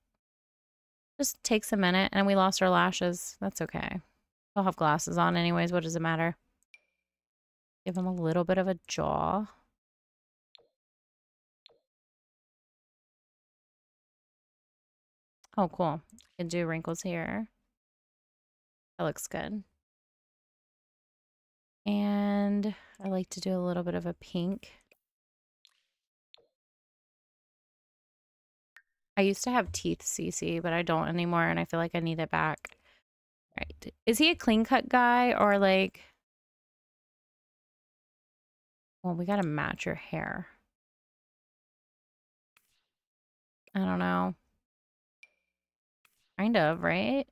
Just takes a minute and we lost our lashes. That's okay. I'll have glasses on anyways. What does it matter? Give him a little bit of a jaw. Oh, cool. Can do wrinkles here. That looks good. And I like to do a little bit of a pink. I used to have teeth CC, but I don't anymore, and I feel like I need it back. Right. Is he a clean cut guy or like... Well, we gotta match your hair. I don't know. Kind of, right?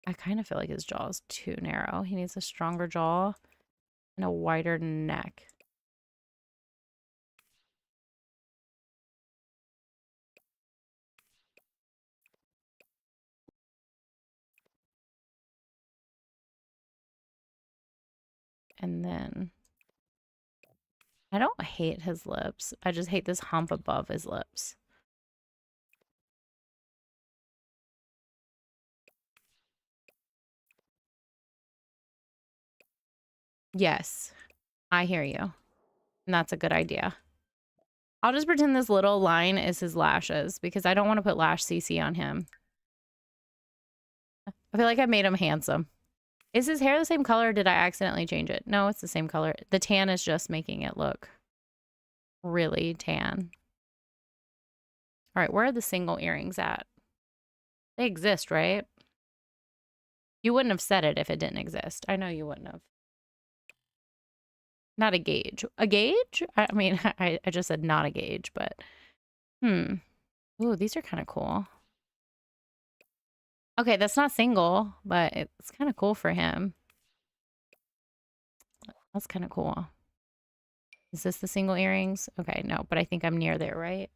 I kind of feel like his jaw is too narrow. He needs a stronger jaw and a wider neck. And then I don't hate his lips. I just hate this hump above his lips. Yes, I hear you. And that's a good idea. I'll just pretend this little line is his lashes because I don't want to put lash CC on him. I feel like I made him handsome. Is his hair the same color or did I accidentally change it? No, it's the same color. The tan is just making it look really tan. All right, where are the single earrings at? They exist, right? You wouldn't have said it if it didn't exist. I know you wouldn't have. Not a gauge. A gauge? I mean, I just said not a gauge, but... Ooh, these are kind of cool. Okay, that's not single, but it's kind of cool for him. That's kind of cool. Is this the single earrings? Okay, no, but I think I'm near there, right?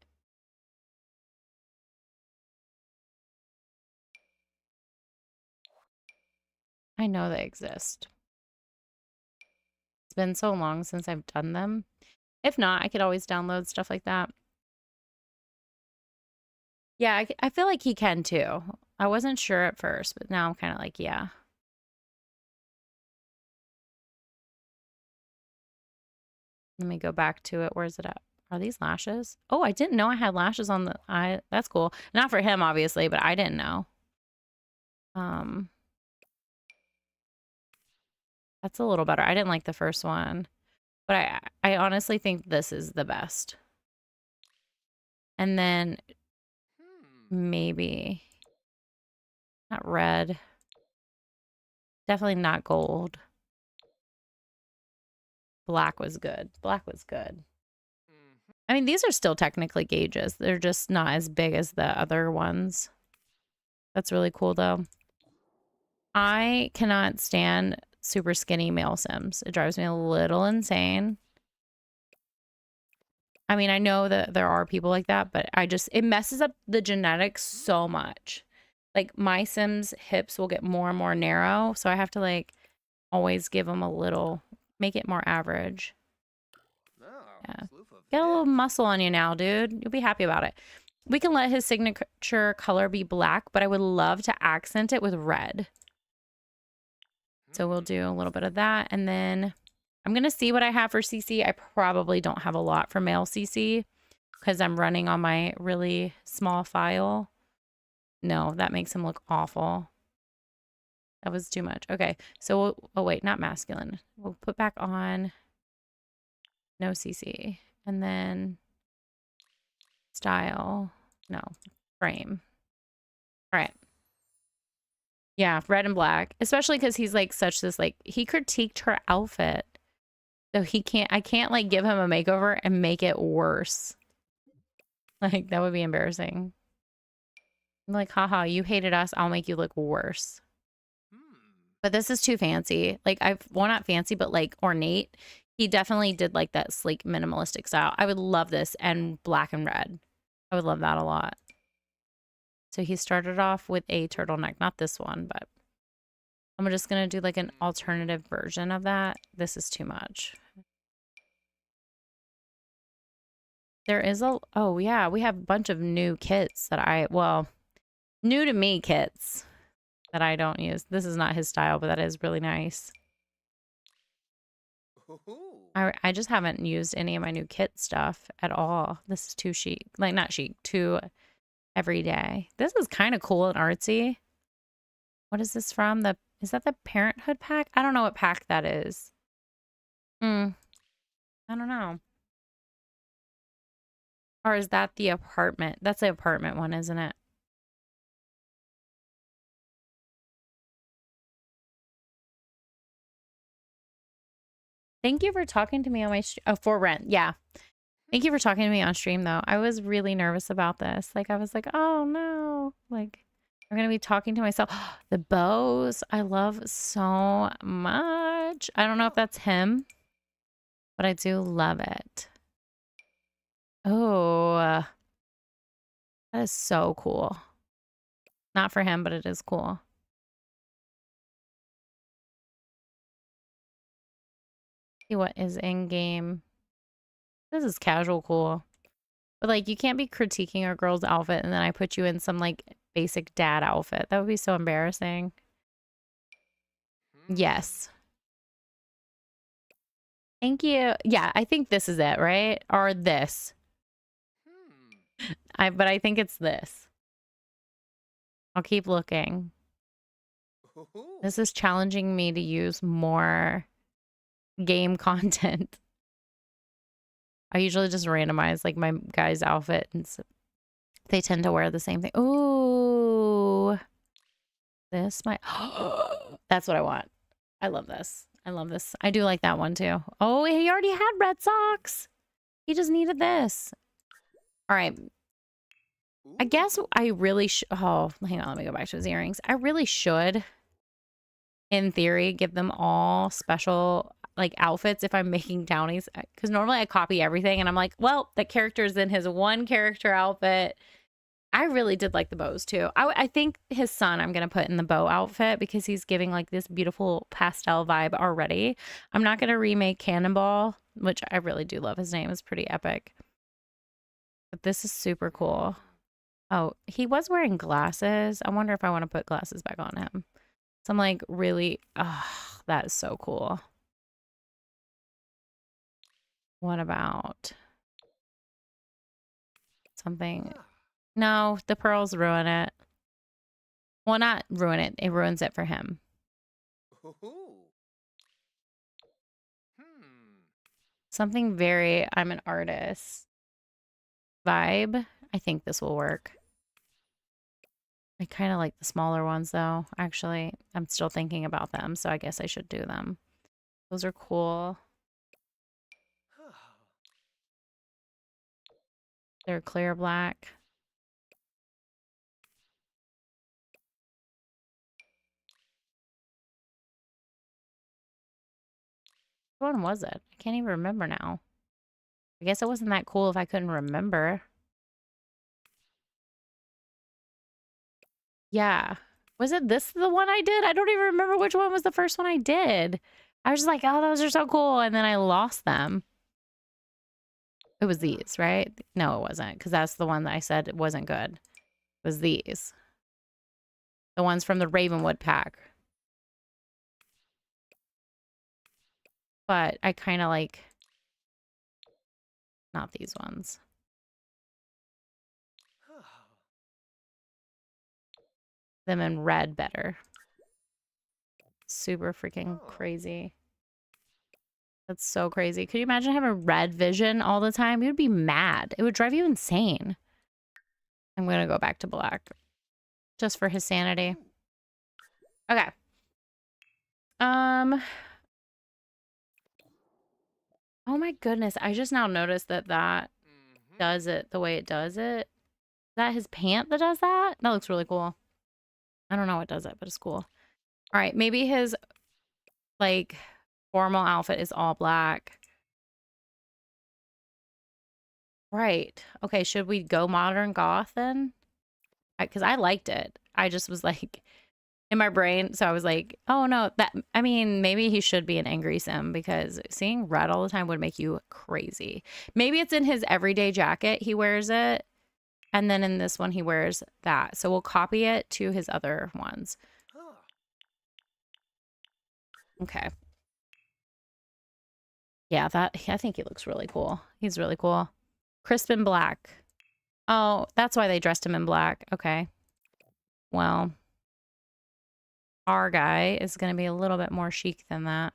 I know they exist. It's been so long since I've done them. If not, I could always download stuff like that. Yeah, I feel like he can too. I wasn't sure at first, but now I'm kind of like, yeah. Let me go back to it. Where's it at? Are these lashes? Oh, I didn't know I had lashes on the eye. That's cool. Not for him, obviously, but I didn't know. That's a little better. I didn't like the first one, but I honestly think this is the best. And then maybe not red. Definitely not gold. Black was good. Black was good. I mean, these are still technically gauges. They're just not as big as the other ones. That's really cool, though. I cannot stand super skinny male Sims. It drives me a little insane. I mean, I know that there are people like that, but it messes up the genetics so much. Like, my Sims' hips will get more and more narrow, so I have to, like, always give them a little, make it more average. Yeah. Get a little muscle on you now, dude. You'll be happy about it. We can let his signature color be black, but I would love to accent it with red. So we'll do a little bit of that. And then I'm going to see what I have for CC. I probably don't have a lot for male CC because I'm running on my really small file. No, that makes him look awful. That was too much. Okay. So, oh wait, not masculine. We'll put back on no CC. And then style, no, frame. All right. Yeah, red and black, especially because he's like such this, like, he critiqued her outfit. So I can't like give him a makeover and make it worse. Like, that would be embarrassing. I'm like, haha, you hated us. I'll make you look worse. But this is too fancy. Like, well, not fancy, but like ornate. He definitely did like that sleek minimalistic style. I would love this and black and red. I would love that a lot. So he started off with a turtleneck, not this one, but I'm just going to do like an alternative version of that. This is too much. There is oh yeah, we have a bunch of new kits that well, new to me kits that I don't use. This is not his style, but that is really nice. I just haven't used any of my new kit stuff at all. This is too chic. Like, not chic, too everyday. This is kind of cool and artsy. What is this from? Is that the Parenthood pack? I don't know what pack that is. I don't know. Or is that the apartment? That's the apartment one, isn't it? Thank you for talking to me on my for rent. Yeah. Thank you for talking to me on stream, though. I was really nervous about this. Like, I was like, oh, no. Like, I'm going to be talking to myself. The bows, I love so much. I don't know if that's him, but I do love it. Oh, that is so cool. Not for him, but it is cool. See what is in game. This is casual cool. But like you can't be critiquing a girl's outfit and then I put you in some like basic dad outfit. That would be so embarrassing. Yes. Thank you. Yeah, I think this is it, right? Or this. But I think it's this. I'll keep looking. This is challenging me to use more game content. I usually just randomize like my guy's outfit and they tend to wear the same thing. Ooh. This might That's what I want. I love this. I love this. I do like that one too. Oh, he already had red socks. He just needed this. All right. I guess I really should. Oh, hang on. Let me go back to his earrings. I really should, in theory, give them all special like outfits if I'm making townies. Because normally I copy everything and I'm like, well, the character's in his one character outfit. I really did like the bows too. I think his son I'm going to put in the bow outfit because he's giving like this beautiful pastel vibe already. I'm not going to remake Cannonball, which I really do love. His name is pretty epic. But this is super cool. Oh, he was wearing glasses. I wonder if I want to put glasses back on him. So I'm like, really? Oh, that is so cool. What about something? No, the pearls ruin it. Well, not ruin it. It ruins it for him. Something very, I'm an artist vibe. I think this will work. I kind of like the smaller ones though. Actually, I'm still thinking about them, so I guess I should do them. Those are cool. They're clear black. What one was it? I can't even remember now. I guess it wasn't that cool if I couldn't remember. Yeah. Was it this the one I did? I don't even remember which one was the first one I did. I was just like, oh, those are so cool. And then I lost them. It was these, right? No, it wasn't. Because that's the one that I said it wasn't good. It was these. The ones from the Ravenwood pack. But I kind of like... Not these ones. Them in red better. Super freaking crazy. That's so crazy. Could you imagine having red vision all the time? You'd be mad. It would drive you insane. I'm going to go back to black. Just for his sanity. Okay. Oh my goodness. I just now noticed that does it the way it does it. Is that his pant that does that? That looks really cool. I don't know what does it, but it's cool. All right. Maybe his like formal outfit is all black. Right. Okay. Should we go modern goth then? Because I liked it. I just was like in my brain. So I was like, oh no, I mean, maybe he should be an angry sim because seeing red all the time would make you crazy. Maybe it's in his everyday jacket. He wears it. And then in this one, he wears that. So we'll copy it to his other ones. Okay. Yeah, I think he looks really cool. He's really cool. Crisp and black. Oh, that's why they dressed him in black. Okay. Well, our guy is going to be a little bit more chic than that.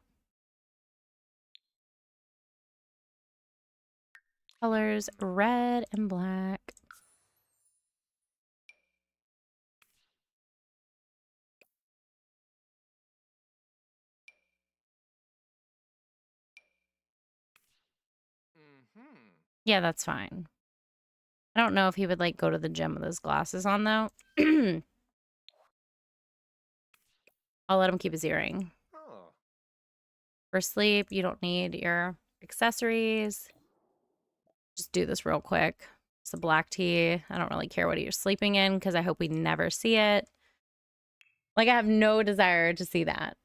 Colors, red and black. Yeah, that's fine. I don't know if he would like go to the gym with his glasses on though. I'll let him keep his earring. For sleep, you don't need your accessories. Just do this real quick. It's a black tea. I don't really care what you're sleeping in because I hope we never see it. Like I have no desire to see that.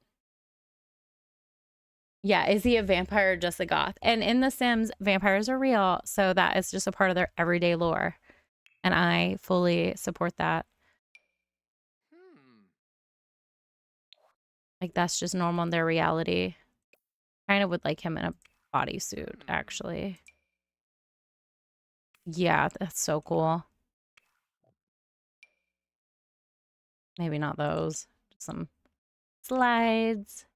Yeah, is he a vampire or just a goth? And in The Sims, vampires are real, so that is just a part of their everyday lore. And I fully support that. Hmm. Like, that's just normal in their reality. Kind of would like him in a bodysuit, Hmm. actually. Yeah, that's so cool. Maybe not those. Just some slides.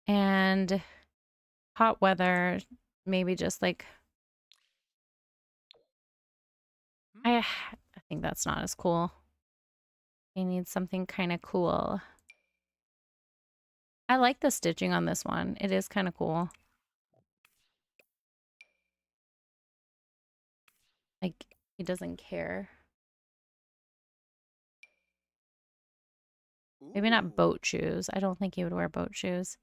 And hot weather. Maybe just like Hmm. I think that's not as cool. He needs something kind of cool. I like the stitching on this one. It is kind of cool. Like, he doesn't care. Maybe not Ooh. boat shoes. I don't think he would wear boat shoes.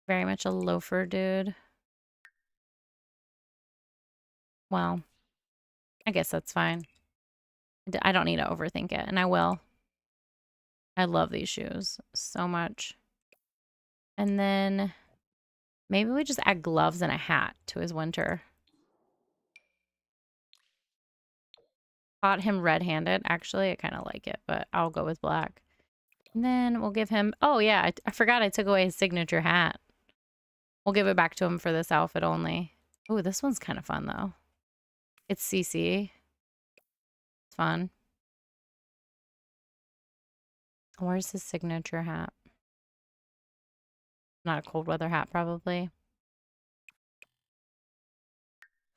Very much a loafer dude. Well, I guess that's fine. I don't need to overthink it, and I will. I love these shoes so much. And then maybe we just add gloves and a hat to his winter. Caught him red-handed. Actually, I kind of like it, but I'll go with black. And then we'll give him... Oh, yeah. I forgot I took away his signature hat. We'll give it back to him for this outfit only. Oh, this one's kind of fun, though. It's CC. It's fun. Where's his signature hat? Not a cold weather hat, probably.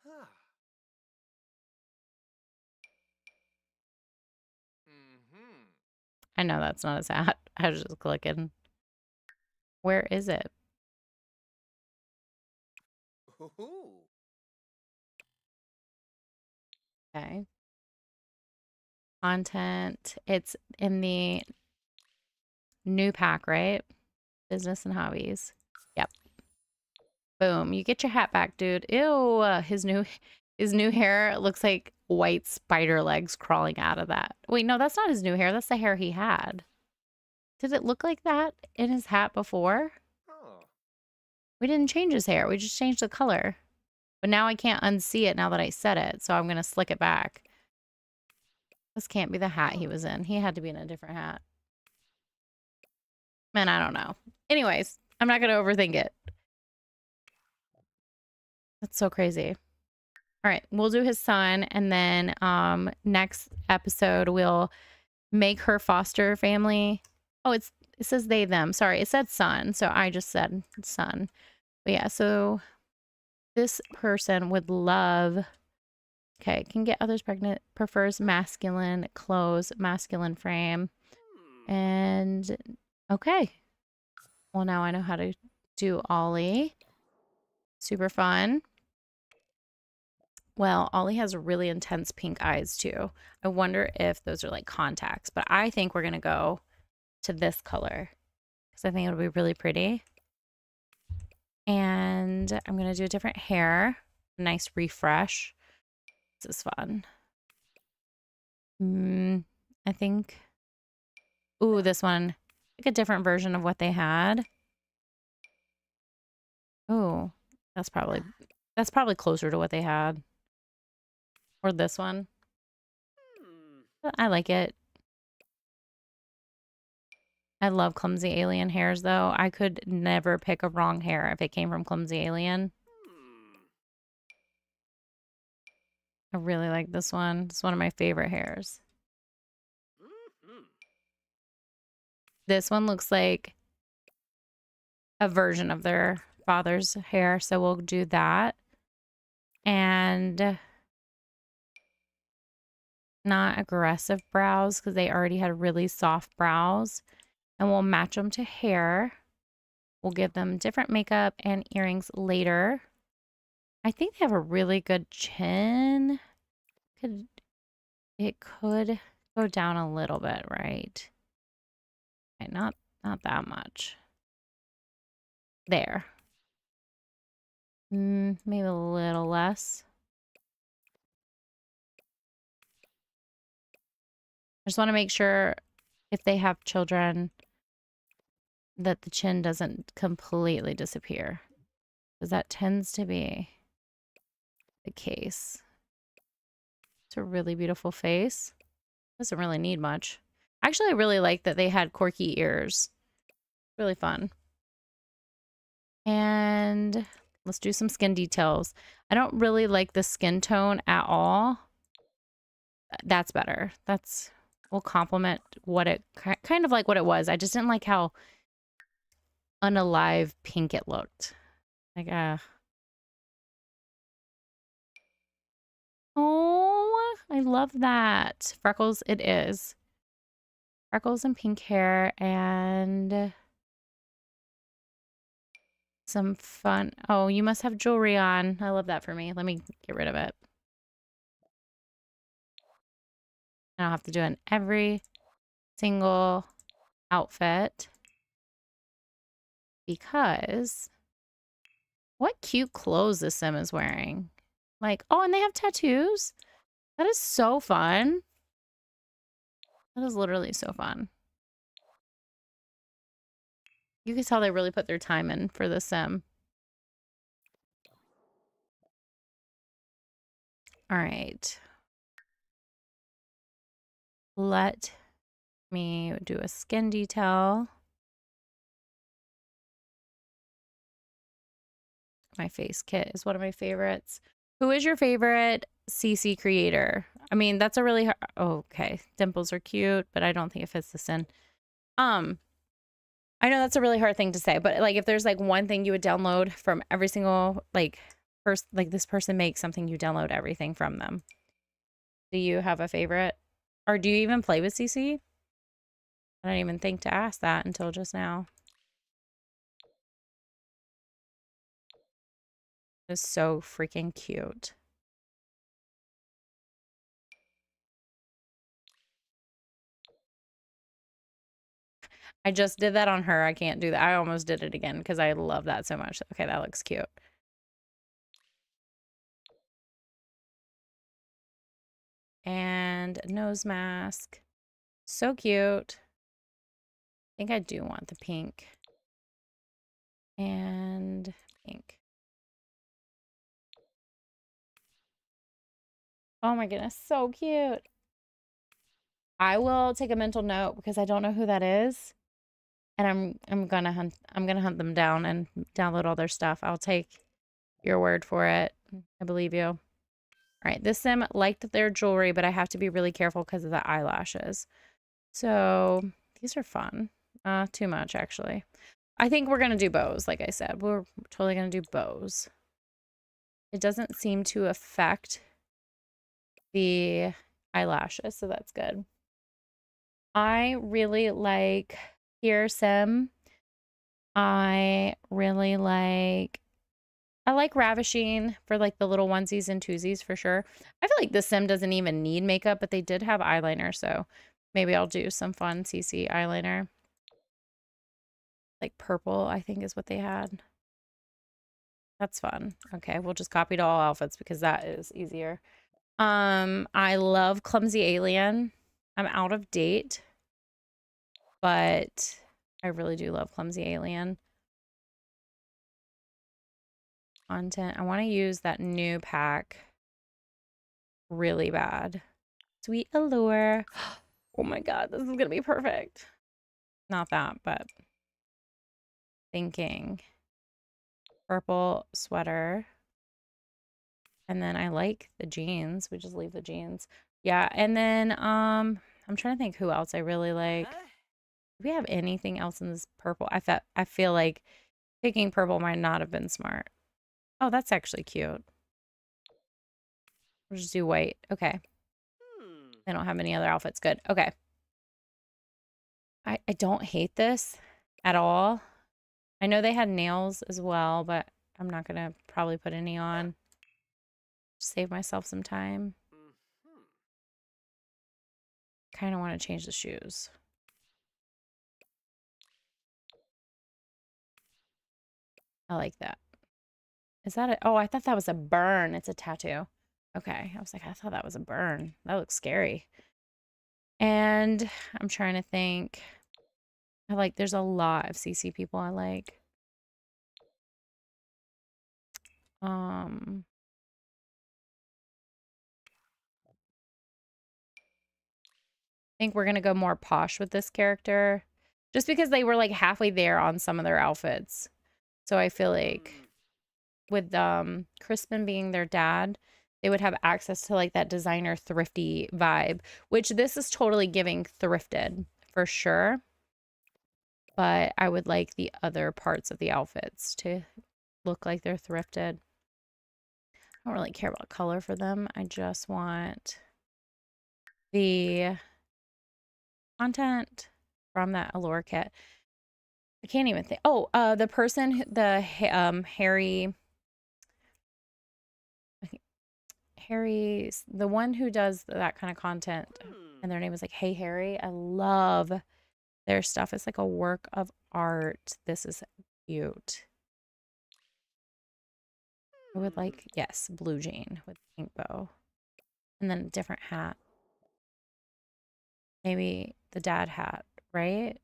Huh. Mm-hmm. I know that's not his hat. I was just clicking. Where is it? Ooh. Okay. Content. It's in the new pack, right? Business and hobbies. Yep. Boom. You get your hat back, dude. Ew. His new hair looks like white spider legs crawling out of that. Wait, no, that's not his new hair. That's the hair he had. Did it look like that in his hat before? Oh. We didn't change his hair. We just changed the color. But now I can't unsee it now that I said it, so I'm going to slick it back. This can't be the hat he Huh. was in. He had to be in a different hat. Man, I don't know. Anyways, I'm not going to overthink it. That's so crazy. All right, we'll do his son, and then next episode we'll make her foster family. Oh, it says they them. Sorry, it said son, so I just said son. But yeah, so this person would love. Okay, can get others pregnant. Prefers masculine clothes, masculine frame, Hmm. and okay. Well, now I know how to do Ollie. Super fun. Well, Ollie has really intense pink eyes too. I wonder if those are like contacts, but I think we're going to go to this color because I think it'll be really pretty. And I'm going to do a different hair. Nice refresh. This is fun. I think, ooh, this one, like a different version of what they had. Ooh, that's probably closer to what they had. Or this one. Hmm. I like it. I love clumsy alien hairs, though. I could never pick a wrong hair if it came from clumsy alien. Hmm. I really like this one. It's one of my favorite hairs. Mm-hmm. This one looks like a version of their father's hair, so we'll do that. And not aggressive brows because they already had really soft brows. And we'll match them to hair. We'll give them different makeup and earrings later. I think they have a really good chin. It could go down a little bit, right? Okay, not that much. There. Maybe a little less. I just want to make sure if they have children that the chin doesn't completely disappear, because that tends to be the case. It's a really beautiful face. Doesn't really need much. Actually, I really like that they had corky ears. Really fun. And let's do some skin details. I don't really like the skin tone at all. That's better. That's will complement what it kind of like what it was. I just didn't like how unalive pink it looked. Like oh, I love that. Freckles it is. Freckles and pink hair and some fun. Oh, you must have jewelry on. I love that for me. Let me get rid of it. I don't have to do it in every single outfit because what cute clothes this sim is wearing. Like, oh, and they have tattoos. That is so fun. That is literally so fun. You can tell they really put their time in for the sim. All right. Let me do a skin detail. My face kit is one of my favorites. Who is your favorite CC creator? I mean, that's a really hard... Oh, okay. Dimples are cute, but I don't think it fits this in. I know that's a really hard thing to say, but like if there's like one thing you would download from every single like this person makes something, you download everything from them. Do you have a favorite? Or do you even play with CC? I didn't even think to ask that until just now. It's so freaking cute. I just did that on her. I can't do that. I almost did it again because I love that so much. Okay, that looks cute. And nose mask. So cute. I think I do want the pink. And pink. Oh my goodness, so cute. I will take a mental note because I don't know who that is. And I'm gonna hunt them down and download all their stuff. I'll take your word for it. I believe you. All right, this sim liked their jewelry, but I have to be really careful because of the eyelashes. So these are fun. Too much actually. I think we're gonna do bows, like I said. We're totally gonna do bows. It doesn't seem to affect the eyelashes, so that's good. I really like Here Sim. I like Ravishing for like the little onesies and twosies for sure. I feel like the sim doesn't even need makeup, but they did have eyeliner, so maybe I'll do some fun CC eyeliner. Like purple, I think is what they had. That's fun. Okay, we'll just copy to all outfits because that is easier. I love Clumsy Alien. I'm out of date, but I really do love Clumsy Alien content. I want to use that new pack really bad. Sweet Allure. Oh my god, this is gonna be perfect. Not that, but thinking purple sweater. And then I like the jeans. We just leave the jeans. Yeah, and then I'm trying to think who else I really like. Huh? Do we have anything else in this purple? I feel like picking purple might not have been smart. Oh, that's actually cute. We'll just do white. Okay. They don't have any other outfits. Good. Okay. I don't hate this at all. I know they had nails as well, but I'm not going to probably put any on. Save myself some time. Kind of want to change the shoes. I like that. Is that a... Oh, I thought that was a burn. It's a tattoo. Okay. I was like, I thought that was a burn. That looks scary. And I'm trying to think. there's a lot of CC people I like. I think we're gonna go more posh with this character. Just because they were like halfway there on some of their outfits. So I feel like with Crispin being their dad, they would have access to like that designer thrifty vibe, which this is totally giving thrifted for sure. But I would like the other parts of the outfits to look like they're thrifted. I don't really care about color for them. I just want the content from that Allure kit. I can't even think. Oh, the person, Harry's the one who does that kind of content, and their name is like Hey Harry. I love their stuff. It's like a work of art. This is cute. I would like, yes, blue jean with pink bow. And then a different hat. Maybe the dad hat, right?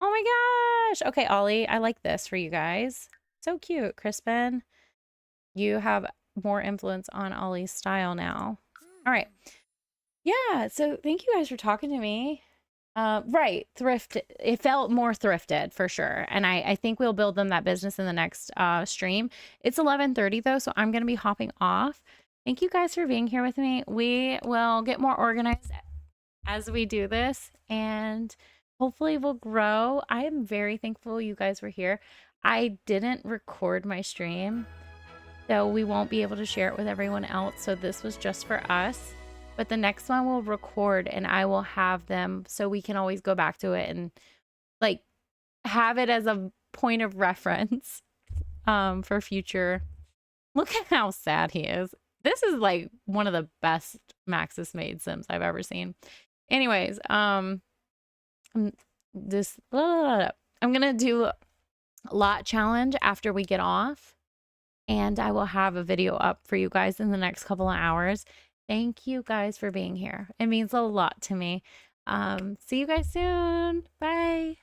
Oh my gosh. Okay, Ollie, I like this for you guys. So cute, Crispin. You have more influence on Ollie's style now. All right. Yeah, so thank you guys for talking to me. Right, thrift. It felt more thrifted for sure, and I think we'll build them that business in the next stream. It's 11:30 though, so I'm gonna be hopping off. Thank you guys for being here with me. We will get more organized as we do this, and hopefully we'll grow. I am very thankful you guys were here. I didn't record my stream, so we won't be able to share it with everyone else. So this was just for us. But the next one we'll record and I will have them so we can always go back to it and like have it as a point of reference for future. Look at how sad he is. This is like one of the best Maxis made Sims I've ever seen. Anyways, I'm gonna do a lot challenge after we get off, and I will have a video up for you guys in the next couple of hours. Thank you guys for being here. It means a lot to me. See you guys soon. Bye.